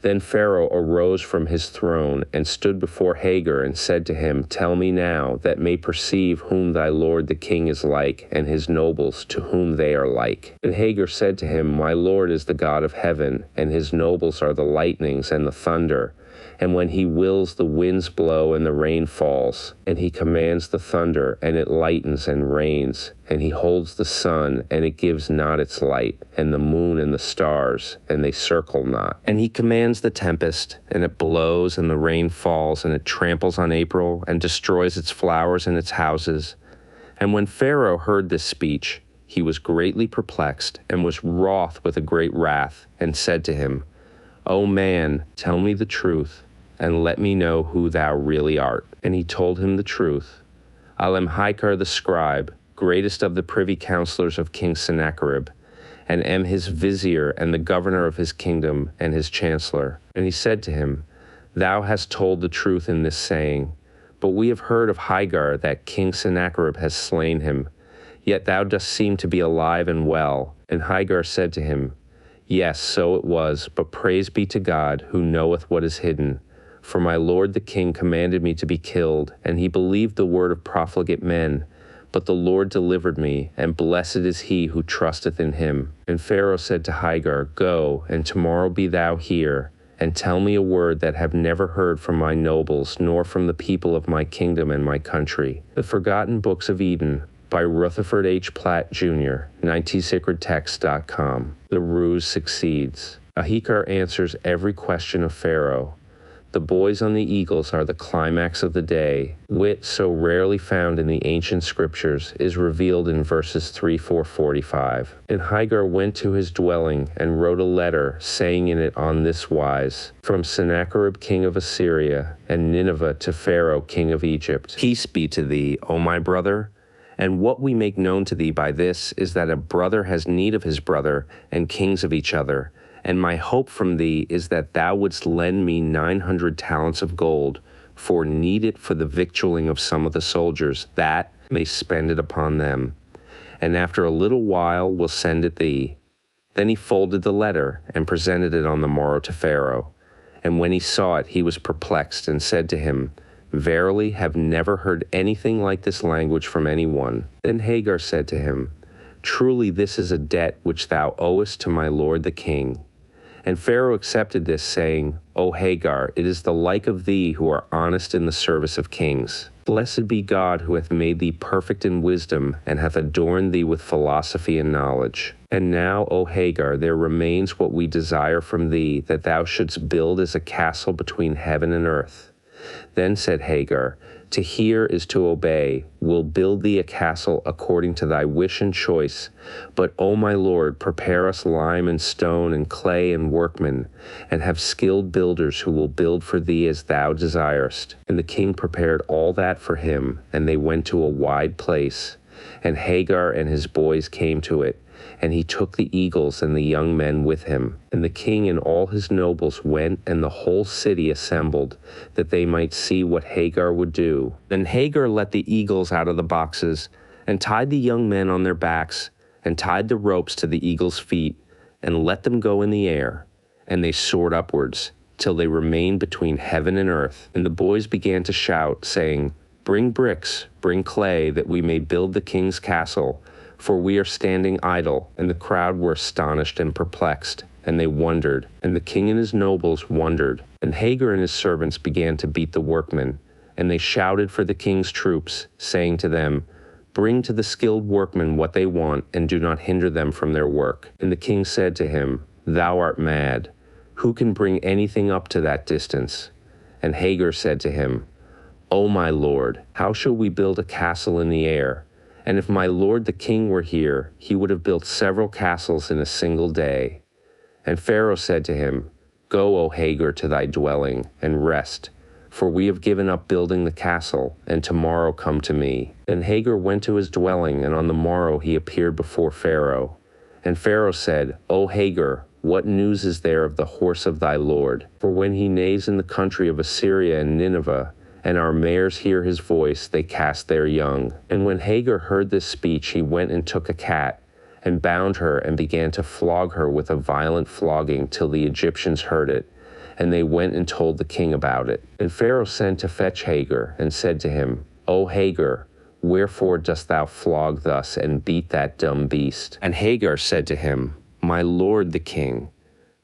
Then Pharaoh arose from his throne and stood before Hagar and said to him, Tell me now, that may perceive whom thy lord the king is like, and his nobles, to whom they are like. And Hagar said to him, My lord is the God of heaven, and his nobles are the lightnings and the thunder. And when he wills, the winds blow and the rain falls, and he commands the thunder, and it lightens and rains, and he holds the sun, and it gives not its light, and the moon and the stars, and they circle not. And he commands the tempest, and it blows, and the rain falls, and it tramples on April, and destroys its flowers and its houses. And when Pharaoh heard this speech, he was greatly perplexed, and was wroth with a great wrath, and said to him, O man, tell me the truth, and let me know who thou really art. And he told him the truth. I am Hagar the scribe, greatest of the privy counselors of King Sennacherib, and am his vizier and the governor of his kingdom and his chancellor. And he said to him, Thou hast told the truth in this saying, but we have heard of Hagar that King Sennacherib has slain him, yet thou dost seem to be alive and well. And Hagar said to him, Yes, so it was, but praise be to God, who knoweth what is hidden. For my lord the king commanded me to be killed, and he believed the word of profligate men. But the Lord delivered me, and blessed is he who trusteth in him. And Pharaoh said to Hagar, Go, and tomorrow be thou here, and tell me a word that have never heard from my nobles, nor from the people of my kingdom and my country. The Forgotten Books of Eden, by Rutherford H. Platt, Jr., 19sacredtexts.com. The ruse succeeds. Ahikar answers every question of Pharaoh. The boys on the eagles are the climax of the day. Wit, so rarely found in the ancient scriptures, is revealed in verses 3-4-45. And Hagar went to his dwelling and wrote a letter, saying in it on this wise, From Sennacherib king of Assyria, and Nineveh to Pharaoh king of Egypt. Peace be to thee, O my brother. And what we make known to thee by this is that a brother has need of his brother, and kings of each other. And my hope from thee is that thou wouldst lend me 900 talents of gold, for need it for the victualling of some of the soldiers, that may spend it upon them. And after a little while will send it thee. Then he folded the letter, and presented it on the morrow to Pharaoh. And when he saw it, he was perplexed, and said to him, Verily, have never heard anything like this language from any one. Then Hagar said to him, Truly this is a debt which thou owest to my lord the king. And Pharaoh accepted this, saying, O Hagar, it is the like of thee who are honest in the service of kings. Blessed be God, who hath made thee perfect in wisdom, and hath adorned thee with philosophy and knowledge. And now, O Hagar, there remains what we desire from thee, that thou shouldst build as a castle between heaven and earth. Then said Hagar, To hear is to obey. Will build thee a castle according to thy wish and choice. But, O my lord, prepare us lime and stone and clay and workmen, and have skilled builders who will build for thee as thou desirest. And the king prepared all that for him, and they went to a wide place. And Hagar and his boys came to it, and he took the eagles and the young men with him. And the king and all his nobles went, and the whole city assembled, that they might see what Hagar would do. Then Hagar let the eagles out of the boxes, and tied the young men on their backs, and tied the ropes to the eagles' feet, and let them go in the air. And they soared upwards, till they remained between heaven and earth. And the boys began to shout, saying, Bring bricks, bring clay, that we may build the king's castle. For we are standing idle. And the crowd were astonished and perplexed, and they wondered. And the king and his nobles wondered. And Hagar and his servants began to beat the workmen. And they shouted for the king's troops, saying to them, Bring to the skilled workmen what they want, and do not hinder them from their work. And the king said to him, Thou art mad. Who can bring anything up to that distance? And Hagar said to him, O my lord, how shall we build a castle in the air? And if my lord the king were here, he would have built several castles in a single day. And Pharaoh said to him, Go, O Hagar, to thy dwelling, and rest. for we have given up building the castle, and tomorrow come to me. Then Hagar went to his dwelling, and on the morrow he appeared before Pharaoh. And Pharaoh said, O Hagar, what news is there of the horse of thy lord? For when he neighs in the country of Assyria and Nineveh, and our mares hear his voice, they cast their young. And when Hagar heard this speech, he went and took a cat, and bound her, and began to flog her with a violent flogging, till the Egyptians heard it. And they went and told the king about it. And Pharaoh sent to fetch Hagar, and said to him, O Hagar, wherefore dost thou flog thus, and beat that dumb beast? And Hagar said to him, My lord the king,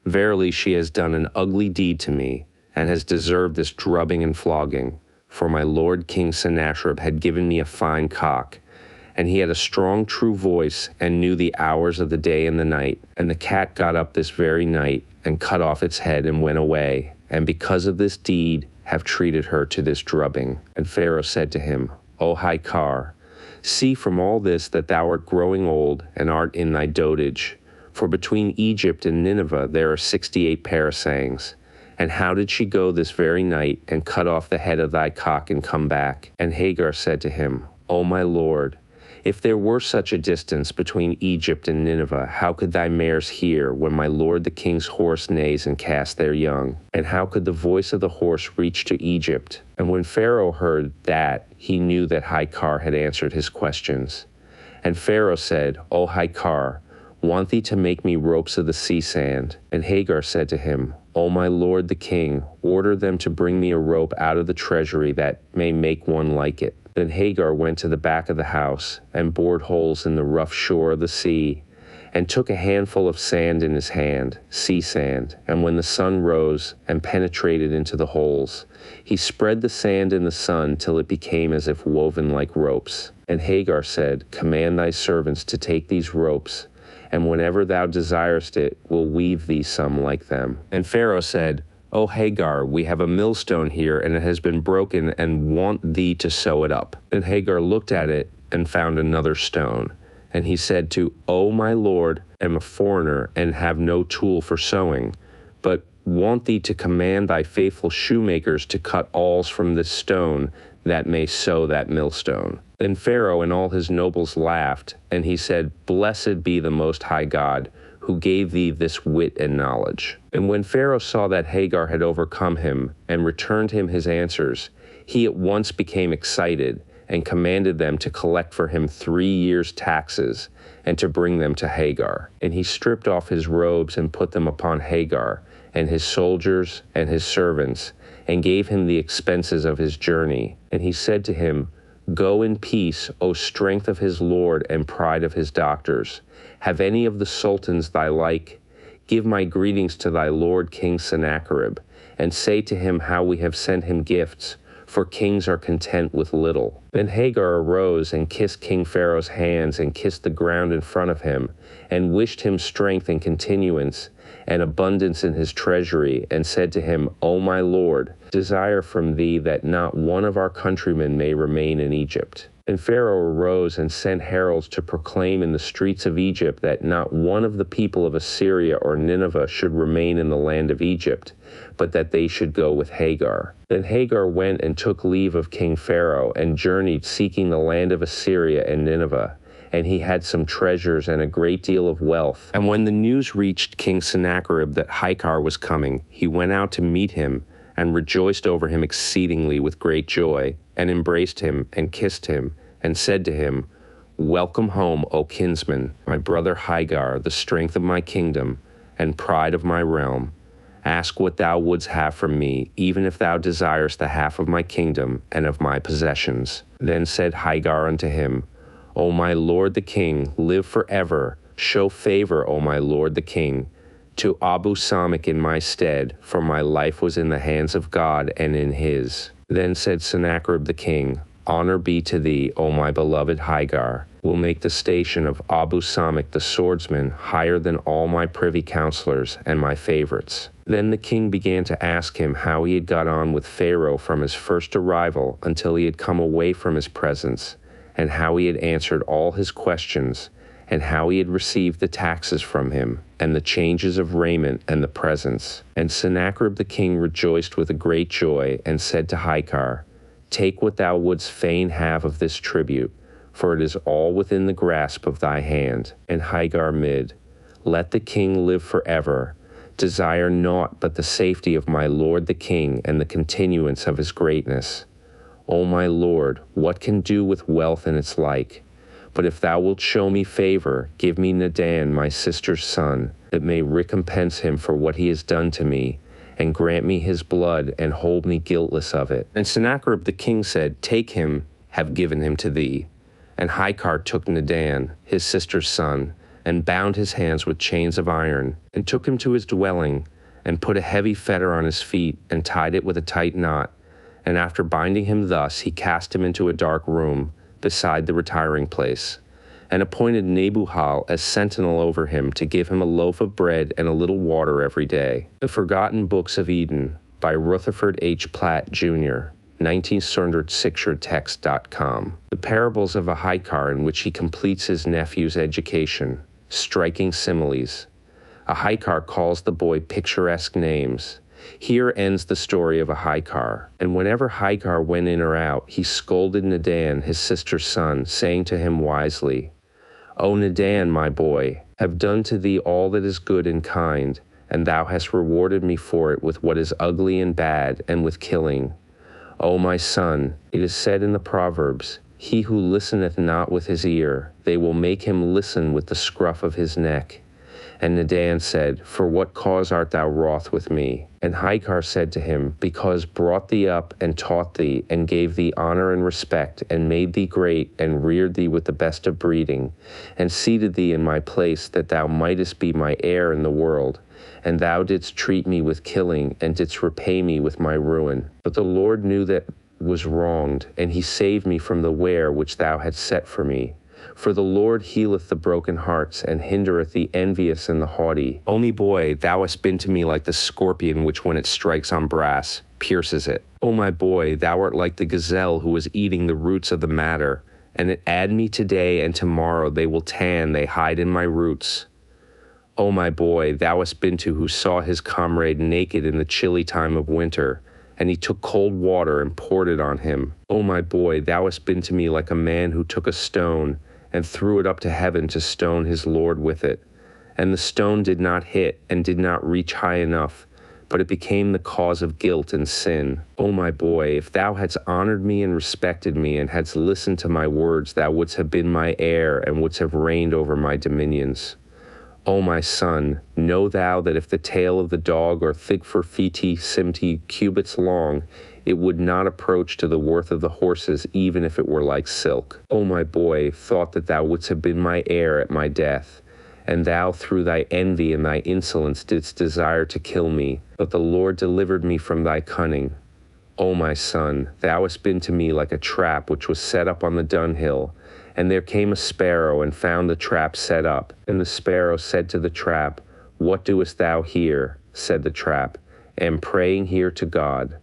verily she has done an ugly deed to me, and has deserved this drubbing and flogging. For my lord King Sennacherib had given me a fine cock, and he had a strong true voice, and knew the hours of the day and the night. And the cat got up this very night, and cut off its head, and went away, and because of this deed have treated her to this drubbing. And Pharaoh said to him, O Hagar, see from all this that thou art growing old, and art in thy dotage. For between Egypt and Nineveh there are 68 parasangs. And how did she go this very night, and cut off the head of thy cock, and come back? And Hagar said to him, O my lord, if there were such a distance between Egypt and Nineveh, how could thy mares hear when my lord the king's horse neighs and casts their young? And how could the voice of the horse reach to Egypt? And when Pharaoh heard that, he knew that Hagar had answered his questions. And Pharaoh said, O Hagar, want thee to make me ropes of the sea sand? And Hagar said to him, O my lord the king, order them to bring me a rope out of the treasury that may make one like it. Then Hagar went to the back of the house, and bored holes in the rough shore of the sea, and took a handful of sand in his hand, sea sand. And when the sun rose and penetrated into the holes, he spread the sand in the sun till it became as if woven like ropes. And Hagar said, Command thy servants to take these ropes, and whenever thou desirest it, will weave thee some like them. And Pharaoh said, O Hagar, we have a millstone here, and it has been broken, and want thee to sew it up. And Hagar looked at it, and found another stone. And he said to, O my lord, am a foreigner, and have no tool for sewing, but want thee to command thy faithful shoemakers to cut awls from this stone, that may sew that millstone. Then Pharaoh and all his nobles laughed, and he said, Blessed be the Most High God, who gave thee this wit and knowledge. And when Pharaoh saw that Hagar had overcome him, and returned him his answers, he at once became excited, and commanded them to collect for him 3 years' taxes, and to bring them to Hagar. And he stripped off his robes, and put them upon Hagar, and his soldiers, and his servants, and gave him the expenses of his journey. And he said to him, Go in peace, O strength of his lord, and pride of his doctors. Have any of the sultans thy like? Give my greetings to thy lord King Sennacherib, and say to him how we have sent him gifts, for kings are content with little. Then Hagar arose and kissed King Pharaoh's hands, and kissed the ground in front of him, and wished him strength and continuance, and abundance in his treasury, and said to him, O my lord, desire from thee that not one of our countrymen may remain in Egypt. And Pharaoh arose and sent heralds to proclaim in the streets of Egypt that not one of the people of Assyria or Nineveh should remain in the land of Egypt, but that they should go with Hagar. Then Hagar went and took leave of King Pharaoh, and journeyed seeking the land of Assyria and Nineveh. And he had some treasures and a great deal of wealth. And when the news reached King Sennacherib that Hagar was coming, he went out to meet him, and rejoiced over him exceedingly with great joy, and embraced him, and kissed him, and said to him, Welcome home, O kinsman, my brother Hagar, the strength of my kingdom, and pride of my realm. Ask what thou wouldst have from me, even if thou desirest the half of my kingdom and of my possessions. Then said Hagar unto him, O my lord the king, live forever. Show favor, O my lord the king, to Abu Samach in my stead, for my life was in the hands of God and in his. Then said Sennacherib the king, Honor be to thee, O my beloved Hagar. Will make the station of Abu Samach the swordsman higher than all my privy counselors and my favorites. Then the king began to ask him how he had got on with Pharaoh from his first arrival until he had come away from his presence, and how he had answered all his questions, and how he had received the taxes from him, and the changes of raiment and the presents. And Sennacherib the king rejoiced with a great joy, and said to Hicar, Take what thou wouldst fain have of this tribute, for it is all within the grasp of thy hand. And Hicar mid, Let the king live forever. Desire naught but the safety of my lord the king, and the continuance of his greatness. O my lord, what can do with wealth and its like? But if thou wilt show me favor, give me Nadan my sister's son, that may recompense him for what he has done to me, and grant me his blood, and hold me guiltless of it. And Sennacherib the king said, Take him, have given him to thee. And Hicar took Nadan, his sister's son, and bound his hands with chains of iron, and took him to his dwelling, and put a heavy fetter on his feet, and tied it with a tight knot. And after binding him thus, he cast him into a dark room, beside the retiring place, and appointed Nebuchal as sentinel over him, to give him a loaf of bread and a little water every day. The Forgotten Books of Eden, by Rutherford H. Platt, Jr., 1966text.com. The parables of Ahikar, in which he completes his nephew's education. Striking similes. Ahikar calls the boy picturesque names. Here ends the story of Ahikar. And whenever Hicar went in or out, he scolded Nadan, his sister's son, saying to him wisely, O Nadan, my boy, have done to thee all that is good and kind, and thou hast rewarded me for it with what is ugly and bad, and with killing. O my son, it is said in the Proverbs, He who listeneth not with his ear, they will make him listen with the scruff of his neck. And Nadan said, For what cause art thou wroth with me? And Hicar said to him, Because brought thee up, and taught thee, and gave thee honor and respect, and made thee great, and reared thee with the best of breeding, and seated thee in my place, that thou mightest be my heir in the world. And thou didst treat me with killing, and didst repay me with my ruin. But the Lord knew that was wronged, and he saved me from the ware which thou hadst set for me. For the Lord healeth the broken hearts, and hindereth the envious and the haughty. Only boy, thou hast been to me like the scorpion which when it strikes on brass, pierces it. O my boy, thou art like the gazelle who was eating the roots of the madder, and it add me today, and tomorrow they will tan, they hide in my roots. O my boy, thou hast been to who saw his comrade naked in the chilly time of winter, and he took cold water and poured it on him. O my boy, thou hast been to me like a man who took a stone, and threw it up to heaven to stone his Lord with it. And the stone did not hit, and did not reach high enough, but it became the cause of guilt and sin. O my boy, if thou hadst honored me and respected me, and hadst listened to my words, thou wouldst have been my heir, and wouldst have reigned over my dominions. O my son, know thou that if the tail of the dog or thigfer fiti simti cubits long, it would not approach to the worth of the horses, even if it were like silk. O my boy, thought that thou wouldst have been my heir at my death, and thou through thy envy and thy insolence didst desire to kill me, but the Lord delivered me from thy cunning. O my son, thou hast been to me like a trap which was set up on the dunghill, and there came a sparrow and found the trap set up. And the sparrow said to the trap, What doest thou here? Said the trap, Am praying here to God.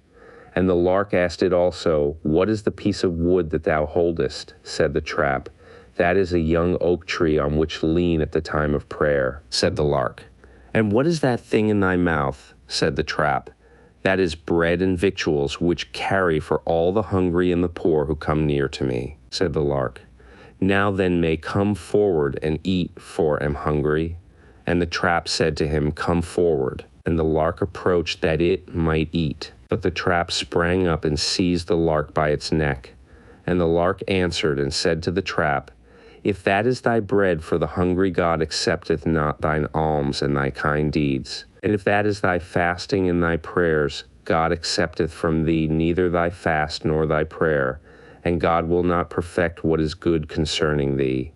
And the lark asked it also, What is the piece of wood that thou holdest? Said the trap, That is a young oak tree on which lean at the time of prayer. Said the lark, And what is that thing in thy mouth? Said the trap, That is bread and victuals, which carry for all the hungry and the poor who come near to me. Said the lark, Now then may come forward and eat, for am hungry. And the trap said to him, Come forward. And the lark approached that it might eat. But the trap sprang up and seized the lark by its neck. And the lark answered and said to the trap, If that is thy bread, for the hungry God accepteth not thine alms and thy kind deeds. And if that is thy fasting and thy prayers, God accepteth from thee neither thy fast nor thy prayer, and God will not perfect what is good concerning thee.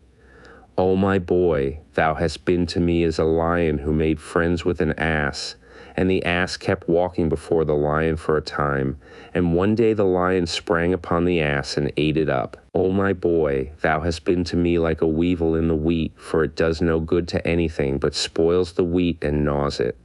O my boy, thou hast been to me as a lion who made friends with an ass, and the ass kept walking before the lion for a time, and one day the lion sprang upon the ass and ate it up. O my boy, thou hast been to me like a weevil in the wheat, for it does no good to anything, but spoils the wheat and gnaws it.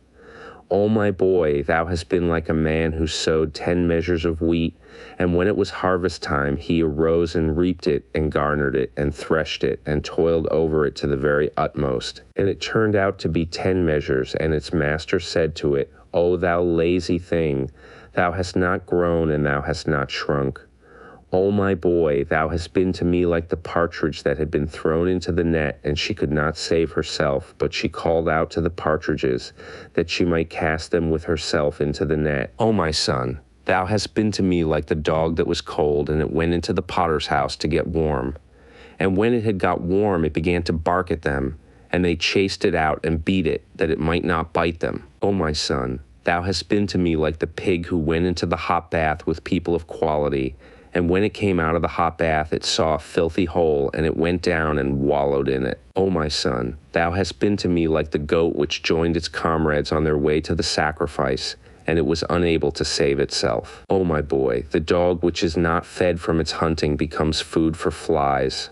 O my boy, thou hast been like a man who sowed 10 measures of wheat, and when it was harvest time, he arose and reaped it, and garnered it, and threshed it, and toiled over it to the very utmost. And it turned out to be 10 measures, and its master said to it, O thou lazy thing, thou hast not grown, and thou hast not shrunk. O my boy, thou hast been to me like the partridge that had been thrown into the net, and she could not save herself, but she called out to the partridges, that she might cast them with herself into the net. O my son, thou hast been to me like the dog that was cold, and it went into the potter's house to get warm. And when it had got warm, it began to bark at them, and they chased it out and beat it, that it might not bite them. O my son, thou hast been to me like the pig who went into the hot bath with people of quality, and when it came out of the hot bath, it saw a filthy hole, and it went down and wallowed in it. O my son, thou hast been to me like the goat which joined its comrades on their way to the sacrifice, and it was unable to save itself. O my boy, the dog which is not fed from its hunting becomes food for flies.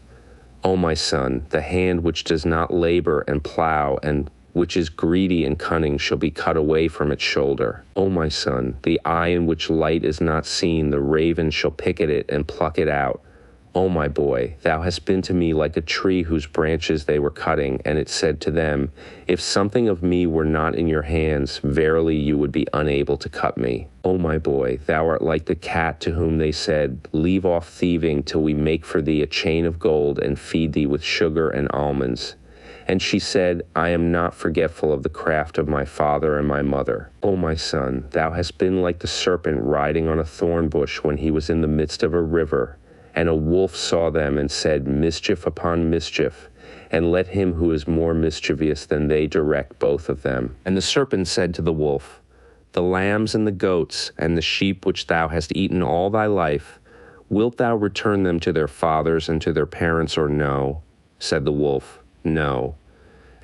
O my son, the hand which does not labor and plow, and which is greedy and cunning, shall be cut away from its shoulder. O my son, the eye in which light is not seen, the raven shall pick at it and pluck it out. O my boy, thou hast been to me like a tree whose branches they were cutting, and it said to them, If something of me were not in your hands, verily you would be unable to cut me. O my boy, thou art like the cat to whom they said, Leave off thieving till we make for thee a chain of gold and feed thee with sugar and almonds. And she said, I am not forgetful of the craft of my father and my mother. O my son, thou hast been like the serpent riding on a thorn bush when he was in the midst of a river. And a wolf saw them and said, Mischief upon mischief, and let him who is more mischievous than they direct both of them. And the serpent said to the wolf, The lambs and the goats and the sheep which thou hast eaten all thy life, wilt thou return them to their fathers and to their parents, or no? Said the wolf, No.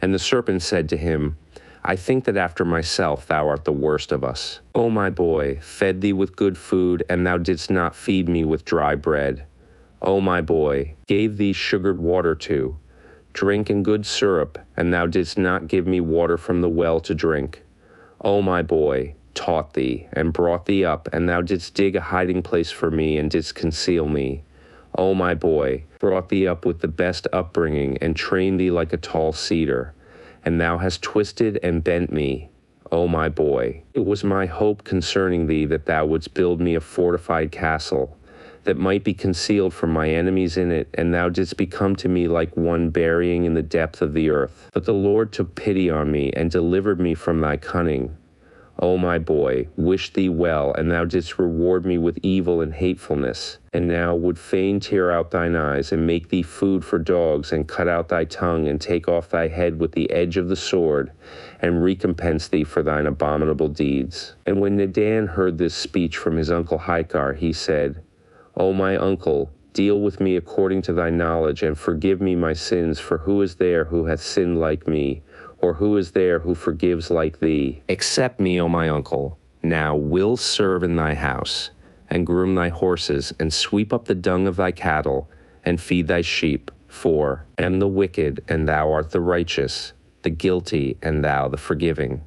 And the serpent said to him, I think that after myself thou art the worst of us. O my boy, fed thee with good food, and thou didst not feed me with dry bread. O my boy, gave thee sugared water to drink and good syrup, and thou didst not give me water from the well to drink. O my boy, taught thee, and brought thee up, and thou didst dig a hiding place for me, and didst conceal me. O my boy, brought thee up with the best upbringing, and trained thee like a tall cedar, and thou hast twisted and bent me. O my boy, it was my hope concerning thee that thou wouldst build me a fortified castle, that might be concealed from my enemies in it, and thou didst become to me like one burying in the depth of the earth. But the Lord took pity on me, and delivered me from thy cunning. O my boy, wish thee well, and thou didst reward me with evil and hatefulness, and now would fain tear out thine eyes, and make thee food for dogs, and cut out thy tongue, and take off thy head with the edge of the sword, and recompense thee for thine abominable deeds. And when Nadan heard this speech from his uncle Hikar, he said, O my uncle, deal with me according to thy knowledge, and forgive me my sins, for who is there who hath sinned like me? Or who is there who forgives like thee? Accept me, O my uncle. Now will serve in thy house, and groom thy horses, and sweep up the dung of thy cattle, and feed thy sheep. For I am the wicked, and thou art the righteous, the guilty, and thou the forgiving.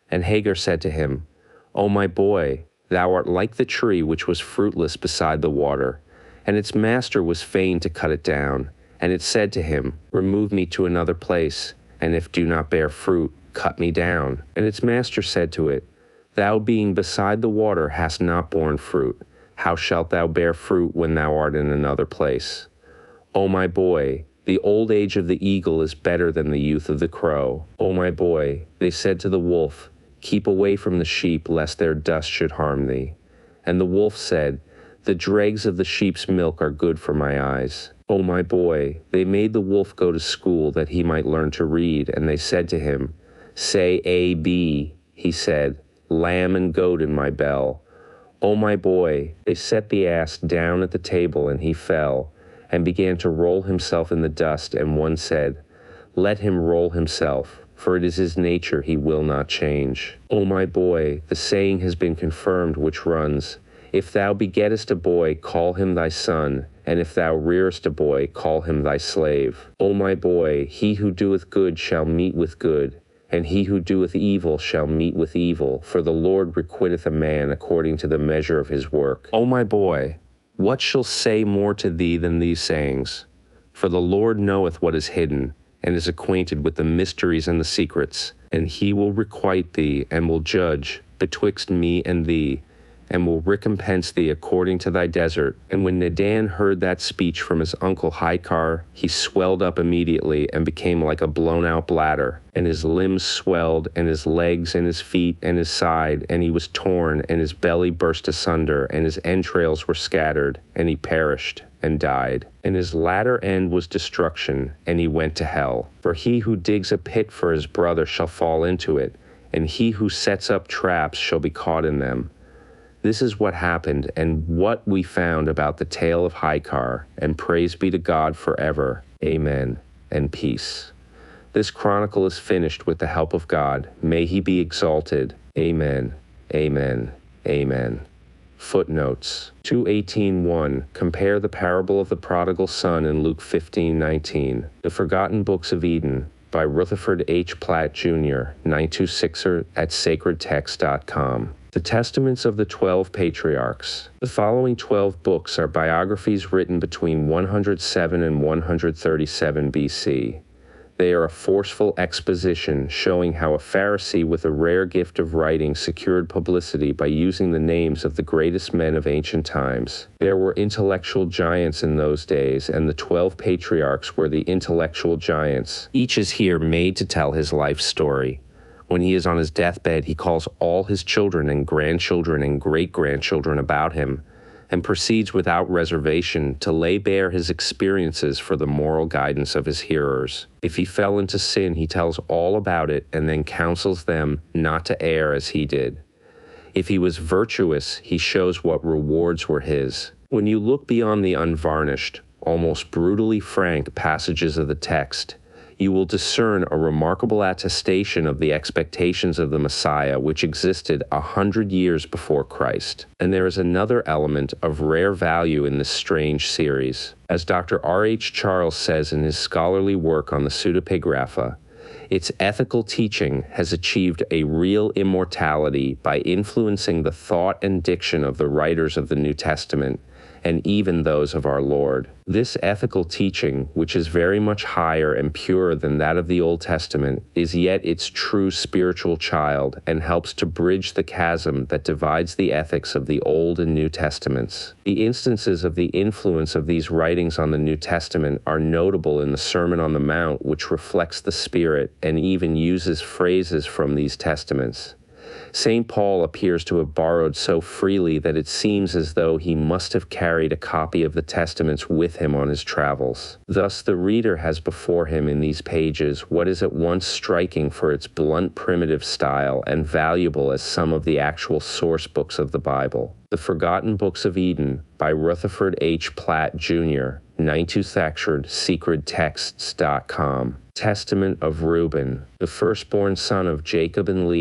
And Hagar said to him, O my boy, thou art like the tree which was fruitless beside the water, and its master was fain to cut it down. And it said to him, Remove me to another place, and if do not bear fruit, cut me down. And its master said to it, Thou being beside the water hast not borne fruit. How shalt thou bear fruit when thou art in another place? O my boy, the old age of the eagle is better than the youth of the crow. O my boy, they said to the wolf, Keep away from the sheep, lest their dust should harm thee. And the wolf said, The dregs of the sheep's milk are good for my eyes. O my boy, they made the wolf go to school that he might learn to read, and they said to him, Say A, B. He said, Lamb and goat in my bell. O my boy, they set the ass down at the table, and he fell, and began to roll himself in the dust, and one said, Let him roll himself, for it is his nature, he will not change. O my boy, the saying has been confirmed which runs, If thou begettest a boy, call him thy son, and if thou rearest a boy, call him thy slave. O my boy, he who doeth good shall meet with good, And he who doeth evil shall meet with evil, for the Lord requiteth a man according to the measure of his work. O my boy, what shall say more to thee than these sayings? For the Lord knoweth what is hidden, and is acquainted with the mysteries and the secrets. And he will requite thee, and will judge betwixt me and thee, and will recompense thee according to thy desert. And when Nadan heard that speech from his uncle Hikar, he swelled up immediately, and became like a blown-out bladder. And his limbs swelled, and his legs, and his feet, and his side, and he was torn, and his belly burst asunder, and his entrails were scattered, and he perished, and died. And his latter end was destruction, and he went to hell. For he who digs a pit for his brother shall fall into it, and he who sets up traps shall be caught in them. This is what happened and what we found about the tale of Hikar, and praise be to God forever. Amen, and peace. This chronicle is finished with the help of God. May he be exalted. Amen, amen, amen. Footnotes. 2:18:1. Compare the parable of the prodigal son in Luke 15:19. The Forgotten Books of Eden by Rutherford H. Platt, Jr., 926er at sacredtext.com. The Testaments of the 12 Patriarchs. The following 12 books are biographies written between 107 and 137 BC. They are a forceful exposition showing how a Pharisee with a rare gift of writing secured publicity by using the names of the greatest men of ancient times. There were intellectual giants in those days, and the 12 patriarchs were the intellectual giants. Each is here made to tell his life story. When he is on his deathbed, he calls all his children and grandchildren and great-grandchildren about him, and proceeds without reservation to lay bare his experiences for the moral guidance of his hearers. If he fell into sin, he tells all about it and then counsels them not to err as he did. If he was virtuous, he shows what rewards were his. When you look beyond the unvarnished, almost brutally frank passages of the text, you will discern a remarkable attestation of the expectations of the Messiah which existed 100 years before Christ. And there is another element of rare value in this strange series. As Dr. R.H. Charles says in his scholarly work on the Pseudepigrapha, its ethical teaching has achieved a real immortality by influencing the thought and diction of the writers of the New Testament, and even those of our Lord. This ethical teaching, which is very much higher and purer than that of the Old Testament, is yet its true spiritual child, and helps to bridge the chasm that divides the ethics of the Old and New Testaments. The instances of the influence of these writings on the New Testament are notable in the Sermon on the Mount, which reflects the Spirit and even uses phrases from these testaments. St. Paul appears to have borrowed so freely that it seems as though he must have carried a copy of the Testaments with him on his travels. Thus, the reader has before him in these pages what is at once striking for its blunt primitive style and valuable as some of the actual source books of the Bible. The Forgotten Books of Eden by Rutherford H. Platt, Jr., 926er sacredtexts.com. Testament of Reuben, the firstborn son of Jacob and Leah.